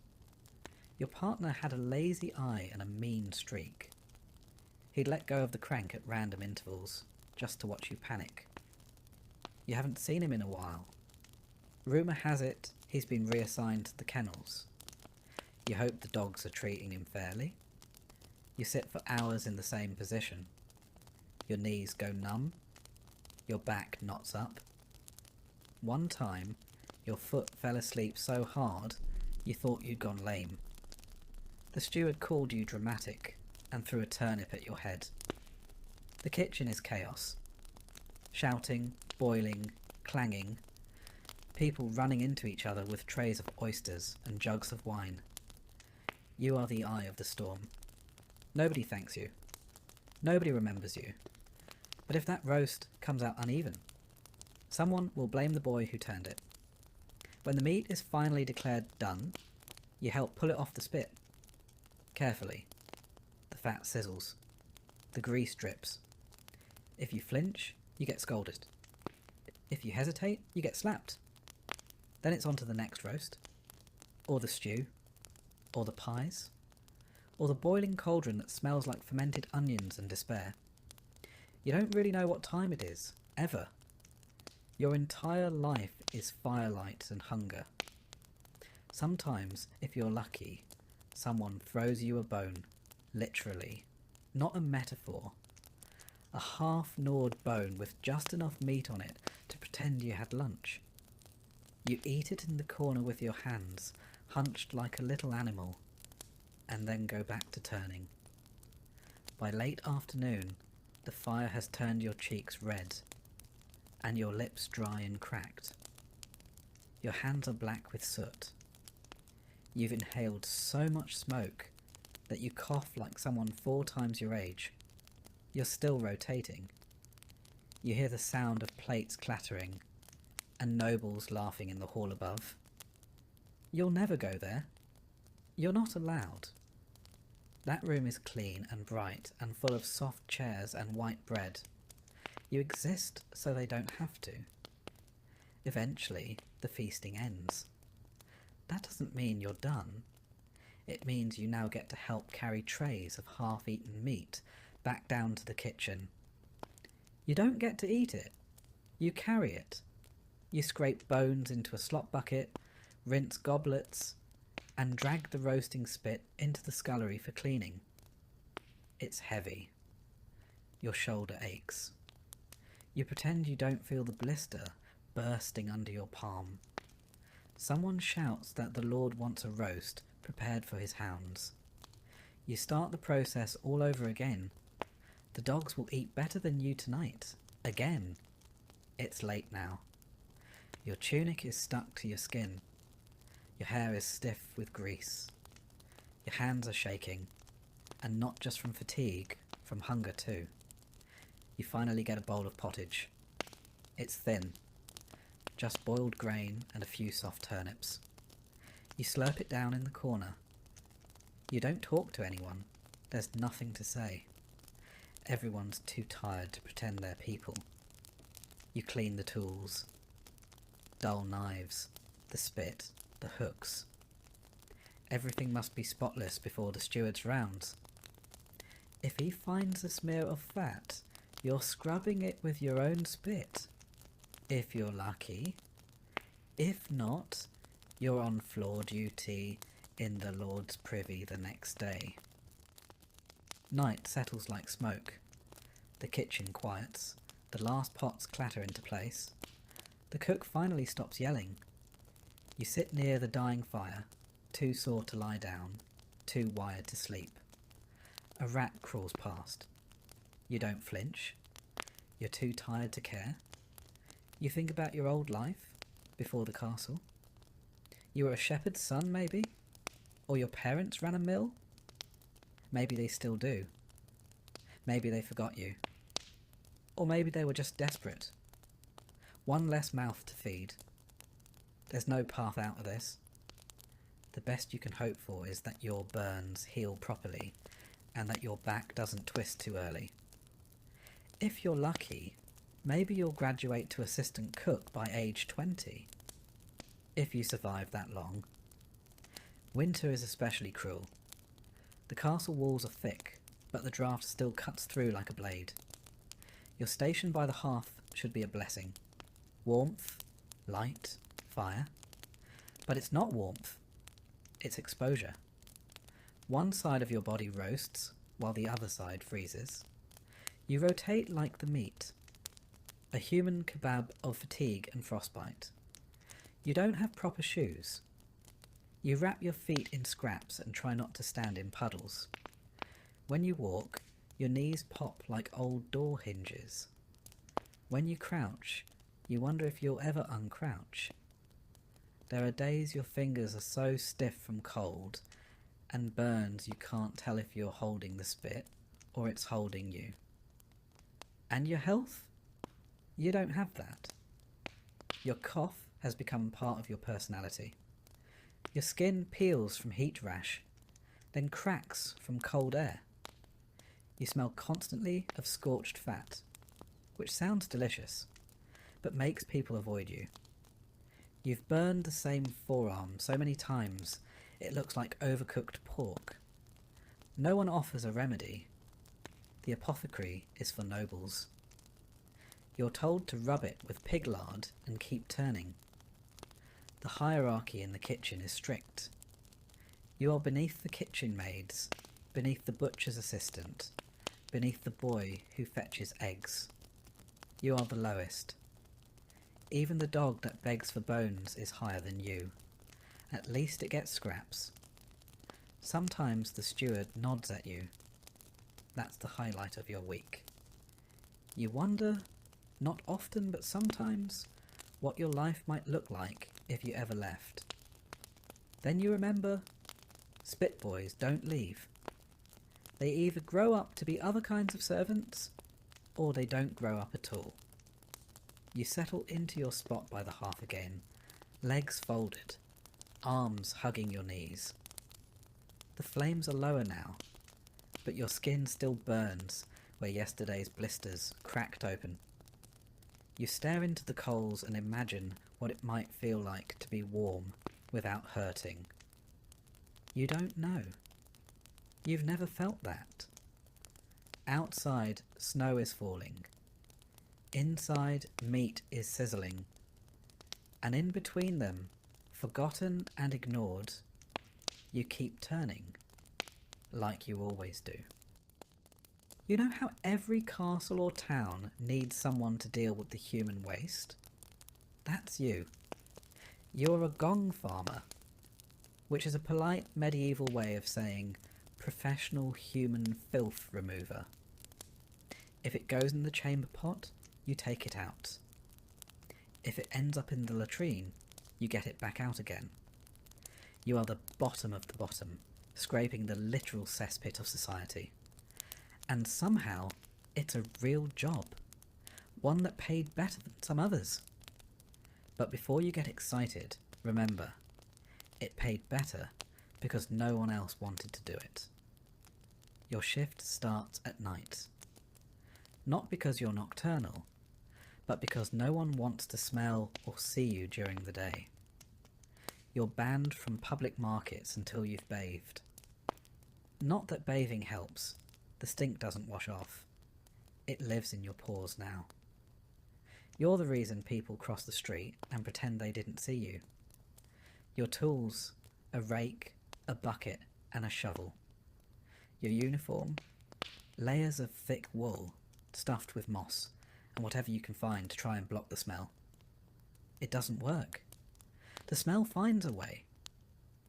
Speaker 1: Your partner had a lazy eye and a mean streak. He'd let go of the crank at random intervals, just to watch you panic. You haven't seen him in a while. Rumour has it he's been reassigned to the kennels. You hope the dogs are treating him fairly. You sit for hours in the same position. Your knees go numb. Your back knots up. One time, your foot fell asleep so hard you thought you'd gone lame. The steward called you dramatic and threw a turnip at your head. The kitchen is chaos. Shouting, boiling, clanging. People running into each other with trays of oysters and jugs of wine. You are the eye of the storm. Nobody thanks you. Nobody remembers you. But if that roast comes out uneven, someone will blame the boy who turned it. When the meat is finally declared done, you help pull it off the spit. Carefully. The fat sizzles. The grease drips. If you flinch, you get scolded. If you hesitate, you get slapped. Then it's on to the next roast. Or the stew. Or the pies. Or the boiling cauldron that smells like fermented onions and despair. You don't really know what time it is, ever. Your entire life is firelight and hunger. Sometimes, if you're lucky, someone throws you a bone, literally, not a metaphor. A half-gnawed bone with just enough meat on it to pretend you had lunch. You eat it in the corner with your hands, hunched like a little animal, and then go back to turning. By late afternoon, the fire has turned your cheeks red, and your lips dry and cracked. Your hands are black with soot. You've inhaled so much smoke that you cough like someone 4 times your age. You're still rotating. You hear the sound of plates clattering, and nobles laughing in the hall above. You'll never go there. You're not allowed. That room is clean and bright and full of soft chairs and white bread. You exist so they don't have to. Eventually, the feasting ends. That doesn't mean you're done. It means you now get to help carry trays of half-eaten meat back down to the kitchen. You don't get to eat it. You carry it. You scrape bones into a slop bucket, rinse goblets, and drag the roasting spit into the scullery for cleaning. It's heavy. Your shoulder aches. You pretend you don't feel the blister bursting under your palm. Someone shouts that the Lord wants a roast prepared for his hounds. You start the process all over again. The The dogs will eat better than you tonight. Again. It's late now. Your tunic is stuck to your skin. Your hair is stiff with grease. Your hands are shaking, and not just from fatigue, from hunger too. You finally get a bowl of pottage. It's thin, just boiled grain and a few soft turnips. You slurp it down in the corner. You don't talk to anyone. There's nothing to say. Everyone's too tired to pretend they're people. You clean the tools. Dull knives, the spit, the hooks. Everything must be spotless before the steward's rounds. If he finds a smear of fat, you're scrubbing it with your own spit. If you're lucky. If not, you're on floor duty in the Lord's privy the next day. Night settles like smoke. The kitchen quiets. The last pots clatter into place. The cook finally stops yelling. You sit near the dying fire, too sore to lie down, too wired to sleep. A rat crawls past. You don't flinch. You're too tired to care. You think about your old life, before the castle. You were a shepherd's son, maybe? Or your parents ran a mill? Maybe they still do. Maybe they forgot you. Or maybe they were just desperate. One less mouth to feed. There's no path out of this. The best you can hope for is that your burns heal properly and that your back doesn't twist too early. If you're lucky, maybe you'll graduate to assistant cook by age 20. If you survive that long. Winter is especially cruel. The castle walls are thick, but the draught still cuts through like a blade. Your station by the hearth should be a blessing. Warmth, light, fire. But it's not warmth. It's exposure. One side of your body roasts, while the other side freezes. You rotate like the meat. A human kebab of fatigue and frostbite. You don't have proper shoes. You wrap your feet in scraps and try not to stand in puddles. When you walk, your knees pop like old door hinges. When you crouch, you wonder if you'll ever uncrouch. There are days your fingers are so stiff from cold and burns you can't tell if you're holding the spit or it's holding you. And your health? You don't have that. Your cough has become part of your personality. Your skin peels from heat rash, then cracks from cold air. You smell constantly of scorched fat, which sounds delicious, but makes people avoid you. You've burned the same forearm so many times it looks like overcooked pork. No one offers a remedy. The apothecary is for nobles. You're told to rub it with pig lard and keep turning. The hierarchy in the kitchen is strict. You are beneath the kitchen maids, beneath the butcher's assistant, beneath the boy who fetches eggs. You are the lowest. Even the dog that begs for bones is higher than you. At least it gets scraps. Sometimes the steward nods at you. That's the highlight of your week. You wonder, not often but sometimes, what your life might look like if you ever left. Then you remember, spit boys don't leave. They either grow up to be other kinds of servants, or they don't grow up at all. You settle into your spot by the hearth again, legs folded, arms hugging your knees. The flames are lower now, but your skin still burns where yesterday's blisters cracked open. You stare into the coals and imagine what it might feel like to be warm without hurting. You don't know. You've never felt that. Outside, snow is falling. Inside, meat is sizzling. And in between them, forgotten and ignored, you keep turning, like you always do. You know how every castle or town needs someone to deal with the human waste? That's you. You're a gong farmer, which is a polite medieval way of saying professional human filth remover. If it goes in the chamber pot, you take it out. If it ends up in the latrine, you get it back out again. You are the bottom of the bottom, scraping the literal cesspit of society. And somehow, it's a real job. One that paid better than some others. But before you get excited, remember, it paid better because no one else wanted to do it. Your shift starts at night. Not because you're nocturnal, but because no one wants to smell or see you during the day. You're banned from public markets until you've bathed. Not that bathing helps, the stink doesn't wash off. It lives in your pores now. You're the reason people cross the street and pretend they didn't see you. Your tools, a rake, a bucket and a shovel. Your uniform, layers of thick wool stuffed with moss and whatever you can find to try and block the smell. It doesn't work. The smell finds a way.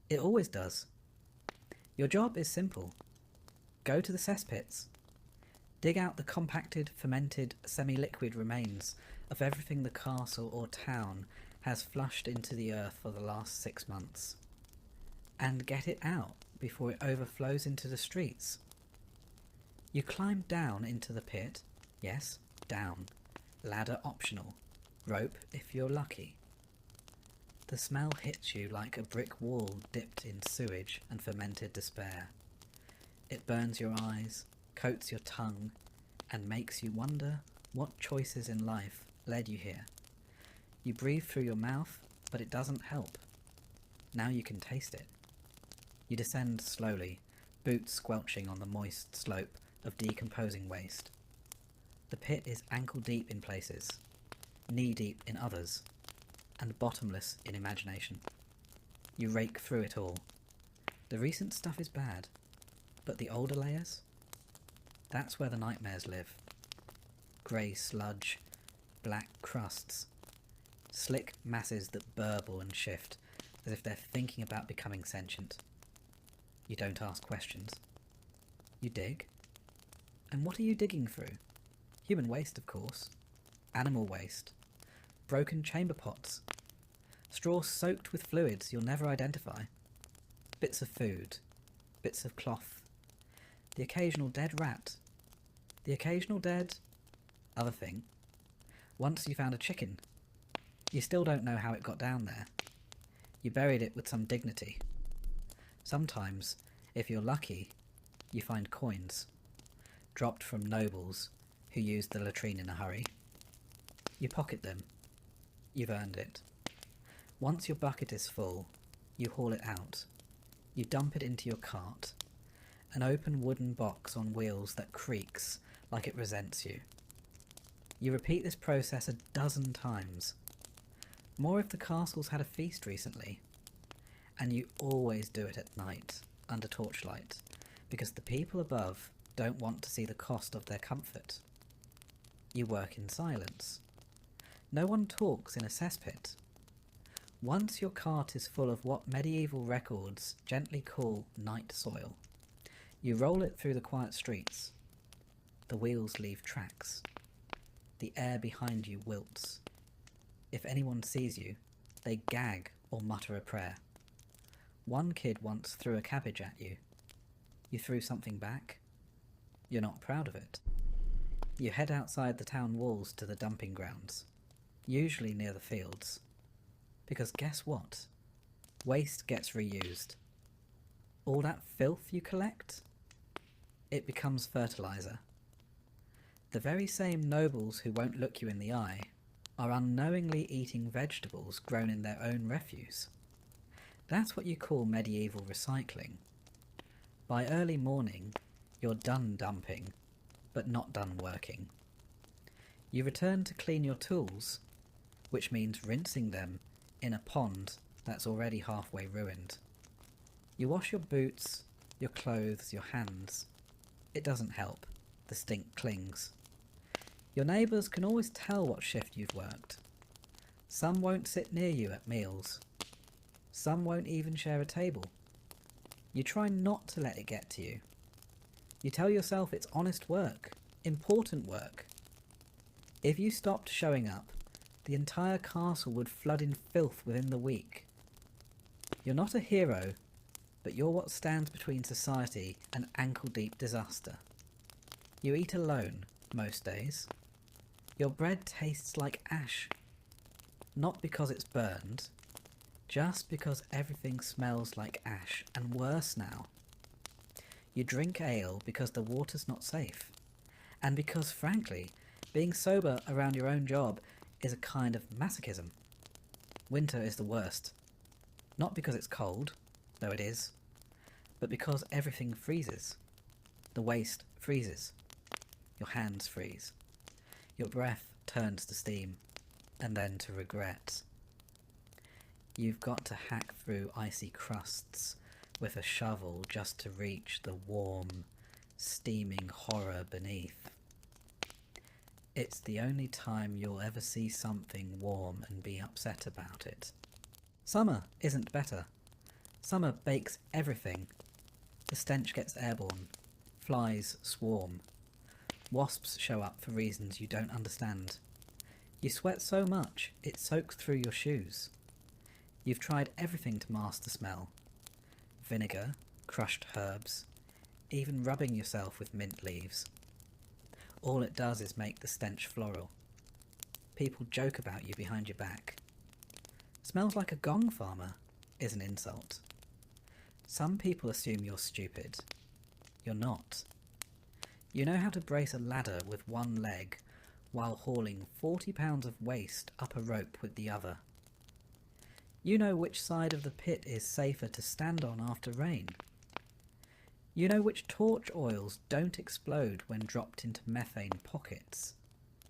Speaker 1: It always does. Your job is simple. Go to the cesspits. Dig out the compacted, fermented, semi-liquid remains of everything the castle or town has flushed into the earth for the last 6 months. And get it out before it overflows into the streets. You climb down into the pit. Yes, down. Ladder optional. Rope if you're lucky. The smell hits you like a brick wall dipped in sewage and fermented despair. It burns your eyes, coats your tongue, and makes you wonder what choices in life led you here. You breathe through your mouth, but it doesn't help. Now you can taste it. You descend slowly, boots squelching on the moist slope of decomposing waste. The pit is ankle deep in places, knee deep in others, and bottomless in imagination. You rake through it all. The recent stuff is bad, but the older layers? That's where the nightmares live. Grey sludge, black crusts, slick masses that burble and shift as if they're thinking about becoming sentient. You don't ask questions. You dig. And what are you digging through? Human waste, of course. Animal waste. Broken chamber pots. Straw soaked with fluids you'll never identify. Bits of food. Bits of cloth. The occasional dead rat. The occasional dead... other thing. Once you found a chicken. You still don't know how it got down there. You buried it with some dignity. Sometimes, if you're lucky, you find coins, dropped from nobles who used the latrine in a hurry. You pocket them. You've earned it. Once your bucket is full, you haul it out. You dump it into your cart, an open wooden box on wheels that creaks like it resents you. You repeat this process a dozen times. More if the castle's had a feast recently. And you always do it at night, under torchlight, because the people above don't want to see the cost of their comfort. You work in silence. No one talks in a cesspit. Once your cart is full of what medieval records gently call night soil, you roll it through the quiet streets. The wheels leave tracks. The air behind you wilts. If anyone sees you, they gag or mutter a prayer. One kid once threw a cabbage at you. You threw something back. You're not proud of it. You head outside the town walls to the dumping grounds, usually near the fields. Because guess what? Waste gets reused. All that filth you collect? It becomes fertilizer. The very same nobles who won't look you in the eye are unknowingly eating vegetables grown in their own refuse. That's what you call medieval recycling. By early morning, you're done dumping, but not done working. You return to clean your tools, which means rinsing them in a pond that's already halfway ruined. You wash your boots, your clothes, your hands. It doesn't help. The stink clings. Your neighbours can always tell what shift you've worked. Some won't sit near you at meals. Some won't even share a table. You try not to let it get to you. You tell yourself it's honest work, Important work. If you stopped showing up, the entire castle would flood in filth within the week. You're not a hero, but you're what stands between society and ankle-deep disaster. You eat alone, most days. Your bread tastes like ash. Not because it's burned, just because everything smells like ash, and worse now. You drink ale because the water's not safe, and because, frankly, being sober around your own job is a kind of masochism. Winter is the worst. Not because it's cold, though it is, but because everything freezes. The waste freezes. Your hands freeze. Your breath turns to steam, and then to regret. You've got to hack through icy crusts with a shovel just to reach the warm, steaming horror beneath. It's the only time you'll ever see something warm and be upset about it. Summer isn't better. Summer bakes everything. The stench gets airborne. Flies swarm. Wasps show up for reasons you don't understand. You sweat so much it soaks through your shoes. You've tried everything to mask the smell. Vinegar, crushed herbs, even rubbing yourself with mint leaves. All it does is make the stench floral. People joke about you behind your back. Smells like a gong farmer is an insult. Some people assume you're stupid. You're not. You know how to brace a ladder with one leg while hauling 40 pounds of waste up a rope with the other. You know which side of the pit is safer to stand on after rain. You know which torch oils don't explode when dropped into methane pockets.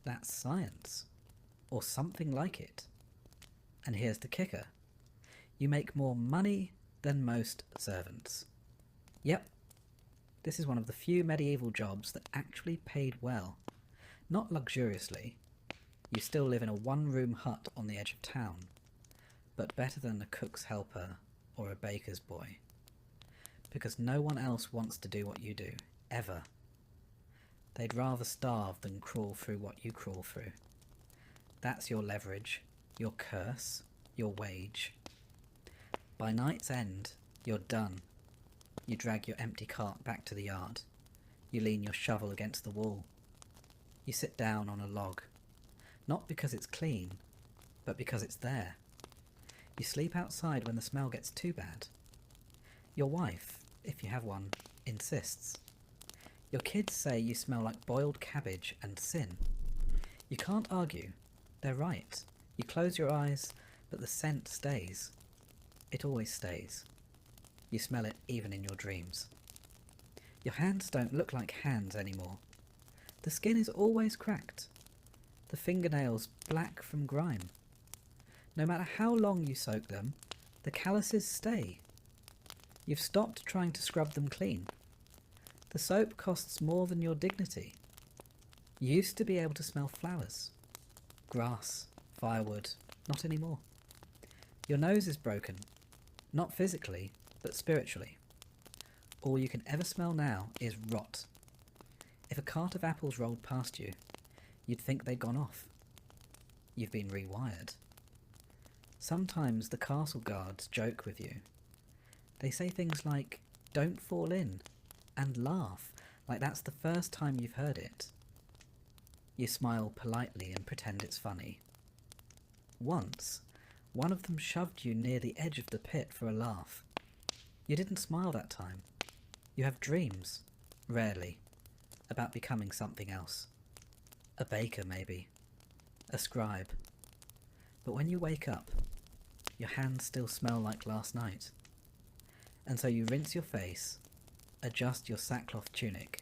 Speaker 1: That's science. Or something like it. And here's the kicker. You make more money than most servants. Yep. This is one of the few medieval jobs that actually paid well. Not luxuriously. You still live in a one-room hut on the edge of town. But better than a cook's helper or a baker's boy. Because no one else wants to do what you do, ever. They'd rather starve than crawl through what you crawl through. That's your leverage, your curse, your wage. By night's end, you're done. You drag your empty cart back to the yard. You lean your shovel against the wall. You sit down on a log. Not because it's clean, but because it's there. You sleep outside when the smell gets too bad. Your wife, if you have one, insists. Your kids say you smell like boiled cabbage and sin. You can't argue. They're right. You close your eyes, but the scent stays. It always stays. You smell it even in your dreams. Your hands don't look like hands anymore. The skin is always cracked. The fingernails black from grime. No matter how long you soak them, the calluses stay. You've stopped trying to scrub them clean. The soap costs more than your dignity. You used to be able to smell flowers, grass, firewood, not anymore. Your nose is broken, not physically, but spiritually. All you can ever smell now is rot. If a cart of apples rolled past you, you'd think they'd gone off. You've been rewired. Sometimes the castle guards joke with you. They say things like, "Don't fall in," and laugh like that's the first time you've heard it. You smile politely and pretend it's funny. Once, one of them shoved you near the edge of the pit for a laugh. You didn't smile that time. You have dreams, rarely, about becoming something else. A baker, maybe. A scribe. But when you wake up, your hands still smell like last night. And so you rinse your face, adjust your sackcloth tunic,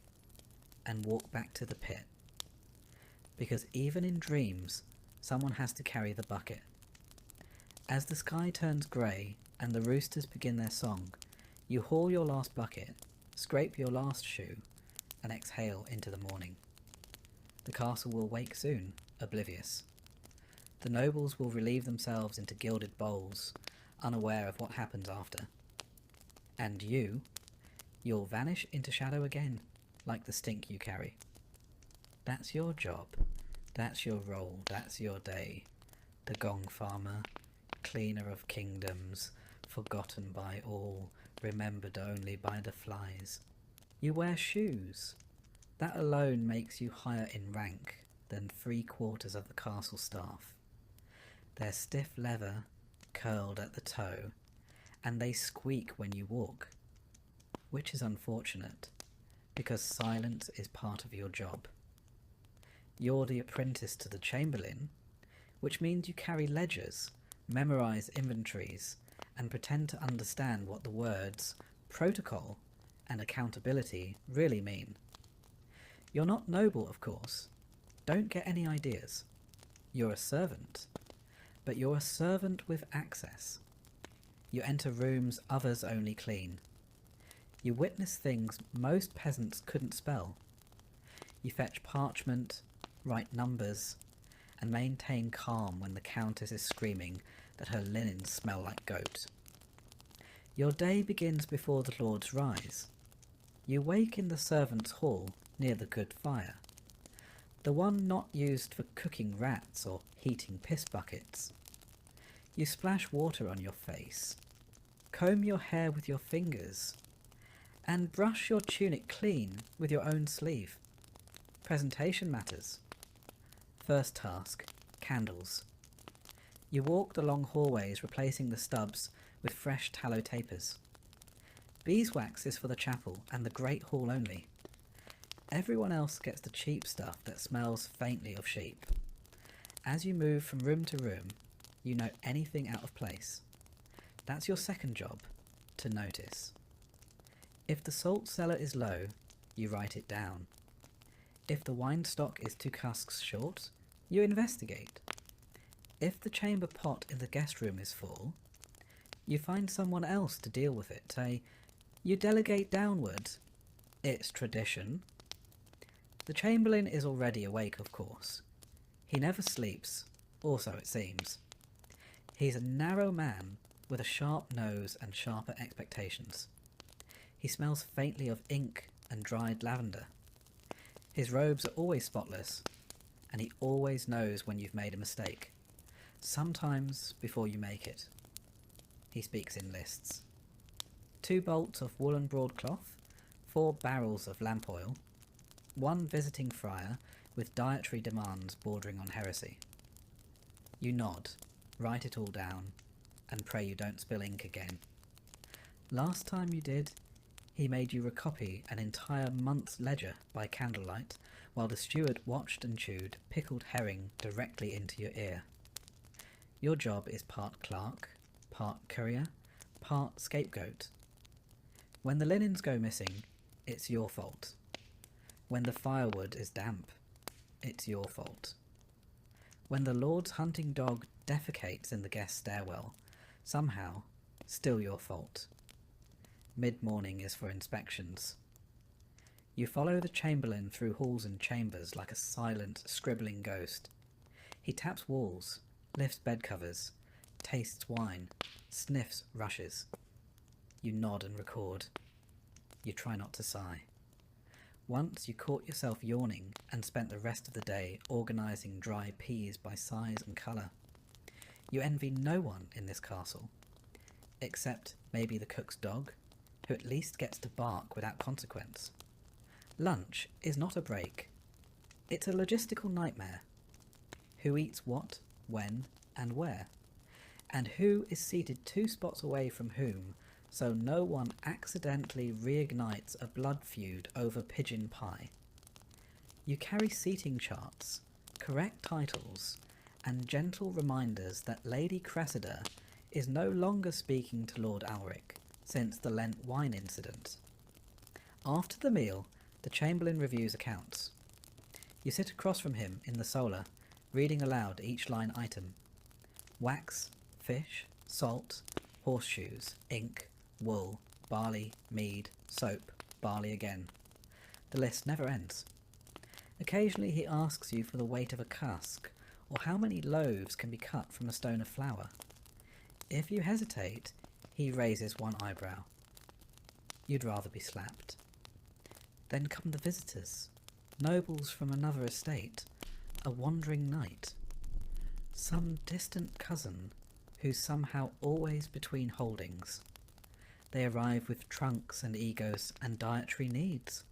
Speaker 1: and walk back to the pit. Because even in dreams, someone has to carry the bucket. As the sky turns grey and the roosters begin their song, you haul your last bucket, scrape your last shoe, and exhale into the morning. The castle will wake soon, oblivious. The nobles will relieve themselves into gilded bowls, unaware of what happens after. And you'll vanish into shadow again, like the stink you carry. That's your job. That's your role. That's your day. The gong farmer, cleaner of kingdoms, forgotten by all, remembered only by the flies. You wear shoes. That alone makes you higher in rank than 3/4 of the castle staff. They're stiff leather, curled at the toe, and they squeak when you walk, which is unfortunate, because silence is part of your job. You're the apprentice to the chamberlain, which means you carry ledgers, memorize inventories, and pretend to understand what the words protocol and accountability really mean. You're not noble, of course. Don't get any ideas. You're a servant, but you're a servant with access. You enter rooms others only clean. You witness things most peasants couldn't spell. You fetch parchment, write numbers, and maintain calm when the countess is screaming that her linens smell like goat. Your day begins before the lords rise. You wake in the servants' hall near the good fire, the one not used for cooking rats or heating piss buckets. You splash water on your face, comb your hair with your fingers, and brush your tunic clean with your own sleeve. Presentation matters. First task, candles. You walk the long hallways replacing the stubs with fresh tallow tapers. Beeswax is for the chapel and the great hall only. Everyone else gets the cheap stuff that smells faintly of sheep. As you move from room to room, you note anything out of place. That's your second job, to notice. If the salt cellar is low, you write it down. If the wine stock is 2 casks short, you investigate. If the chamber pot in the guest room is full, you find someone else to deal with it. You delegate downward. It's tradition. The chamberlain is already awake, of course. He never sleeps, or so it seems. He's a narrow man with a sharp nose and sharper expectations. He smells faintly of ink and dried lavender. His robes are always spotless, and he always knows when you've made a mistake, sometimes before you make it. He speaks in lists. 2 bolts of woolen broadcloth, 4 barrels of lamp oil, 1 visiting friar with dietary demands bordering on heresy. You nod, write it all down, and pray you don't spill ink again. Last time you did, he made you recopy an entire month's ledger by candlelight, while the steward watched and chewed pickled herring directly into your ear. Your job is part clerk, part courier, part scapegoat. When the linens go missing, it's your fault. When the firewood is damp, it's your fault. When the lord's hunting dog defecates in the guest stairwell, somehow, still your fault. Mid-morning is for inspections. You follow the chamberlain through halls and chambers like a silent, scribbling ghost. He taps walls, lifts bed covers, tastes wine, sniffs rushes. You nod and record. You try not to sigh. Once you caught yourself yawning and spent the rest of the day organising dry peas by size and colour. You envy no one in this castle, except maybe the cook's dog, who at least gets to bark without consequence. Lunch is not a break. It's a logistical nightmare. Who eats what, when, and where? And who is seated 2 spots away from whom, so no one accidentally reignites a blood feud over pigeon pie? You carry seating charts, correct titles, and gentle reminders that Lady Cressida is no longer speaking to Lord Alric since the Lent wine incident. After the meal, the Chamberlain reviews accounts. You sit across from him in the solar, reading aloud each line item. Wax, fish, salt, horseshoes, ink, wool, barley, mead, soap, barley again. The list never ends. Occasionally he asks you for the weight of a cask, or how many loaves can be cut from a stone of flour. If you hesitate, he raises one eyebrow. You'd rather be slapped. Then come the visitors. nobles from another estate, a wandering knight, some distant cousin who's somehow always between holdings. They arrive with trunks and egos and dietary needs.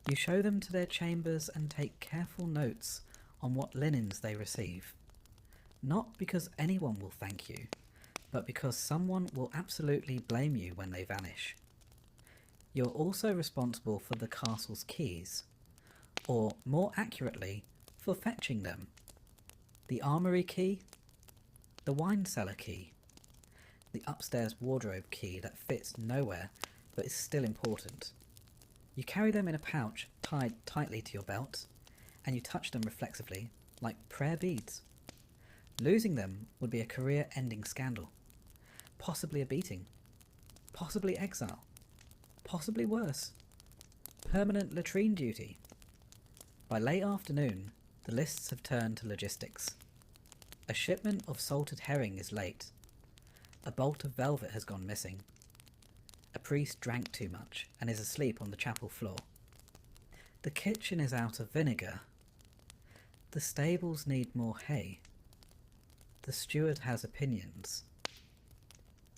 Speaker 1: You show them to their chambers and take careful notes on what linens they receive. Not because anyone will thank you, but because someone will absolutely blame you when they vanish. You're also responsible for the castle's keys, or more accurately, for fetching them. The armoury key, the wine cellar key, the upstairs wardrobe key that fits nowhere but is still important. You carry them in a pouch tied tightly to your belt, and you touch them reflexively, like prayer beads. Losing them would be a career-ending scandal, possibly a beating, possibly exile, possibly worse, permanent latrine duty. By late afternoon, the lists have turned to logistics. A shipment of salted herring is late. A bolt of velvet has gone missing. A priest drank too much and is asleep on the chapel floor. The kitchen is out of vinegar. The stables need more hay. The steward has opinions.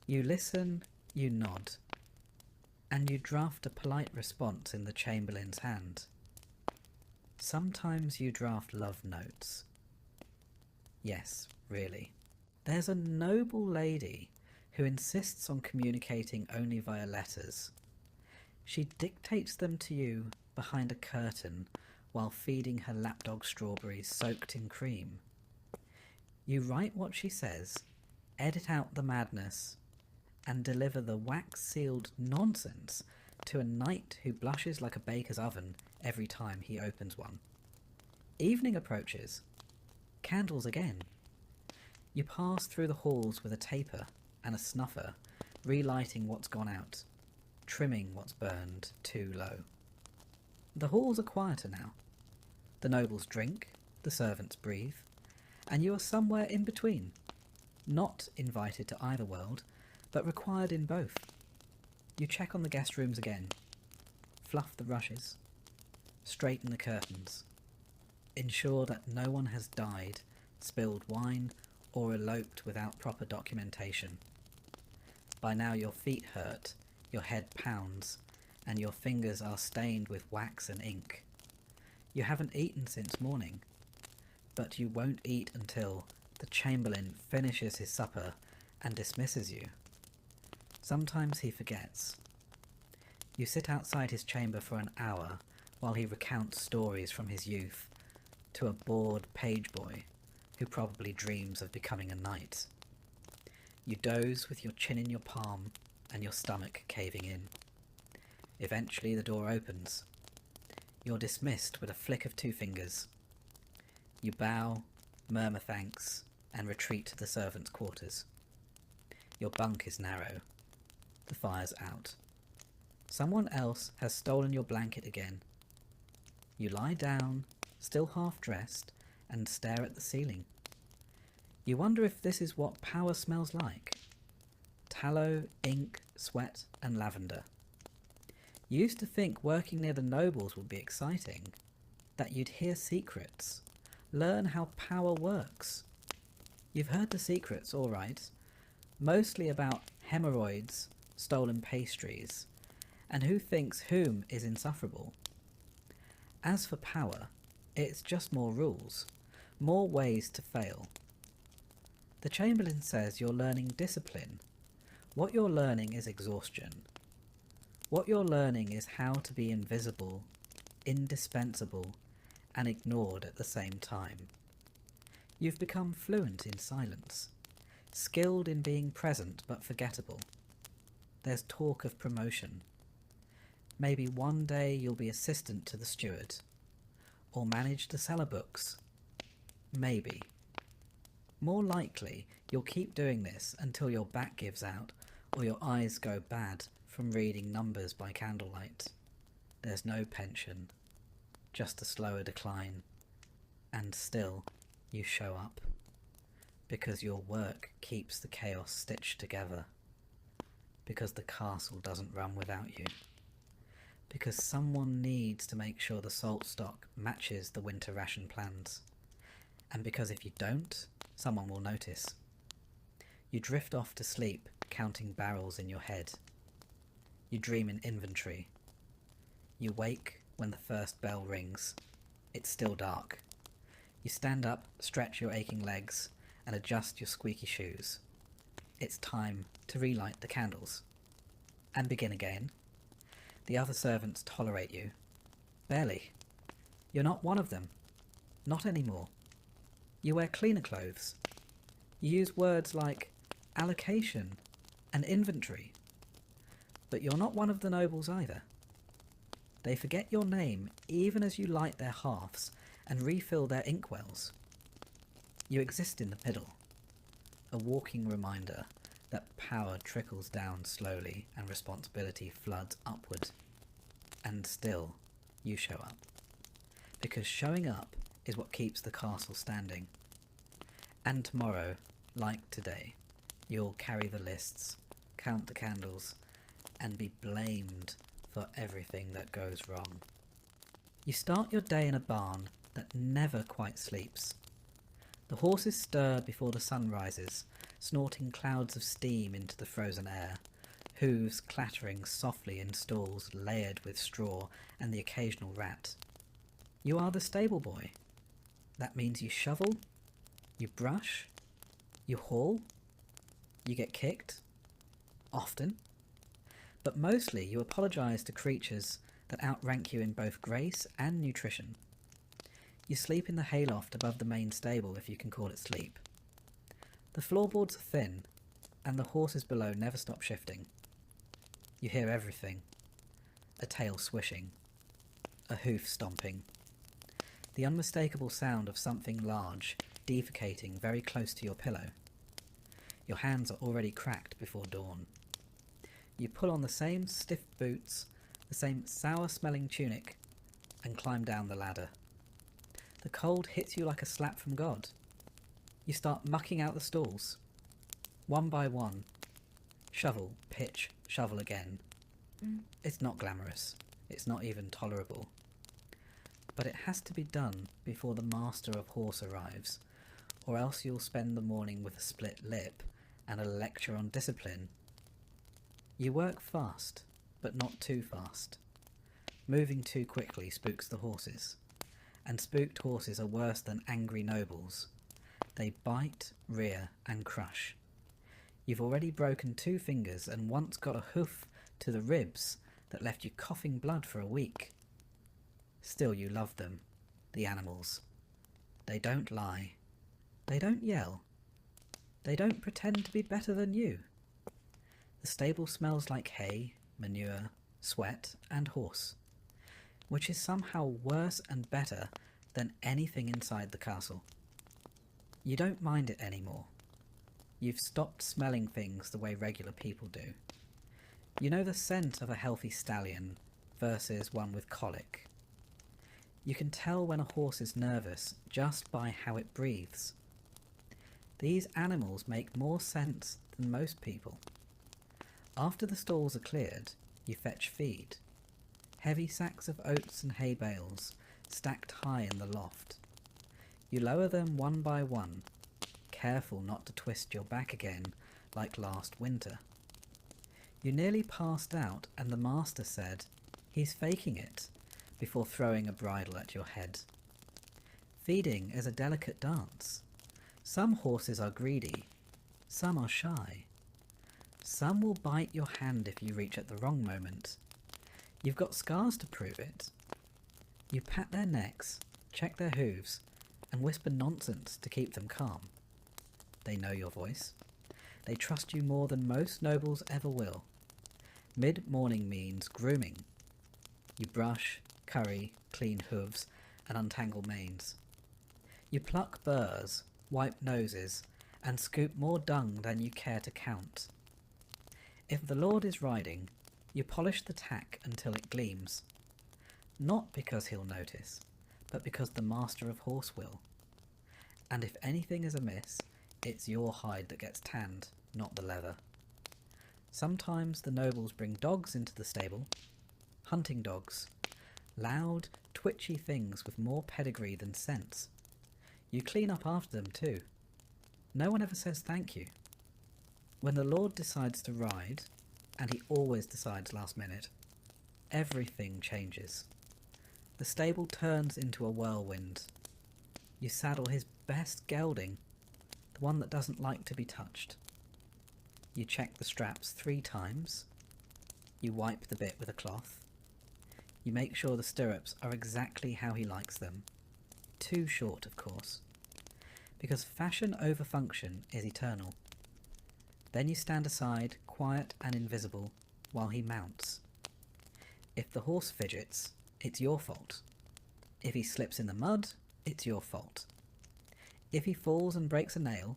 Speaker 1: You listen, you nod, and you draft a polite response in the chamberlain's hand. Sometimes you draft love notes. Yes, really. There's a noble lady who insists on communicating only via letters. She dictates them to you behind a curtain while feeding her lapdog strawberries soaked in cream. You write what she says, edit out the madness, and deliver the wax-sealed nonsense to a knight who blushes like a baker's oven every time he opens one. Evening approaches. Candles again. You pass through the halls with a taper and a snuffer, relighting what's gone out, trimming what's burned too low. The halls are quieter now. The nobles drink, the servants breathe, and you are somewhere in between, not invited to either world, but required in both. You check on the guest rooms again, fluff the rushes, straighten the curtains, ensure that no one has died, spilled wine, or eloped without proper documentation. By now your feet hurt, your head pounds, and your fingers are stained with wax and ink. You haven't eaten since morning, but you won't eat until the chamberlain finishes his supper and dismisses you. Sometimes he forgets. You sit outside his chamber for an hour while he recounts stories from his youth to a bored page boy who probably dreams of becoming a knight. You doze with your chin in your palm and your stomach caving in. Eventually the door opens. You're dismissed with a flick of two fingers. You bow, murmur thanks, and retreat to the servants' quarters. Your bunk is narrow. The fire's out. Someone else has stolen your blanket again. You lie down, still half-dressed, and stare at the ceiling. You wonder if this is what power smells like. Tallow, ink, sweat, and lavender. You used to think working near the nobles would be exciting, that you'd hear secrets, learn how power works. You've heard the secrets, all right, mostly about hemorrhoids, stolen pastries, and who thinks whom is insufferable. As for power, it's just more rules, more ways to fail. The Chamberlain says you're learning discipline. What you're learning is exhaustion. What you're learning is how to be invisible, indispensable, and ignored at the same time. You've become fluent in silence, skilled in being present but forgettable. There's talk of promotion. Maybe one day you'll be assistant to the steward, or manage the cellar books. Maybe. More likely, you'll keep doing this until your back gives out or your eyes go bad from reading numbers by candlelight. There's no pension, just a slower decline, and still you show up, because your work keeps the chaos stitched together, because the castle doesn't run without you. because someone needs to make sure the salt stock matches the winter ration plans. And because if you don't, someone will notice. You drift off to sleep, counting barrels in your head. You dream in inventory. You wake when the first bell rings. It's still dark. You stand up, stretch your aching legs, and adjust your squeaky shoes. It's time to relight the candles. And begin again. The other servants tolerate you. Barely. You're not one of them. Not anymore. You wear cleaner clothes. You use words like allocation and inventory. But you're not one of the nobles either. They forget your name even as you light their hearths and refill their inkwells. You exist in the middle, a walking reminder that power trickles down slowly and responsibility floods upward. And still, you show up. Because showing up is what keeps the castle standing. And tomorrow, like today, you'll carry the lists, count the candles, and be blamed for everything that goes wrong. You start your day in a barn that never quite sleeps. The horses stir before the sun rises, snorting clouds of steam into the frozen air, hooves clattering softly in stalls layered with straw and the occasional rat. You are the stable boy. That means you shovel, you brush, you haul, you get kicked, often, but mostly you apologise to creatures that outrank you in both grace and nutrition. You sleep in the hayloft above the main stable, if you can call it sleep. The floorboards are thin, and the horses below never stop shifting. You hear everything. A tail swishing. A hoof stomping. The unmistakable sound of something large defecating very close to your pillow. Your hands are already cracked before dawn. You pull on the same stiff boots, the same sour-smelling tunic, and climb down the ladder. The cold hits you like a slap from God. You start mucking out the stalls. One by one. Shovel, pitch, shovel again. It's not glamorous. It's not even tolerable. But it has to be done before the master of horse arrives, or else you'll spend the morning with a split lip and a lecture on discipline. You work fast, but not too fast. Moving too quickly spooks the horses, and spooked horses are worse than angry nobles. They bite, rear, and crush. You've already broken 2 fingers and once got a hoof to the ribs that left you coughing blood for a week. Still you love them, the animals. They don't lie. They don't yell. They don't pretend to be better than you. The stable smells like hay, manure, sweat, and horse, which is somehow worse and better than anything inside the castle. You don't mind it anymore. You've stopped smelling things the way regular people do. You know the scent of a healthy stallion versus one with colic. You can tell when a horse is nervous just by how it breathes. These animals make more sense than most people. After the stalls are cleared, you fetch feed. Heavy sacks of oats and hay bales, stacked high in the loft. You lower them one by one, careful not to twist your back again like last winter. You nearly passed out and the master said, "He's faking it," before throwing a bridle at your head. Feeding is a delicate dance. Some horses are greedy, some are shy. Some will bite your hand if you reach at the wrong moment. You've got scars to prove it. You pat their necks, check their hooves, and whisper nonsense to keep them calm. They know your voice. They trust you more than most nobles ever will. Mid-morning means grooming. You brush, curry, clean hooves, and untangle manes. You pluck burrs, wipe noses, and scoop more dung than you care to count. If the lord is riding, you polish the tack until it gleams. Not because he'll notice, but because the master of horse will. And if anything is amiss, it's your hide that gets tanned, not the leather. Sometimes the nobles bring dogs into the stable. hunting dogs, loud, twitchy things with more pedigree than sense. You clean up after them too. No one ever says thank you. When the Lord decides to ride, and he always decides last minute, everything changes. The stable turns into a whirlwind. You saddle his best gelding, the one that doesn't like to be touched. You check the straps 3 times. You wipe the bit with a cloth. You make sure the stirrups are exactly how he likes them. Too short, of course. Because fashion over function is eternal. Then you stand aside, quiet and invisible, while he mounts. If the horse fidgets, it's your fault. If he slips in the mud, it's your fault. If he falls and breaks a nail,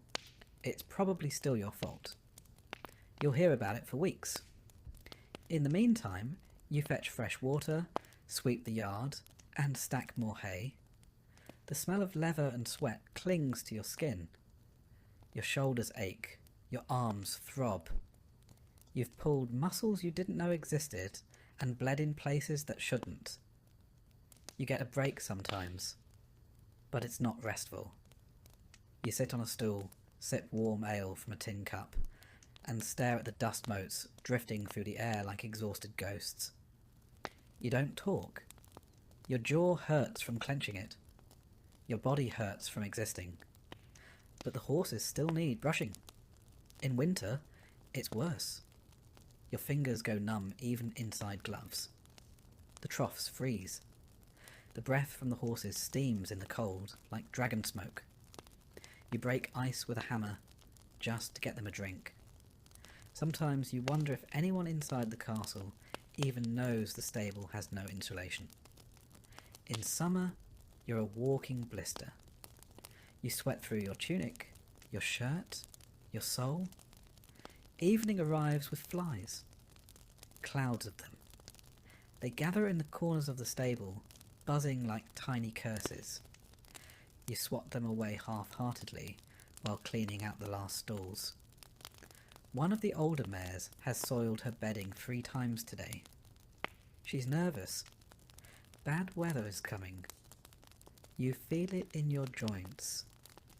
Speaker 1: it's probably still your fault. You'll hear about it for weeks. In the meantime, you fetch fresh water, sweep the yard, and stack more hay. The smell of leather and sweat clings to your skin. Your shoulders ache, your arms throb. You've pulled muscles you didn't know existed and bled in places that shouldn't. You get a break sometimes, but it's not restful. You sit on a stool, sip warm ale from a tin cup, and stare at the dust motes drifting through the air like exhausted ghosts. You don't talk. Your jaw hurts from clenching it. Your body hurts from existing. But the horses still need brushing. In winter, it's worse. Your fingers go numb even inside gloves. The troughs freeze. The breath from the horses steams in the cold like dragon smoke. You break ice with a hammer just to get them a drink. Sometimes you wonder if anyone inside the castle even knows the stable has no insulation. In summer, you're a walking blister. You sweat through your tunic, your shirt, your soul. Evening arrives with flies. Clouds of them. They gather in the corners of the stable, buzzing like tiny curses. You swat them away half-heartedly while cleaning out the last stalls. One of the older mares has soiled her bedding 3 times today. She's nervous. Bad weather is coming. You feel it in your joints,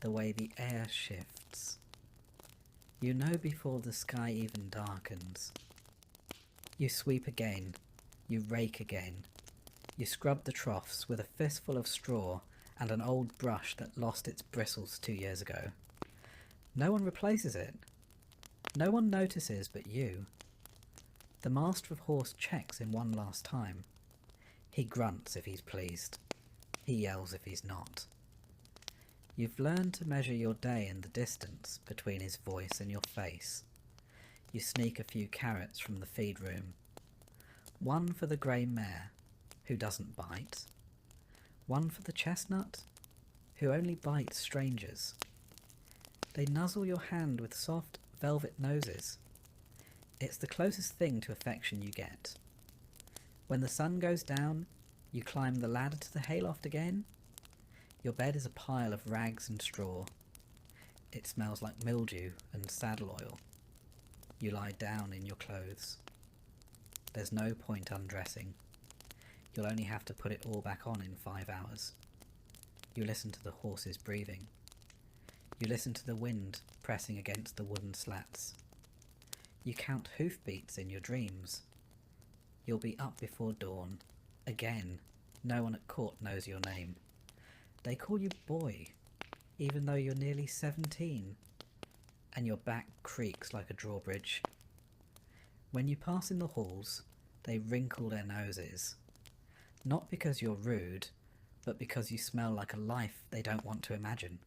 Speaker 1: the way the air shifts. You know before the sky even darkens. You sweep again. You rake again. You scrub the troughs with a fistful of straw and an old brush that lost its bristles 2 years ago. No one replaces it. No one notices but you. The master of horse checks in one last time. He grunts if he's pleased. He yells if he's not. You've learned to measure your day in the distance between his voice and your face. You sneak a few carrots from the feed room. One for the grey mare, who doesn't bite. One for the chestnut, who only bites strangers. They nuzzle your hand with soft velvet noses. It's the closest thing to affection you get. When the sun goes down, you climb the ladder to the hayloft again. Your bed is a pile of rags and straw. It smells like mildew and saddle oil. You lie down in your clothes. There's no point undressing. You'll only have to put it all back on in 5 hours. You listen to the horses breathing. You listen to the wind pressing against the wooden slats. You count hoofbeats in your dreams. You'll be up before dawn. Again, no one at court knows your name. They call you boy, even though you're nearly 17, and your back creaks like a drawbridge. When you pass in the halls, they wrinkle their noses. Not because you're rude, but because you smell like a life they don't want to imagine.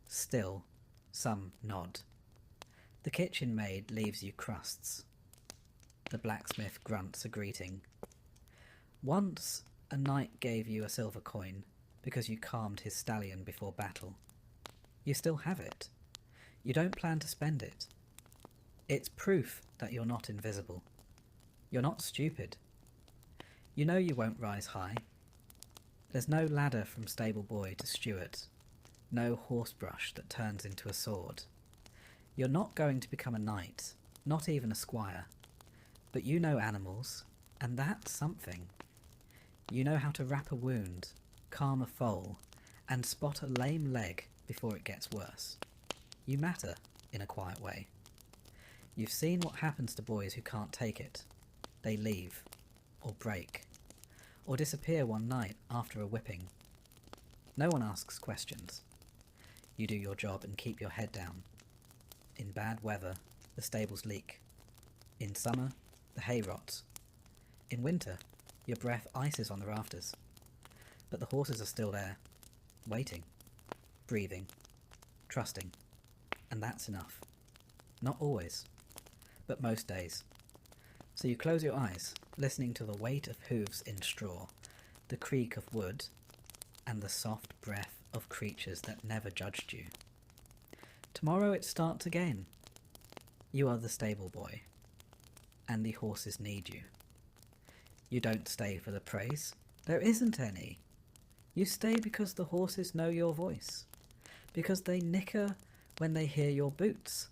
Speaker 1: Still, some nod. The kitchen maid leaves you crusts. The blacksmith grunts a greeting. Once, a knight gave you a silver coin because you calmed his stallion before battle. You still have it. You don't plan to spend it. It's proof that you're not invisible. You're not stupid. You know you won't rise high. There's no ladder from stable boy to steward, no horsebrush that turns into a sword. You're not going to become a knight, not even a squire. But you know animals, And that's something. You know how to wrap a wound, calm a foal, and spot a lame leg before it gets worse. You matter in a quiet way. You've seen what happens to boys who can't take it. They leave, or break, or disappear one night after a whipping. No one asks questions. You do your job and keep your head down. In bad weather, the stables leak. In summer, the hay rots. In winter, your breath ices on the rafters. But the horses are still there, waiting, breathing, trusting. And that's enough. Not always, but most days. So you close your eyes, listening to the weight of hooves in straw, the creak of wood, and the soft breath of creatures that never judged you. Tomorrow it starts again. You are the stable boy, and the horses need you. You don't stay for the praise. There isn't any. You stay because the horses know your voice, because they nicker when they hear your boots,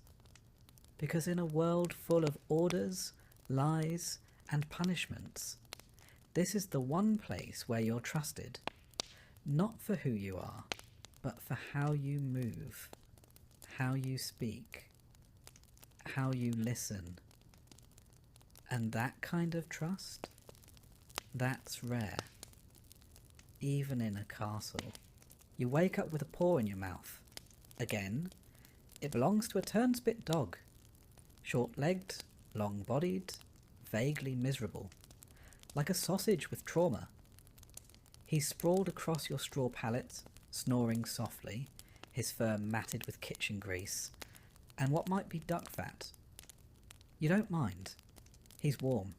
Speaker 1: because in a world full of orders, lies, and punishments, this is the one place where you're trusted, not for who you are, but for how you move, how you speak, how you listen. And that kind of trust, that's rare, even in a castle. You wake up with a paw in your mouth. Again, it belongs to a turnspit dog, short-legged, long-bodied, vaguely miserable, like a sausage with trauma. He's sprawled across your straw pallet, snoring softly, his fur matted with kitchen grease, and what might be duck fat. You don't mind. He's warm.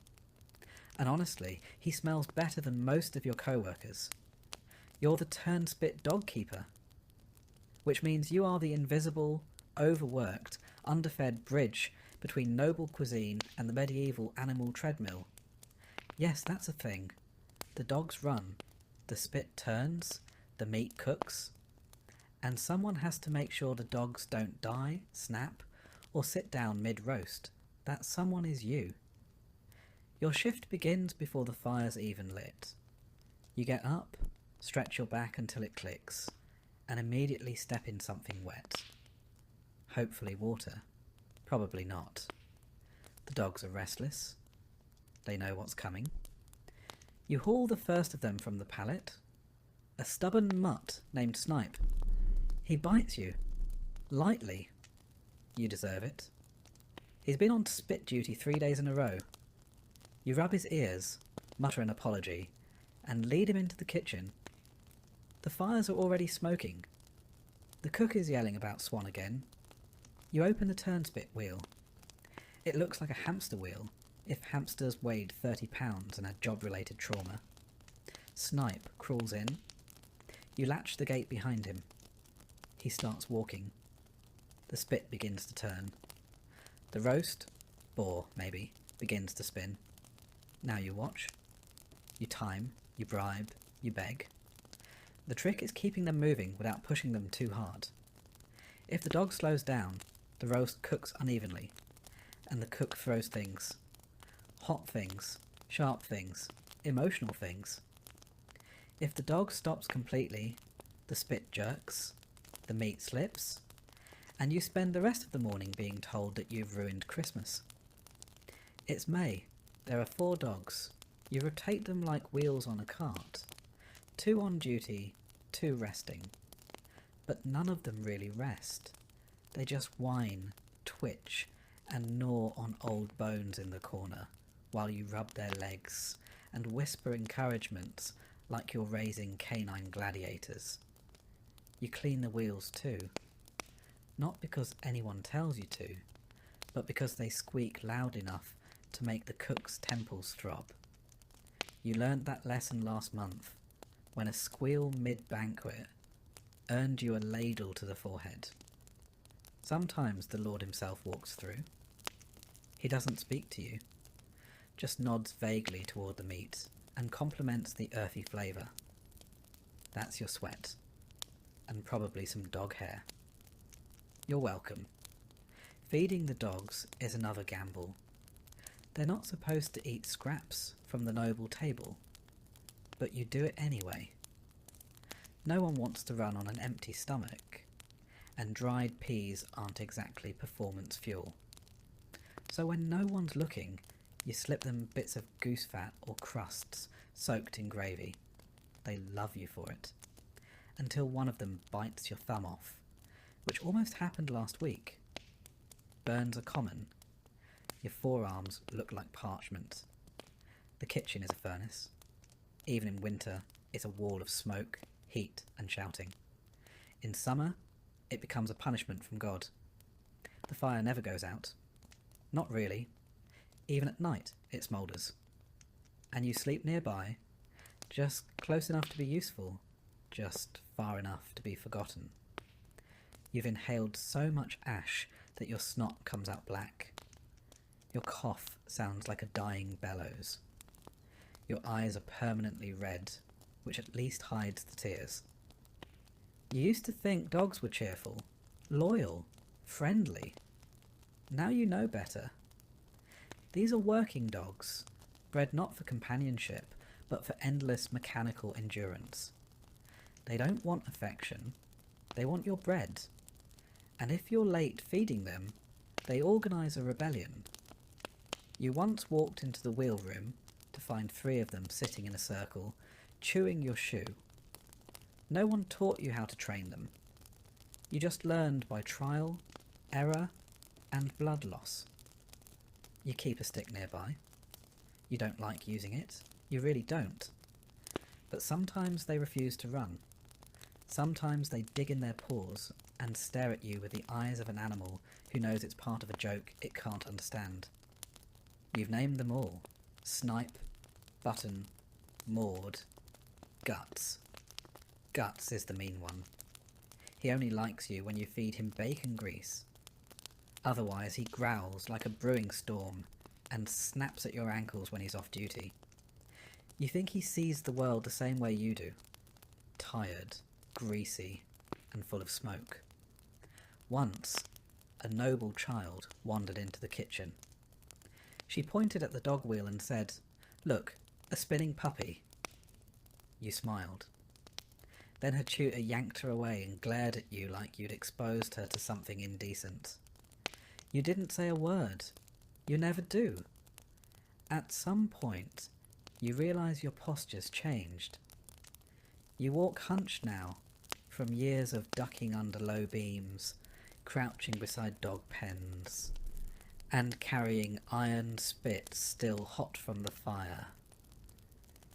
Speaker 1: And honestly, he smells better than most of your co-workers. You're the turnspit dog keeper, which means you are the invisible, overworked, underfed bridge between noble cuisine and the medieval animal treadmill. Yes, that's a thing. The dogs run, the spit turns, the meat cooks, and someone has to make sure the dogs don't die, snap, or sit down mid-roast. That someone is you. Your shift begins before the fire's even lit. You get up, stretch your back until it clicks, and immediately step in something wet. Hopefully water. Probably not. The dogs are restless. They know what's coming. You haul the first of them from the pallet. A stubborn mutt named Snipe. He bites you. Lightly. You deserve it. He's been on spit duty 3 days in a row. You rub his ears, mutter an apology, and lead him into the kitchen. The fires are already smoking. The cook is yelling about Swan again. You open the turnspit wheel. It looks like a hamster wheel, if hamsters weighed 30 pounds and had job-related trauma. Snipe crawls in. You latch the gate behind him. He starts walking. The spit begins to turn. The roast, boar maybe, begins to spin. Now you watch. You time, you bribe, you beg. The trick is keeping them moving without pushing them too hard. If the dog slows down, the roast cooks unevenly, and the cook throws things. Hot things, sharp things, emotional things. If the dog stops completely, the spit jerks, the meat slips, and you spend the rest of the morning being told that you've ruined Christmas. It's May. There are 4 dogs. You rotate them like wheels on a cart. 2 on duty, 2 resting. But none of them really rest. They just whine, twitch, and gnaw on old bones in the corner, while you rub their legs and whisper encouragements like you're raising canine gladiators. You clean the wheels too. Not because anyone tells you to, but because they squeak loud enough to make the cook's temples throb. You learnt that lesson last month, when a squeal mid-banquet earned you a ladle to the forehead. Sometimes the Lord himself walks through. He doesn't speak to you, just nods vaguely toward the meat and compliments the earthy flavour. That's your sweat, and probably some dog hair. You're welcome. Feeding the dogs is another gamble. They're not supposed to eat scraps from the noble table, but you do it anyway. No one wants to run on an empty stomach, and dried peas aren't exactly performance fuel. So when no one's looking, you slip them bits of goose fat or crusts soaked in gravy. They love you for it. Until one of them bites your thumb off, which almost happened last week. Burns are common. Your forearms look like parchment. The kitchen is a furnace. Even in winter, it's a wall of smoke, heat and shouting. In summer, it becomes a punishment from God. The fire never goes out. Not really. Even at night, it smoulders. And you sleep nearby, just close enough to be useful, just far enough to be forgotten. You've inhaled so much ash that your snot comes out black. Your cough sounds like a dying bellows. Your eyes are permanently red, which at least hides the tears. You used to think dogs were cheerful, loyal, friendly. Now you know better. These are working dogs, bred not for companionship, but for endless mechanical endurance. They don't want affection, they want your bread. And if you're late feeding them, they organise a rebellion. You once walked into the wheel room to find 3 of them sitting in a circle, chewing your shoe. No one taught you how to train them. You just learned by trial, error, and blood loss. You keep a stick nearby. You don't like using it. You really don't. But sometimes they refuse to run. Sometimes they dig in their paws and stare at you with the eyes of an animal who knows it's part of a joke it can't understand. You've named them all. Snipe, Button, Maud, Guts. Guts is the mean one. He only likes you when you feed him bacon grease. Otherwise he growls like a brewing storm and snaps at your ankles when he's off duty. You think he sees the world the same way you do. Tired, greasy, and full of smoke. Once, a noble child wandered into the kitchen. She pointed at the dog wheel and said, "Look, a spinning puppy." You smiled. Then her tutor yanked her away and glared at you like you'd exposed her to something indecent. You didn't say a word. You never do. At some point, you realise your posture's changed. You walk hunched now, from years of ducking under low beams, crouching beside dog pens, and carrying iron spits still hot from the fire.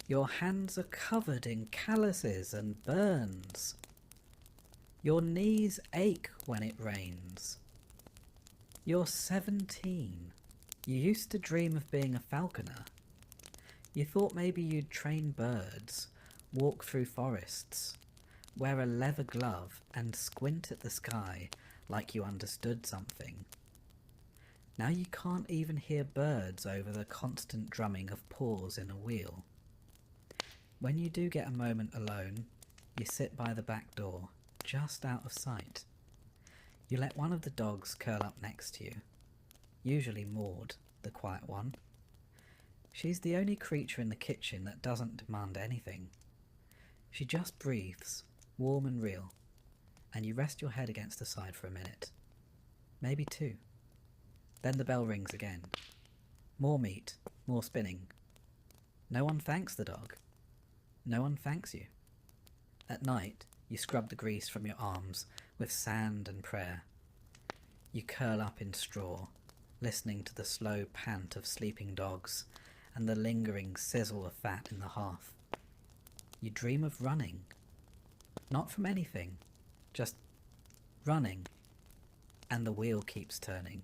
Speaker 1: Your hands are covered in calluses and burns. Your knees ache when it rains. You're 17. You used to dream of being a falconer. You thought maybe you'd train birds, walk through forests, wear a leather glove and squint at the sky like you understood something. Now you can't even hear birds over the constant drumming of paws in a wheel. When you do get a moment alone, you sit by the back door, just out of sight. You let one of the dogs curl up next to you, usually Maud, the quiet one. She's the only creature in the kitchen that doesn't demand anything. She just breathes, warm and real, and you rest your head against the side for a minute. Maybe 2. Then the bell rings again. More meat, more spinning. No one thanks the dog. No one thanks you. At night, you scrub the grease from your arms with sand and prayer. You curl up in straw, listening to the slow pant of sleeping dogs and the lingering sizzle of fat in the hearth. You dream of running. Not from anything, just running. And the wheel keeps turning.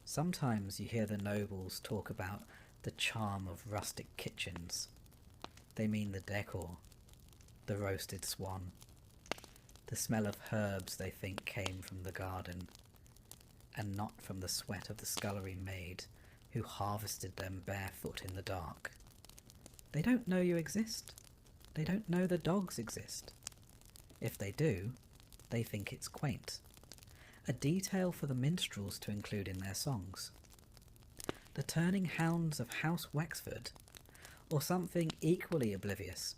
Speaker 1: Sometimes you hear the nobles talk about the charm of rustic kitchens. They mean the decor, the roasted swan, the smell of herbs they think came from the garden, and not from the sweat of the scullery maid who harvested them barefoot in the dark. They don't know you exist. They don't know the dogs exist. If they do, they think it's quaint. A detail for the minstrels to include in their songs. The turning hounds of House Wexford, or something equally oblivious?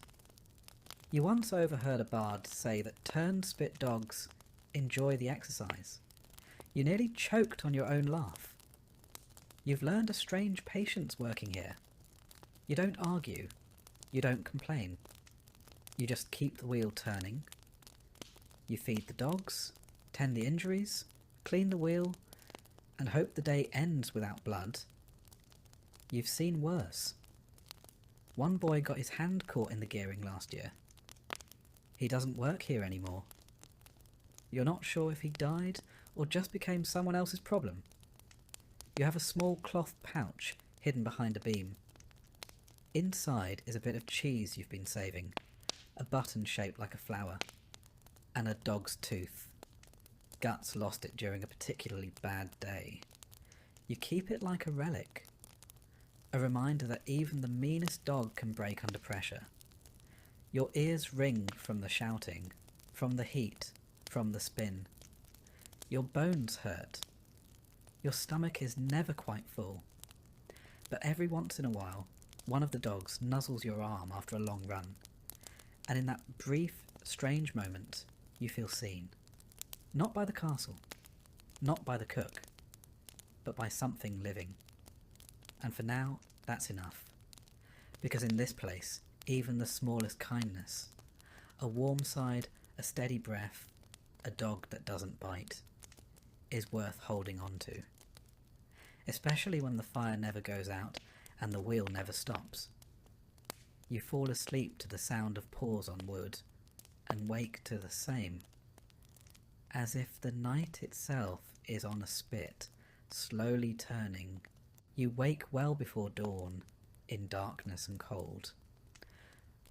Speaker 1: You once overheard a bard say that turn-spit dogs enjoy the exercise. You nearly choked on your own laugh. You've learned a strange patience working here. You don't argue. You don't complain. You just keep the wheel turning. You feed the dogs, tend the injuries, clean the wheel, and hope the day ends without blood. You've seen worse. One boy got his hand caught in the gearing last year. He doesn't work here anymore. You're not sure if he died or just became someone else's problem. You have a small cloth pouch hidden behind a beam. Inside is a bit of cheese you've been saving, a button shaped like a flower, and a dog's tooth. Guts lost it during a particularly bad day. You keep it like a relic, a reminder that even the meanest dog can break under pressure. Your ears ring from the shouting, from the heat, from the spin. Your bones hurt. Your stomach is never quite full. But every once in a while, one of the dogs nuzzles your arm after a long run, and in that brief, strange moment, you feel seen. Not by the castle, not by the cook, but by something living. And for now, that's enough. Because in this place, even the smallest kindness, a warm side, a steady breath, a dog that doesn't bite, is worth holding on to. Especially when the fire never goes out and the wheel never stops. You fall asleep to the sound of paws on wood, and wake to the same. As if the night itself is on a spit, slowly turning. You wake well before dawn, in darkness and cold.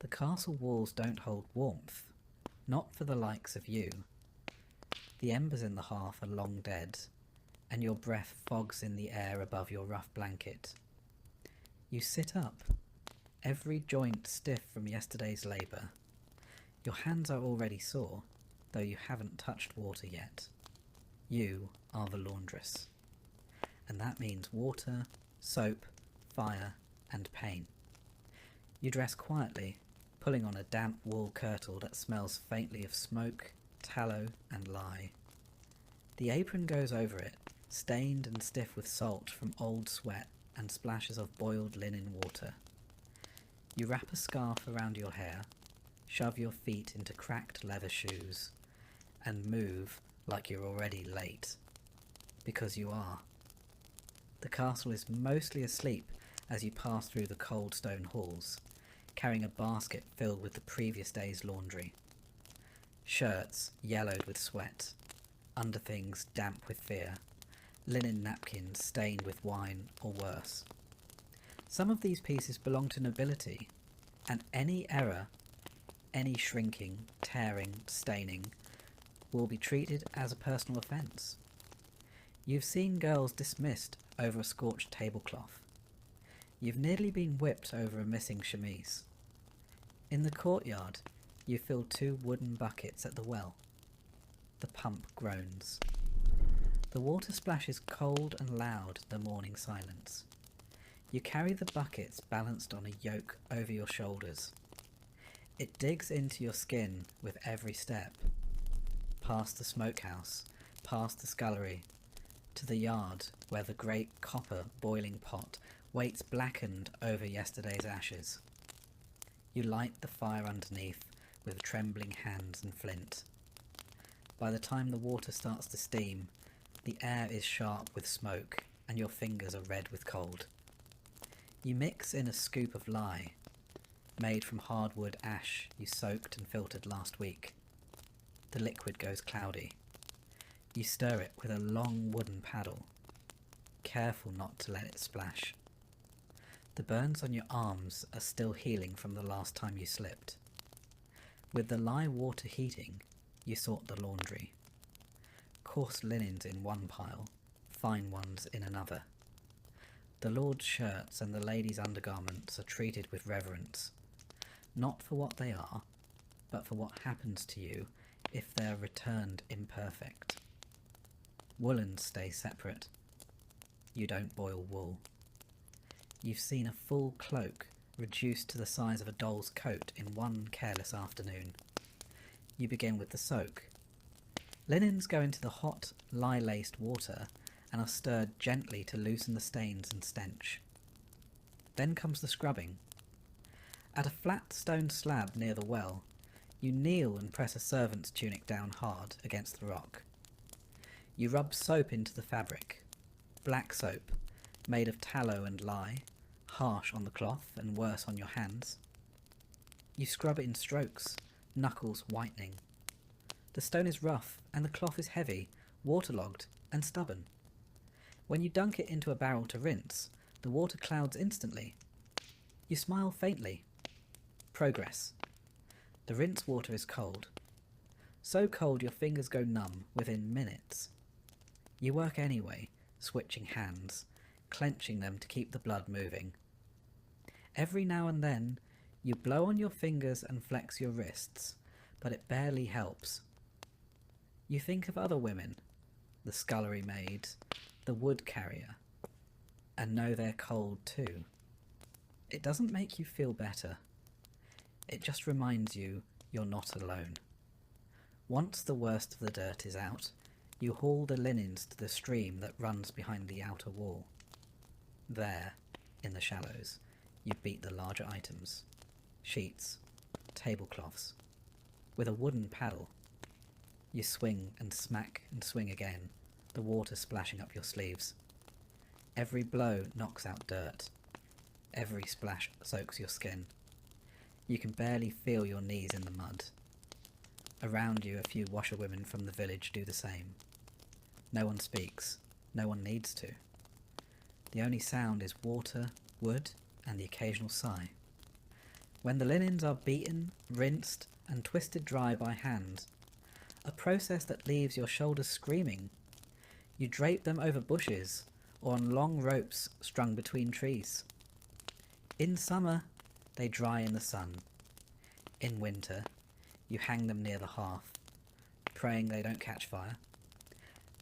Speaker 1: The castle walls don't hold warmth, not for the likes of you. The embers in the hearth are long dead, and your breath fogs in the air above your rough blanket. You sit up, every joint stiff from yesterday's labour. Your hands are already sore, though you haven't touched water yet. You are the laundress. And that means water, soap, fire, and pain. You dress quietly, pulling on a damp wool kirtle that smells faintly of smoke, tallow, and lye. The apron goes over it, stained and stiff with salt from old sweat and splashes of boiled linen water. You wrap a scarf around your hair, shove your feet into cracked leather shoes, and move like you're already late. Because you are. The castle is mostly asleep as you pass through the cold stone halls, carrying a basket filled with the previous day's laundry. Shirts yellowed with sweat, underthings damp with fear, linen napkins stained with wine or worse. Some of these pieces belong to nobility, and any error, any shrinking, tearing, staining, will be treated as a personal offence. You've seen girls dismissed over a scorched tablecloth. You've nearly been whipped over a missing chemise. In the courtyard, you fill 2 wooden buckets at the well. The pump groans. The water splashes cold and loud in the morning silence. You carry the buckets balanced on a yoke over your shoulders. It digs into your skin with every step. Past the smokehouse, past the scullery, to the yard where the great copper boiling pot waits blackened over yesterday's ashes. You light the fire underneath with trembling hands and flint. By the time the water starts to steam, the air is sharp with smoke and your fingers are red with cold. You mix in a scoop of lye, made from hardwood ash you soaked and filtered last week. The liquid goes cloudy. You stir it with a long wooden paddle, careful not to let it splash. The burns on your arms are still healing from the last time you slipped. With the lye water heating, you sort the laundry. Coarse linens in one pile, fine ones in another. The lord's shirts and the lady's undergarments are treated with reverence, not for what they are, but for what happens to you if they are returned imperfect. Woolens stay separate. You don't boil wool. You've seen a full cloak reduced to the size of a doll's coat in one careless afternoon. You begin with the soak. Linens go into the hot, lye-laced water and are stirred gently to loosen the stains and stench. Then comes the scrubbing. At a flat stone slab near the well, you kneel and press a servant's tunic down hard against the rock. You rub soap into the fabric, black soap, made of tallow and lye, harsh on the cloth and worse on your hands. You scrub it in strokes, knuckles whitening. The stone is rough and the cloth is heavy, waterlogged and stubborn. When you dunk it into a barrel to rinse, the water clouds instantly. You smile faintly. Progress. The rinse water is cold. So cold your fingers go numb within minutes. You work anyway, switching hands, clenching them to keep the blood moving. Every now and then, you blow on your fingers and flex your wrists, but it barely helps. You think of other women, the scullery maid, the wood carrier, and know they're cold too. It doesn't make you feel better. It just reminds you you're not alone. Once the worst of the dirt is out, you haul the linens to the stream that runs behind the outer wall. There, in the shallows, you beat the larger items. Sheets, tablecloths. With a wooden paddle, you swing and smack and swing again, the water splashing up your sleeves. Every blow knocks out dirt. Every splash soaks your skin. You can barely feel your knees in the mud. Around you, a few washerwomen from the village do the same. No one speaks. No one needs to. The only sound is water, wood, and the occasional sigh. When the linens are beaten, rinsed, and twisted dry by hand, a process that leaves your shoulders screaming, you drape them over bushes or on long ropes strung between trees. In summer, they dry in the sun. In winter, you hang them near the hearth, praying they don't catch fire.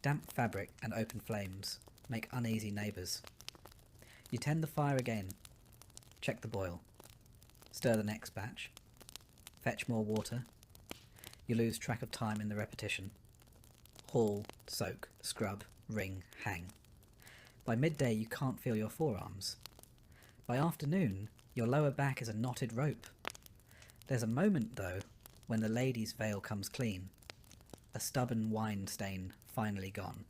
Speaker 1: Damp fabric and open flames make uneasy neighbours. You tend the fire again, check the boil, stir the next batch, fetch more water. You lose track of time in the repetition. Haul, soak, scrub, wring, hang. By midday you can't feel your forearms. By afternoon, your lower back is a knotted rope. There's a moment, though, when the lady's veil comes clean, a stubborn wine stain finally gone.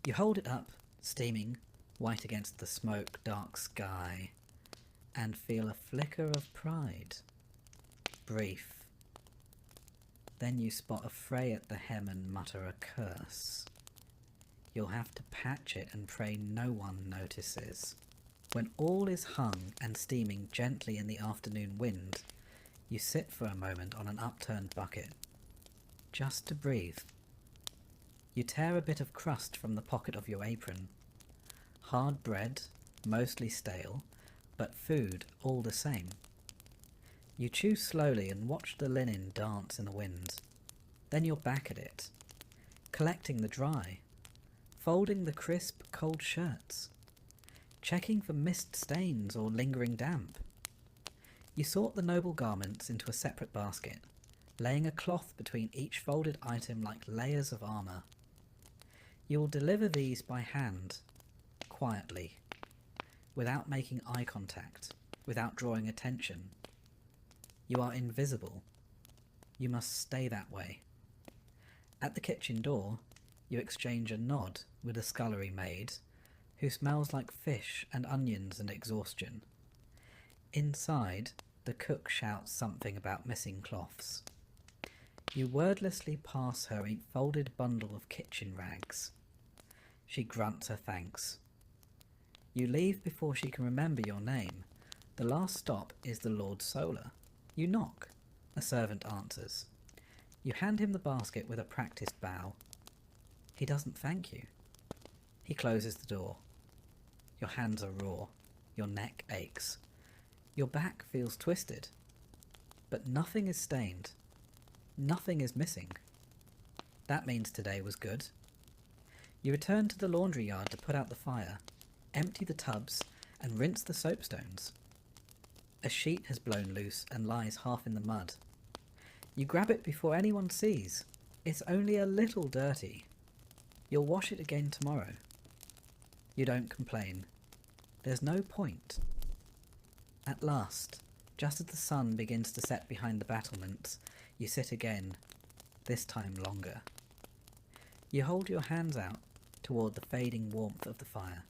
Speaker 1: You hold it up, steaming, white against the smoke-dark sky, and feel a flicker of pride. Brief. Then you spot a fray at the hem and mutter a curse. You'll have to patch it and pray no one notices. When all is hung and steaming gently in the afternoon wind, you sit for a moment on an upturned bucket, just to breathe. You tear a bit of crust from the pocket of your apron. Hard bread, mostly stale, but food all the same. You chew slowly and watch the linen dance in the wind. Then you're back at it, collecting the dry, folding the crisp, cold shirts, checking for mist stains or lingering damp. You sort the noble garments into a separate basket, laying a cloth between each folded item like layers of armour. You will deliver these by hand, quietly, without making eye contact, without drawing attention. You are invisible. You must stay that way. At the kitchen door, you exchange a nod with a scullery maid, who smells like fish and onions and exhaustion. Inside, the cook shouts something about missing cloths. You wordlessly pass her a folded bundle of kitchen rags. She grunts her thanks. You leave before she can remember your name. The last stop is the Lord Solar. You knock. A servant answers. You hand him the basket with a practised bow. He doesn't thank you. He closes the door. Your hands are raw. Your neck aches. Your back feels twisted. But nothing is stained. Nothing is missing. That means today was good. You return to the laundry yard to put out the fire, empty the tubs, and rinse the soapstones. A sheet has blown loose and lies half in the mud. You grab it before anyone sees. It's only a little dirty. You'll wash it again tomorrow. You don't complain. There's no point. At last, just as the sun begins to set behind the battlements, you sit again, this time longer. You hold your hands out toward the fading warmth of the fire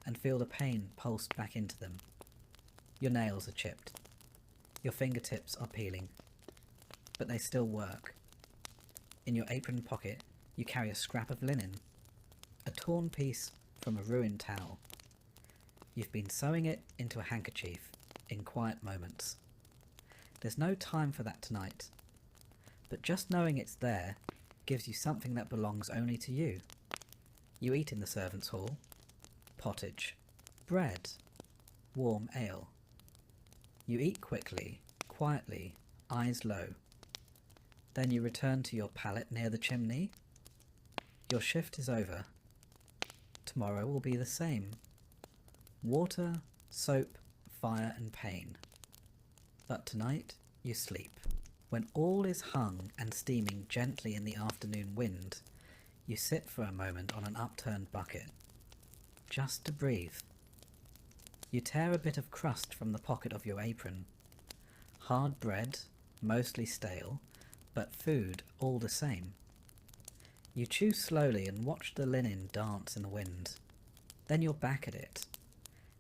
Speaker 1: and feel the pain pulse back into them. Your nails are chipped. Your fingertips are peeling, but they still work. In your apron pocket, you carry a scrap of linen, a torn piece from a ruined towel. You've been sewing it into a handkerchief in quiet moments. There's no time for that tonight, but just knowing it's there gives you something that belongs only to you. You eat in the servants' hall, pottage, bread, warm ale. You eat quickly, quietly, eyes low. Then you return to your pallet near the chimney. Your shift is over. Tomorrow will be the same. Water, soap, fire and pain. But tonight you sleep. When all is hung and steaming gently in the afternoon wind, you sit for a moment on an upturned bucket, just to breathe. You tear a bit of crust from the pocket of your apron. Hard bread, mostly stale, but food all the same. You chew slowly and watch the linen dance in the wind. Then you're back at it,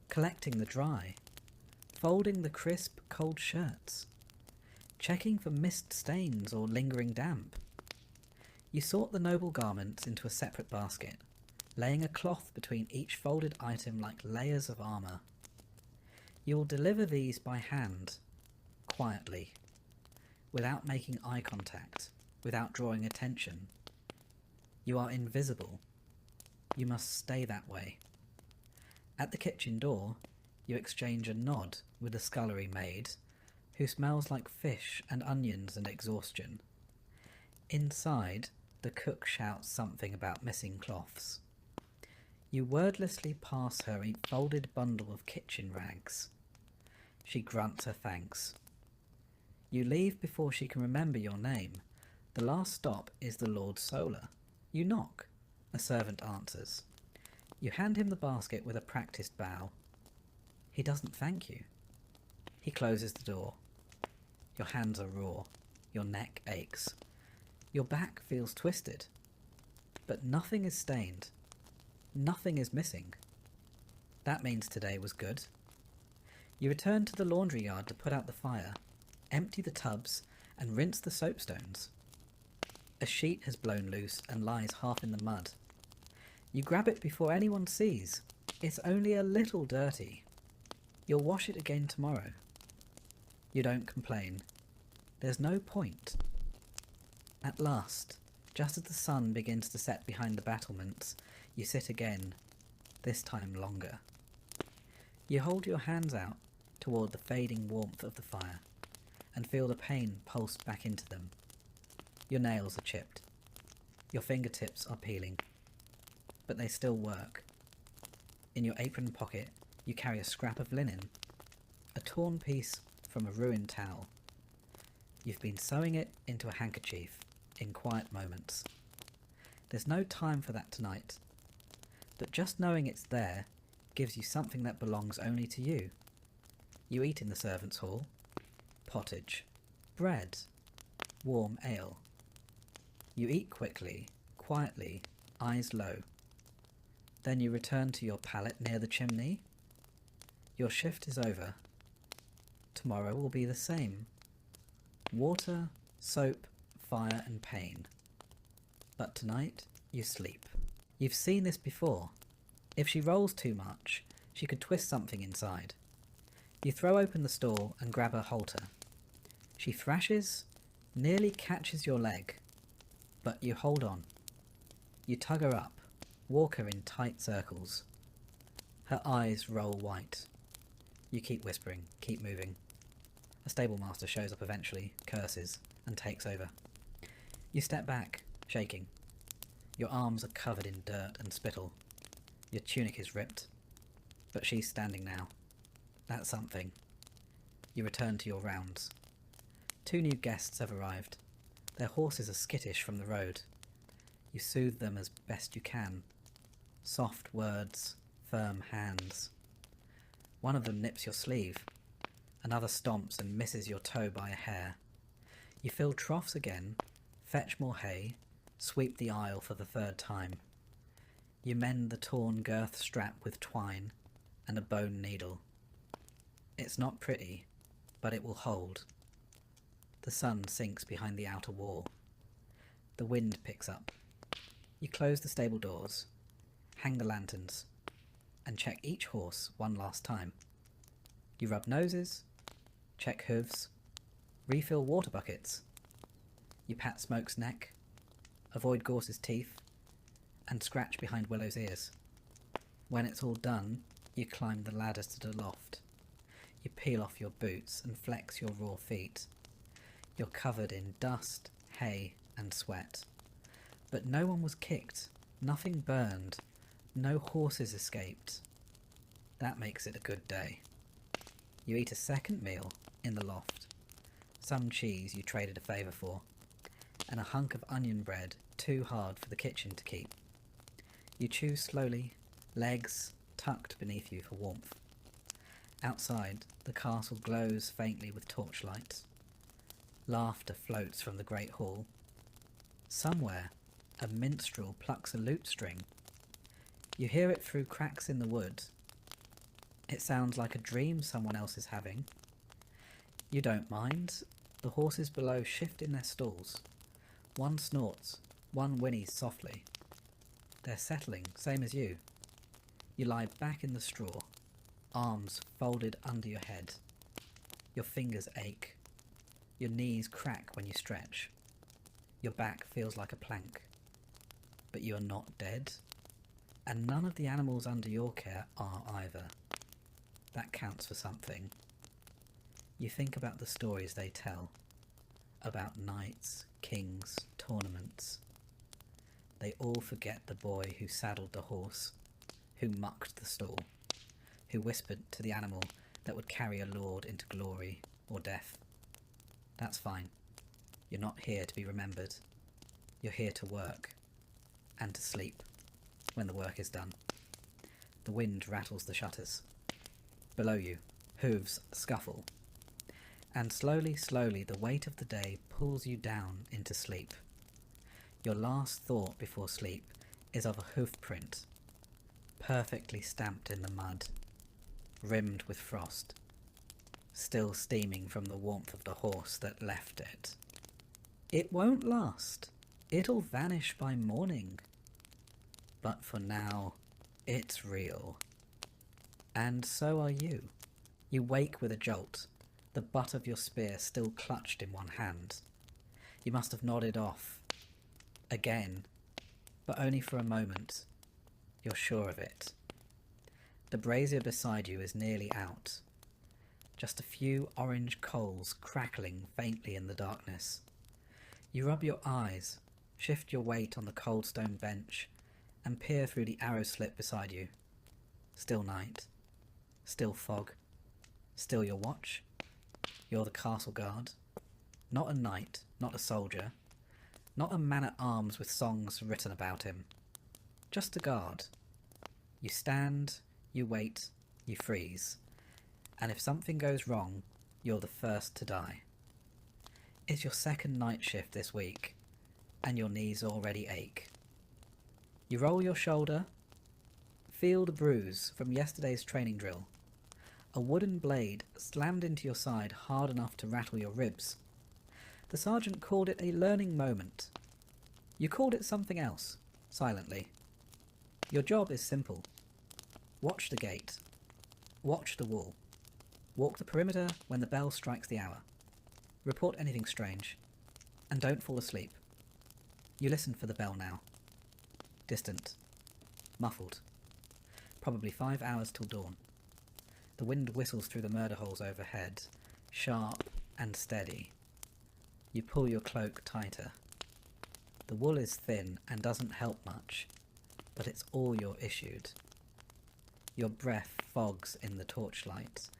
Speaker 1: collecting the dry, folding the crisp, cold shirts, checking for mist stains or lingering damp. You sort the noble garments into a separate basket, laying a cloth between each folded item like layers of armour. You will deliver these by hand, quietly, without making eye contact, without drawing attention. You are invisible. You must stay that way. At the kitchen door, you exchange a nod with the scullery maid, who smells like fish and onions and exhaustion. Inside, the cook shouts something about missing cloths. You wordlessly pass her a folded bundle of kitchen rags. She grunts her thanks. You leave before she can remember your name. The last stop is the Lord Solar. You knock. A servant answers. You hand him the basket with a practised bow. He doesn't thank you. He closes the door. Your hands are raw. Your neck aches. Your back feels twisted. But nothing is stained. Nothing is missing. That means today was good. You return to the laundry yard to put out the fire, empty the tubs, and rinse the soapstones. A sheet has blown loose and lies half in the mud. You grab it before anyone sees. It's only a little dirty. You'll wash it again tomorrow. You don't complain. There's no point. At last, just as the sun begins to set behind the battlements, you sit again, this time longer. You hold your hands out toward the fading warmth of the fire and feel the pain pulse back into them. Your nails are chipped. Your fingertips are peeling, but they still work. In your apron pocket, you carry a scrap of linen, a torn piece from a ruined towel. You've been sewing it into a handkerchief in quiet moments. There's no time for that tonight, but just knowing it's there gives you something that belongs only to you. You eat in the servants' hall, pottage, bread, warm ale. You eat quickly, quietly, eyes low. Then you return to your pallet near the chimney. Your shift is over. Tomorrow will be the same. Water, soap, fire and pain. But tonight you sleep. You've seen this before. If she rolls too much, she could twist something inside. You throw open the store and grab her halter. She thrashes, nearly catches your leg, but you hold on. You tug her up, walk her in tight circles. Her eyes roll white. You keep whispering, keep moving. A stable master shows up eventually, curses, and takes over. You step back, shaking. Your arms are covered in dirt and spittle. Your tunic is ripped. But she's standing now. That's something. You return to your rounds. 2 new guests have arrived. Their horses are skittish from the road. You soothe them as best you can. Soft words, firm hands. One of them nips your sleeve. Another stomps and misses your toe by a hair. You fill troughs again, fetch more hay, sweep the aisle for the 3rd time. You mend the torn girth strap with twine and a bone needle. It's not pretty, but it will hold. The sun sinks behind the outer wall. The wind picks up. You close the stable doors, hang the lanterns, and check each horse one last time. You rub noses, check hooves, refill water buckets. You pat Smoke's neck, avoid Gorse's teeth, and scratch behind Willow's ears. When it's all done, you climb the ladders to the loft. You peel off your boots and flex your raw feet. You're covered in dust, hay, and sweat. But no one was kicked, nothing burned, no horses escaped. That makes it a good day. You eat a second meal in the loft. Some cheese you traded a favour for, and a hunk of onion bread too hard for the kitchen to keep. You chew slowly, legs tucked beneath you for warmth. Outside, the castle glows faintly with torchlights. Laughter floats from the great hall. Somewhere, a minstrel plucks a lute string. You hear it through cracks in the wood. It sounds like a dream someone else is having. You don't mind. The horses below shift in their stalls. One snorts, one whinnies softly. They're settling, same as you. You lie back in the straw, arms folded under your head. Your fingers ache. Your knees crack when you stretch. Your back feels like a plank. But you are not dead, and none of the animals under your care are either. That counts for something. You think about the stories they tell, about knights, kings, tournaments. They all forget the boy who saddled the horse, who mucked the stall, who whispered to the animal that would carry a lord into glory or death. That's fine. You're not here to be remembered. You're here to work, and to sleep, when the work is done. The wind rattles the shutters. Below you, hooves scuffle. And slowly, slowly, the weight of the day pulls you down into sleep. Your last thought before sleep is of a hoof print, perfectly stamped in the mud, rimmed with frost, still steaming from the warmth of the horse that left it. It won't last. It'll vanish by morning. But for now, it's real. And so are you. You wake with a jolt, the butt of your spear still clutched in one hand. You must have nodded off. Again, but only for a moment. You're sure of it. The brazier beside you is nearly out. Just a few orange coals crackling faintly in the darkness. You rub your eyes, shift your weight on the cold stone bench, and peer through the arrow slit beside you. Still night. Still fog. Still your watch. You're the castle guard. Not a knight, not a soldier. Not a man-at-arms with songs written about him. Just a guard. You stand, you wait, you freeze. And if something goes wrong, you're the first to die. It's your second night shift this week, and your knees already ache. You roll your shoulder, feel the bruise from yesterday's training drill. A wooden blade slammed into your side hard enough to rattle your ribs. The sergeant called it a learning moment. You called it something else, silently. Your job is simple. Watch the gate. Watch the wall. Walk the perimeter when the bell strikes the hour. Report anything strange. And don't fall asleep. You listen for the bell now. Distant. Muffled. Probably 5 hours till dawn. The wind whistles through the murder holes overhead, sharp and steady. You pull your cloak tighter. The wool is thin and doesn't help much, but it's all you're issued. Your breath fogs in the torchlight,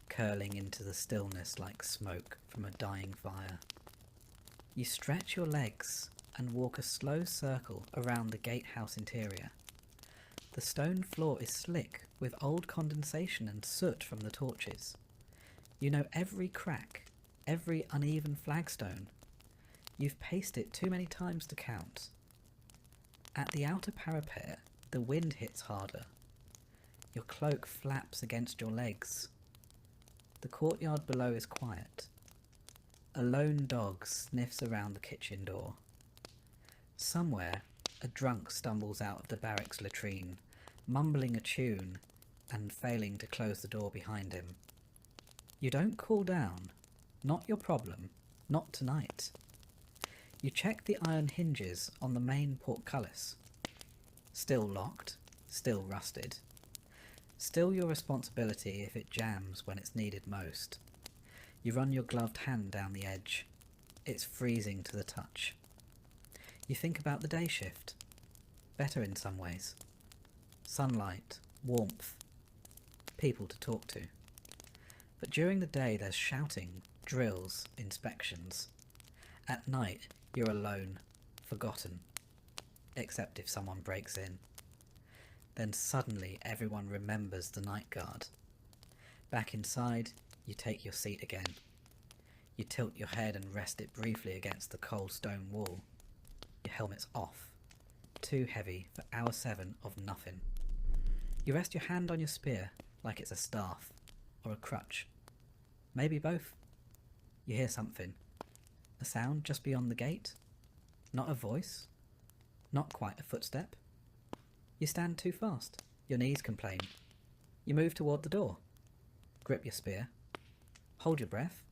Speaker 1: curling into the stillness like smoke from a dying fire. You stretch your legs and walk a slow circle around the gatehouse interior. The stone floor is slick with old condensation and soot from the torches. You know every crack, every uneven flagstone. You've paced it too many times to count. At the outer parapet, the wind hits harder. Your cloak flaps against your legs. The courtyard below is quiet. A lone dog sniffs around the kitchen door. Somewhere, a drunk stumbles out of the barracks latrine, mumbling a tune and failing to close the door behind him. You don't cool down. Not your problem. Not tonight. You check the iron hinges on the main portcullis. Still locked, still rusted. Still your responsibility if it jams when it's needed most. You run your gloved hand down the edge. It's freezing to the touch. You think about the day shift. Better in some ways. Sunlight, warmth, people to talk to. But during the day there's shouting, drills, inspections. At night you're alone, forgotten. Except if someone breaks in. Then suddenly everyone remembers the night guard. Back inside, you take your seat again. You tilt your head and rest it briefly against the cold stone wall. Your helmet's off. Too heavy for hour 7 of nothing. You rest your hand on your spear like it's a staff or a crutch. Maybe both. You hear something. A sound just beyond the gate. Not a voice. Not quite a footstep. You stand too fast. Your knees complain. You move toward the door. Grip your spear. Hold your breath.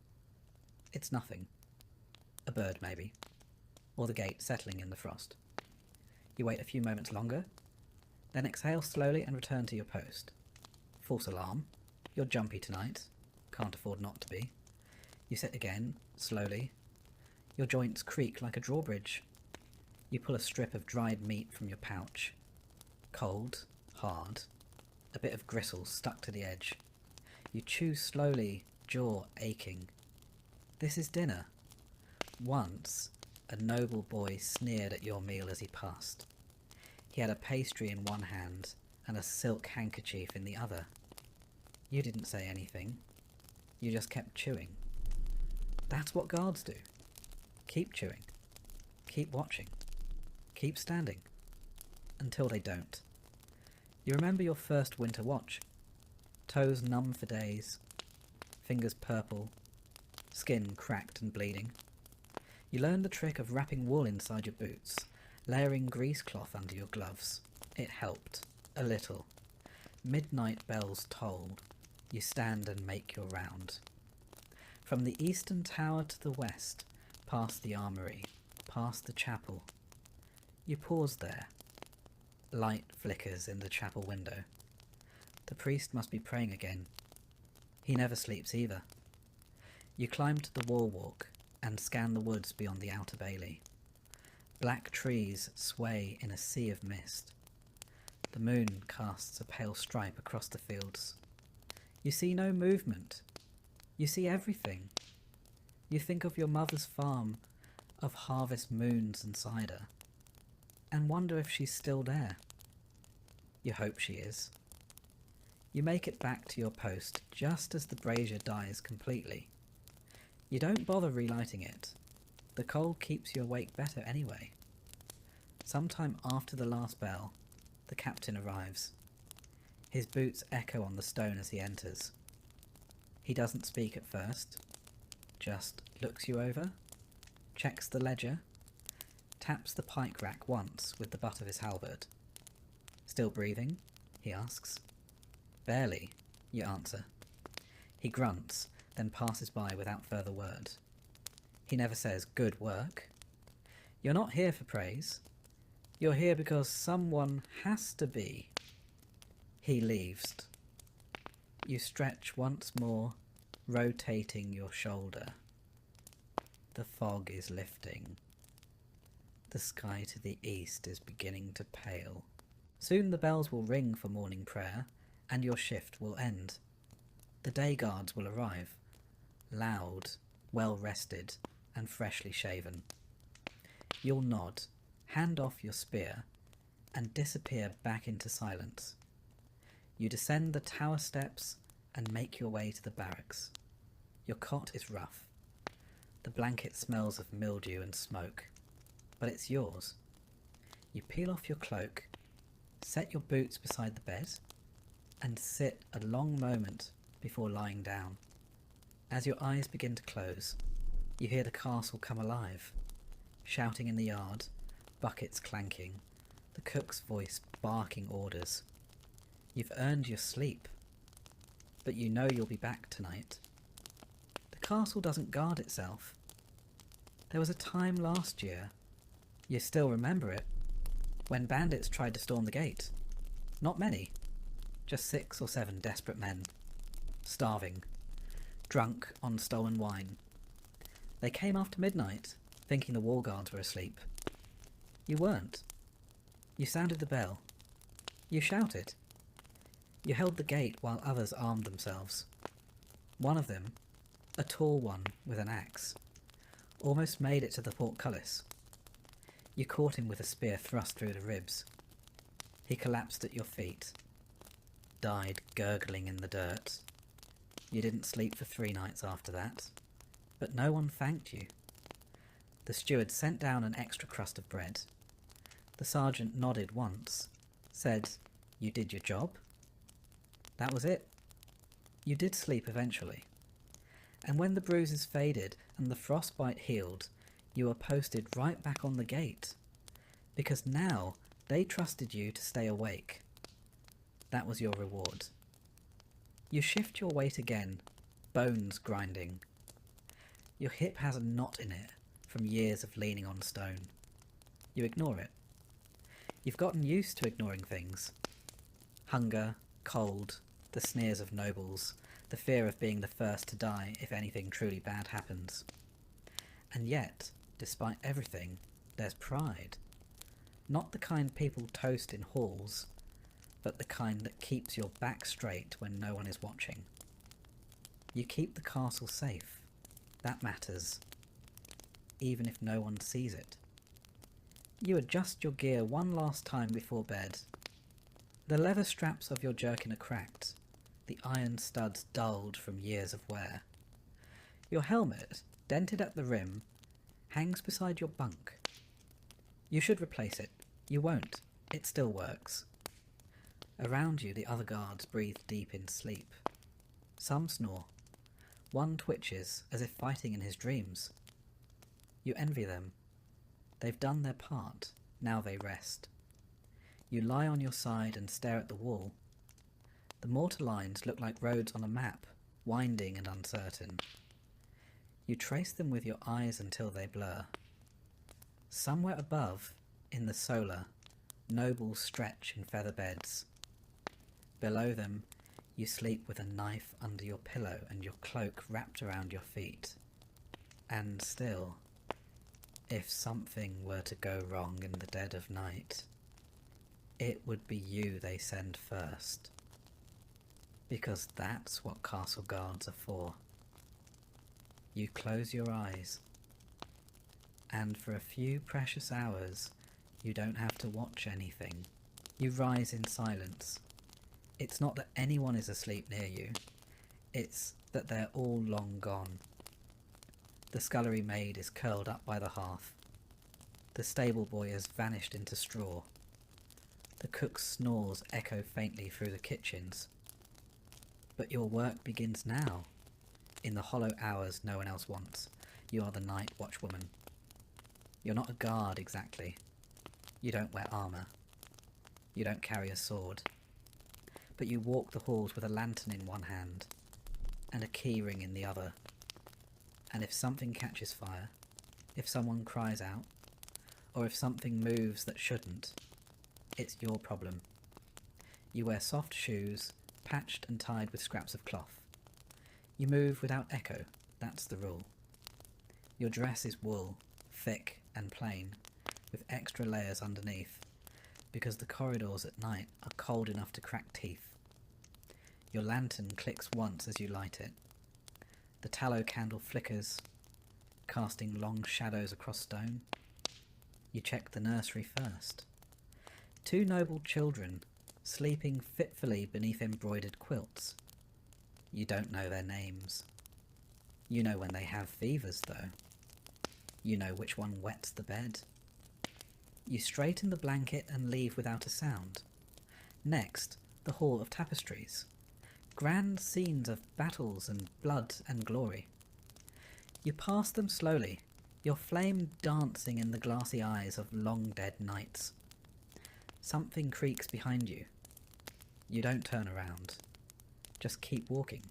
Speaker 1: It's nothing. A bird, maybe. Or the gate settling in the frost. You wait a few moments longer, then exhale slowly and return to your post. False alarm. You're jumpy tonight. Can't afford not to be. You sit again, slowly. Your joints creak like a drawbridge. You pull a strip of dried meat from your pouch. Cold, hard, a bit of gristle stuck to the edge. You chew slowly, jaw aching. This is dinner. Once, a noble boy sneered at your meal as he passed. He had a pastry in one hand and a silk handkerchief in the other. You didn't say anything. You just kept chewing. That's what guards do. Keep chewing. Keep watching. Keep standing. Until they don't. You remember your first winter watch. Toes numb for days. Fingers purple. Skin cracked and bleeding. You learned the trick of wrapping wool inside your boots, layering grease cloth under your gloves. It helped. A little. Midnight bells toll. You stand and make your round. From the eastern tower to the west, past the armoury, past the chapel. You pause there. Light flickers in the chapel window. The priest must be praying again. He never sleeps either. You climb to the wall walk and scan the woods beyond the outer bailey. Black trees sway in a sea of mist. The moon casts a pale stripe across the fields. You see no movement. You see everything. You think of your mother's farm, of harvest moons and cider, and wonder if she's still there. You hope she is. You make it back to your post just as the brazier dies completely. You don't bother relighting it. The coal keeps you awake better anyway. Sometime after the last bell, the captain arrives. His boots echo on the stone as he enters. He doesn't speak at first, just looks you over, checks the ledger, taps the pike rack once with the butt of his halberd. Still breathing? He asks. Barely, you answer. He grunts, then passes by without further word. He never says, "Good work." You're not here for praise. You're here because someone has to be. He leaves. You stretch once more, rotating your shoulder. The fog is lifting. The sky to the east is beginning to pale. Soon the bells will ring for morning prayer, and your shift will end. The day guards will arrive, loud, well rested, and freshly shaven. You'll nod, hand off your spear, and disappear back into silence. You descend the tower steps and make your way to the barracks. Your cot is rough. The blanket smells of mildew and smoke, but it's yours. You peel off your cloak, set your boots beside the bed, and sit a long moment before lying down. As your eyes begin to close, you hear the castle come alive, shouting in the yard, buckets clanking, the cook's voice barking orders. You've earned your sleep, but you know you'll be back tonight. The castle doesn't guard itself. There was a time last year, you still remember it, when bandits tried to storm the gate. Not many, just 6 or 7 desperate men, starving, drunk on stolen wine. They came after midnight, thinking the wall guards were asleep. You weren't. You sounded the bell. You shouted. You held the gate while others armed themselves. One of them, a tall one with an axe, almost made it to the portcullis. You caught him with a spear thrust through the ribs. He collapsed at your feet, died gurgling in the dirt. You didn't sleep for 3 nights after that, but no one thanked you. The steward sent down an extra crust of bread. The sergeant nodded once, said, "You did your job." That was it. You did sleep eventually. And when the bruises faded and the frostbite healed, you were posted right back on the gate, because now they trusted you to stay awake. That was your reward. You shift your weight again, bones grinding. Your hip has a knot in it from years of leaning on stone. You ignore it. You've gotten used to ignoring things. Hunger, cold, the sneers of nobles, the fear of being the first to die if anything truly bad happens. And yet, despite everything, there's pride. Not the kind people toast in halls, but the kind that keeps your back straight when no one is watching. You keep the castle safe. That matters, even if no one sees it. You adjust your gear one last time before bed. The leather straps of your jerkin are cracked, the iron studs dulled from years of wear. Your helmet, dented at the rim, hangs beside your bunk. You should replace it. You won't. It still works. Around you the other guards breathe deep in sleep. Some snore. One twitches as if fighting in his dreams. You envy them. They've done their part. Now they rest. You lie on your side and stare at the wall. The mortar lines look like roads on a map, winding and uncertain. You trace them with your eyes until they blur. Somewhere above, in the solar, nobles stretch in feather beds. Below them, you sleep with a knife under your pillow and your cloak wrapped around your feet. And still, if something were to go wrong in the dead of night, it would be you they send first. Because that's what castle guards are for. You close your eyes, and for a few precious hours, you don't have to watch anything. You rise in silence. It's not that anyone is asleep near you, it's that they're all long gone. The scullery maid is curled up by the hearth. The stable boy has vanished into straw. The cook's snores echo faintly through the kitchens. But your work begins now. In the hollow hours no one else wants, you are the night watchwoman. You're not a guard exactly. You don't wear armour. You don't carry a sword. But you walk the halls with a lantern in one hand and a key ring in the other. And if something catches fire, if someone cries out, or if something moves that shouldn't, it's your problem. You wear soft shoes, patched and tied with scraps of cloth. You move without echo, that's the rule. Your dress is wool, thick and plain, with extra layers underneath, because the corridors at night are cold enough to crack teeth. Your lantern clicks once as you light it. The tallow candle flickers, casting long shadows across stone. You check the nursery first. 2 noble children, sleeping fitfully beneath embroidered quilts. You don't know their names. You know when they have fevers, though. You know which one wets the bed. You straighten the blanket and leave without a sound. Next, the Hall of Tapestries. Grand scenes of battles and blood and glory. You pass them slowly, your flame dancing in the glassy eyes of long-dead knights. Something creaks behind you. You don't turn around. Just keep walking.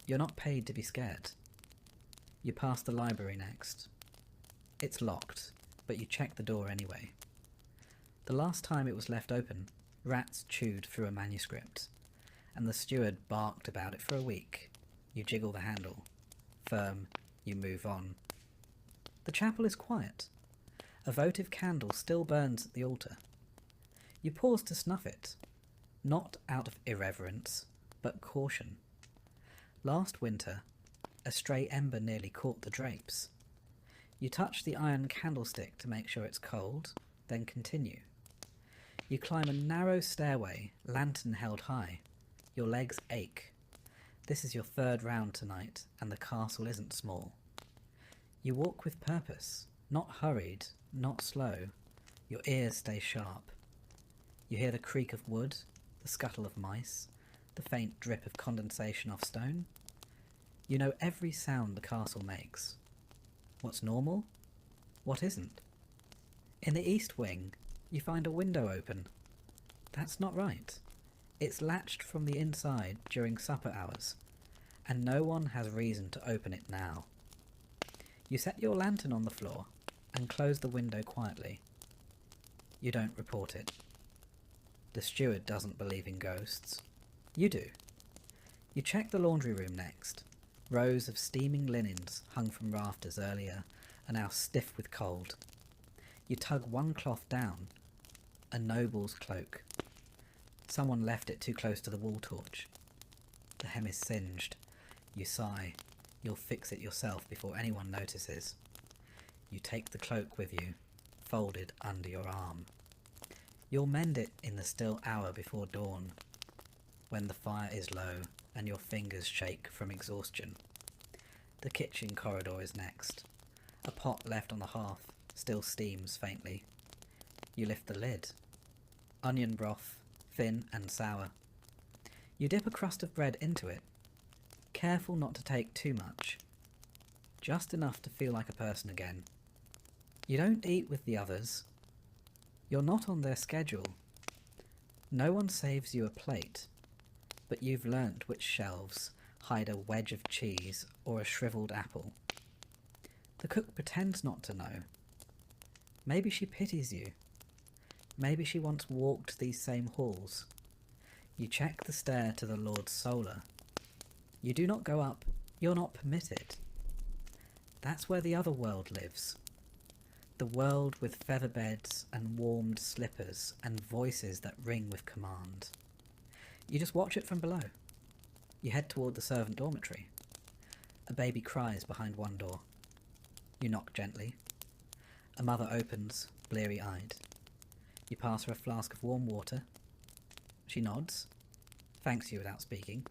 Speaker 1: You're not paid to be scared. You pass the library next. It's locked, but you check the door anyway. The last time it was left open, rats chewed through a manuscript, and the steward barked about it for a week. You jiggle the handle. Firm, you move on. The chapel is quiet. A votive candle still burns at the altar. You pause to snuff it, not out of irreverence, but caution. Last winter, a stray ember nearly caught the drapes. You touch the iron candlestick to make sure it's cold, then continue. You climb a narrow stairway, lantern held high. Your legs ache. This is your 3rd round tonight, and the castle isn't small. You walk with purpose, not hurried, not slow. Your ears stay sharp. You hear the creak of wood, the scuttle of mice, the faint drip of condensation off stone. You know every sound the castle makes. What's normal? What isn't? In the east wing, you find a window open. That's not right. It's latched from the inside during supper hours, and no one has reason to open it now. You set your lantern on the floor and close the window quietly. You don't report it. The steward doesn't believe in ghosts. You do. You check the laundry room next. Rows of steaming linens hung from rafters earlier are now stiff with cold. You tug one cloth down, a noble's cloak. Someone left it too close to the wall torch. The hem is singed. You sigh. You'll fix it yourself before anyone notices. You take the cloak with you, folded under your arm. You'll mend it in the still hour before dawn, when the fire is low and your fingers shake from exhaustion. The kitchen corridor is next. A pot left on the hearth still steams faintly. You lift the lid. Onion broth, thin and sour. You dip a crust of bread into it, careful not to take too much, just enough to feel like a person again. You don't eat with the others. You're not on their schedule. No one saves you a plate, but you've learnt which shelves hide a wedge of cheese or a shriveled apple. The cook pretends not to know. Maybe she pities you. Maybe she once walked these same halls. You check the stair to the Lord's Solar. You do not go up. You're not permitted. That's where the other world lives. The world with feather beds and warmed slippers and voices that ring with command. You just watch it from below. You head toward the servant dormitory. A baby cries behind one door. You knock gently. A mother opens, bleary-eyed. You pass her a flask of warm water. She nods, thanks you without speaking.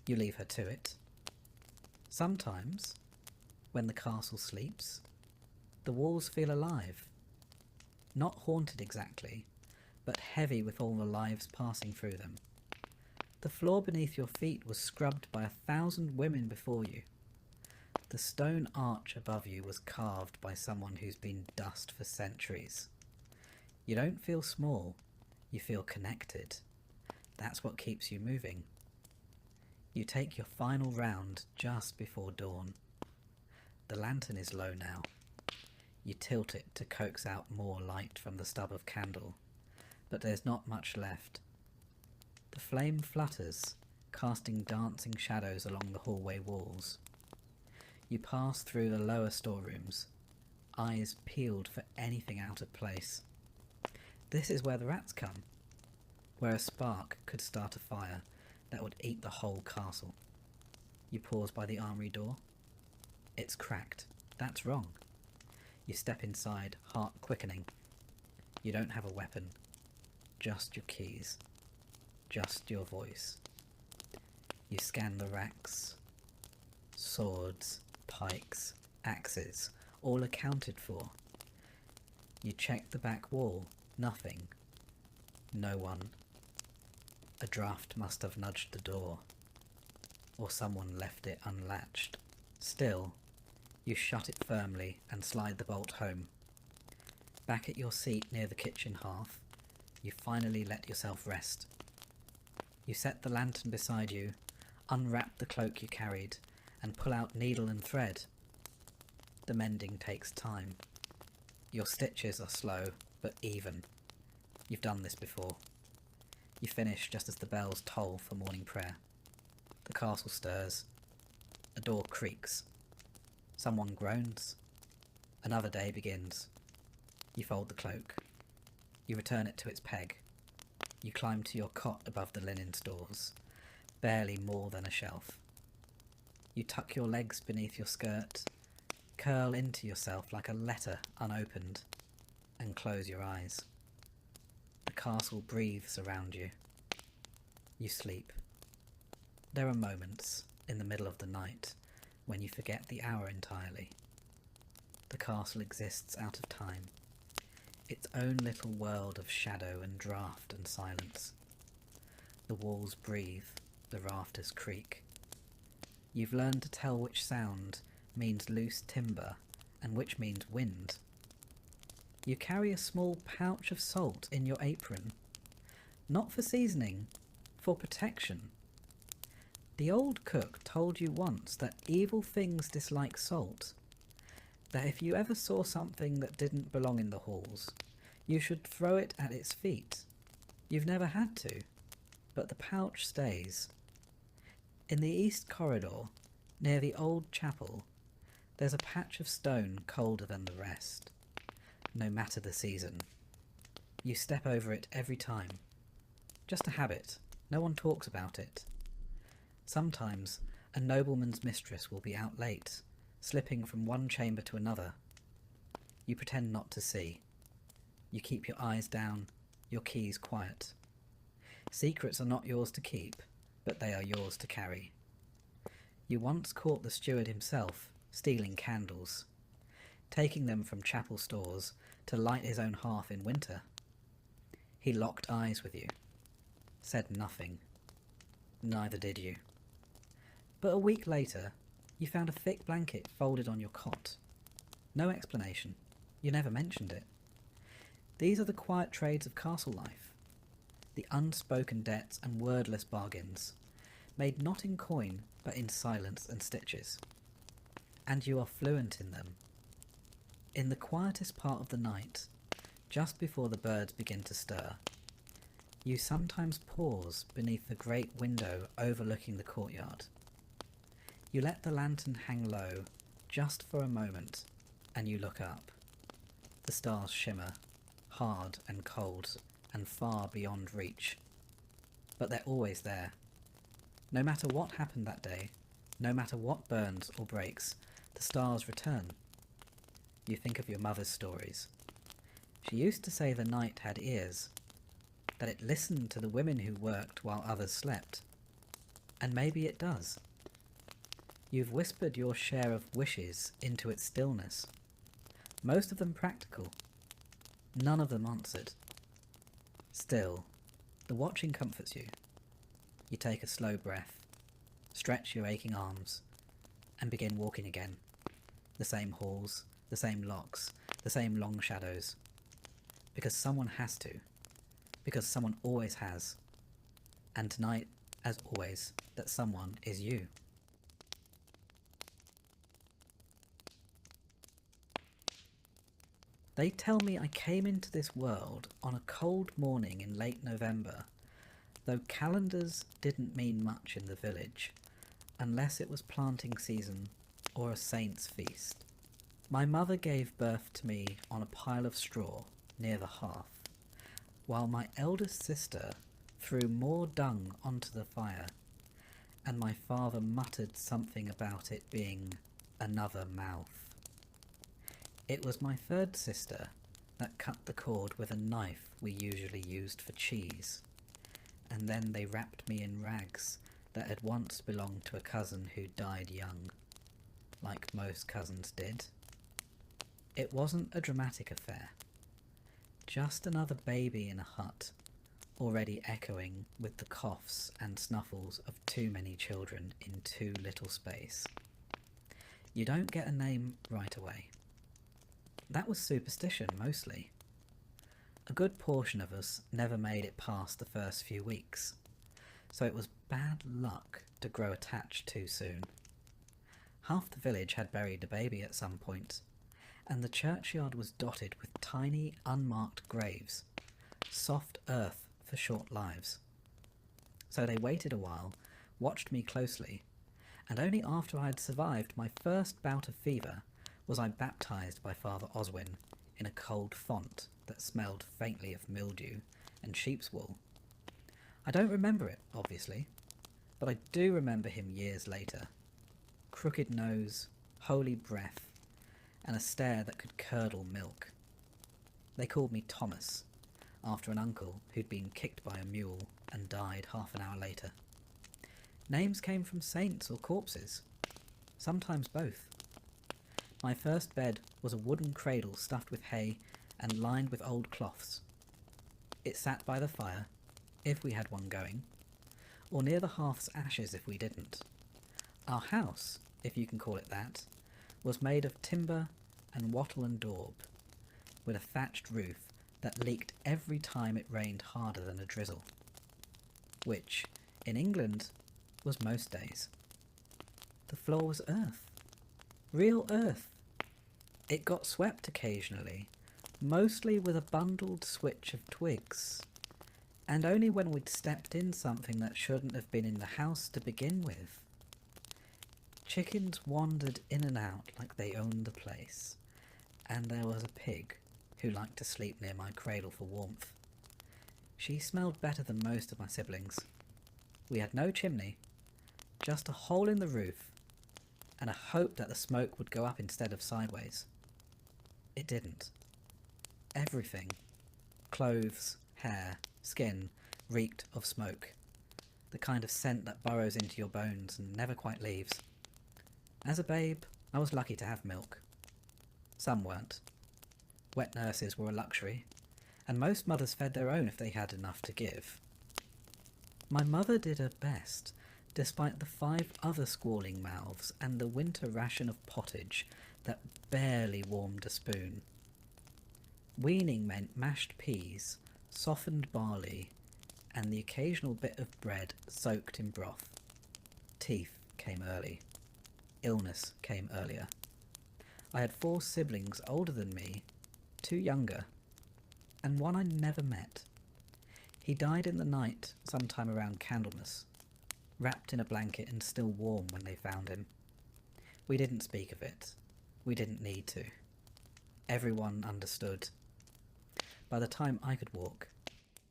Speaker 1: You leave her to it. Sometimes, when the castle sleeps, the walls feel alive. Not haunted exactly, but heavy with all the lives passing through them. The floor beneath your feet was scrubbed by 1,000 women before you. The stone arch above you was carved by someone who's been dust for centuries. You don't feel small, you feel connected. That's what keeps you moving. You take your final round just before dawn. The lantern is low now. You tilt it to coax out more light from the stub of candle, but there's not much left. The flame flutters, casting dancing shadows along the hallway walls. You pass through the lower storerooms, eyes peeled for anything out of place. This is where the rats come, where a spark could start a fire that would eat the whole castle. You pause by the armory door. It's cracked. That's wrong. You step inside, heart quickening. You don't have a weapon. Just your keys. Just your voice. You scan the racks. Swords, pikes, axes, all accounted for. You check the back wall. Nothing. No one. A draft must have nudged the door. Or someone left it unlatched. Still, you shut it firmly and slide the bolt home. Back at your seat near the kitchen hearth, you finally let yourself rest. You set the lantern beside you, unwrap the cloak you carried, and pull out needle and thread. The mending takes time. Your stitches are slow, but even. You've done this before. You finish just as the bells toll for morning prayer. The castle stirs. A door creaks. Someone groans. Another day begins. You fold the cloak. You return it to its peg. You climb to your cot above the linen stores, barely more than a shelf. You tuck your legs beneath your skirt, curl into yourself like a letter unopened, and close your eyes. The castle breathes around you. You sleep. There are moments in the middle of the night when you forget the hour entirely. The castle exists out of time, its own little world of shadow and draught and silence. The walls breathe, the rafters creak. You've learned to tell which sound means loose timber and which means wind. You carry a small pouch of salt in your apron, not for seasoning, for protection. The old cook told you once that evil things dislike salt, that if you ever saw something that didn't belong in the halls, you should throw it at its feet. You've never had to, but the pouch stays. In the east corridor, near the old chapel, there's a patch of stone colder than the rest, no matter the season. You step over it every time. Just a habit. No one talks about it. Sometimes a nobleman's mistress will be out late, slipping from one chamber to another. You pretend not to see. You keep your eyes down, your keys quiet. Secrets are not yours to keep, but they are yours to carry. You once caught the steward himself stealing candles, taking them from chapel stores to light his own hearth in winter. He locked eyes with you, said nothing. Neither did you. But a week later, you found a thick blanket folded on your cot. No explanation. You never mentioned it. These are the quiet trades of castle life. The unspoken debts and wordless bargains, made not in coin, but in silence and stitches. And you are fluent in them. In the quietest part of the night, just before the birds begin to stir, you sometimes pause beneath the great window overlooking the courtyard. You let the lantern hang low, just for a moment, and you look up. The stars shimmer, hard and cold, and far beyond reach. But they're always there. No matter what happened that day, no matter what burns or breaks, the stars return. You think of your mother's stories. She used to say the night had ears, that it listened to the women who worked while others slept. And maybe it does. You've whispered your share of wishes into its stillness, most of them practical, none of them answered. Still, the watching comforts you. You take a slow breath, stretch your aching arms, and begin walking again. The same halls, the same locks, the same long shadows. Because someone has to. Because someone always has. And tonight, as always, that someone is you. They tell me I came into this world on a cold morning in late November, though calendars didn't mean much in the village, unless it was planting season or a saint's feast. My mother gave birth to me on a pile of straw near the hearth, while my eldest sister threw more dung onto the fire and my father muttered something about it being another mouth. It was my third sister that cut the cord with a knife we usually used for cheese, and then they wrapped me in rags that had once belonged to a cousin who died young, like most cousins did. It wasn't a dramatic affair, just another baby in a hut, already echoing with the coughs and snuffles of too many children in too little space. You don't get a name right away. That was superstition, mostly. A good portion of us never made it past the first few weeks, so it was bad luck to grow attached too soon. Half the village had buried a baby at some point, and the churchyard was dotted with tiny, unmarked graves, soft earth for short lives. So they waited a while, watched me closely, and only after I had survived my first bout of fever was I baptised by Father Oswin in a cold font that smelled faintly of mildew and sheep's wool. I don't remember it, obviously, but I do remember him years later. Crooked nose, holy breath, and a stare that could curdle milk. They called me Thomas, after an uncle who'd been kicked by a mule and died half an hour later. Names came from saints or corpses, sometimes both. My first bed was a wooden cradle stuffed with hay and lined with old cloths. It sat by the fire, if we had one going, or near the hearth's ashes if we didn't. Our house, if you can call it that, was made of timber and wattle and daub, with a thatched roof that leaked every time it rained harder than a drizzle, which, in England, was most days. The floor was earth. Real earth. It got swept occasionally, mostly with a bundled switch of twigs, and only when we'd stepped in something that shouldn't have been in the house to begin with. Chickens wandered in and out like they owned the place, and there was a pig who liked to sleep near my cradle for warmth. She smelled better than most of my siblings. We had no chimney, just a hole in the roof, and a hope that the smoke would go up instead of sideways. It didn't. Everything, clothes, hair, skin, reeked of smoke, the kind of scent that burrows into your bones and never quite leaves. As a babe, I was lucky to have milk. Some weren't. Wet nurses were a luxury, and most mothers fed their own if they had enough to give. My mother did her best, despite the 5 other squalling mouths and the winter ration of pottage that barely warmed a spoon. Weaning meant mashed peas, softened barley, and the occasional bit of bread soaked in broth. Teeth came early. Illness came earlier. I had 4 siblings older than me, 2 younger, and one I never met. He died in the night sometime around Candlemas, wrapped in a blanket and still warm when they found him. We didn't speak of it. We didn't need to. Everyone understood. By the time I could walk,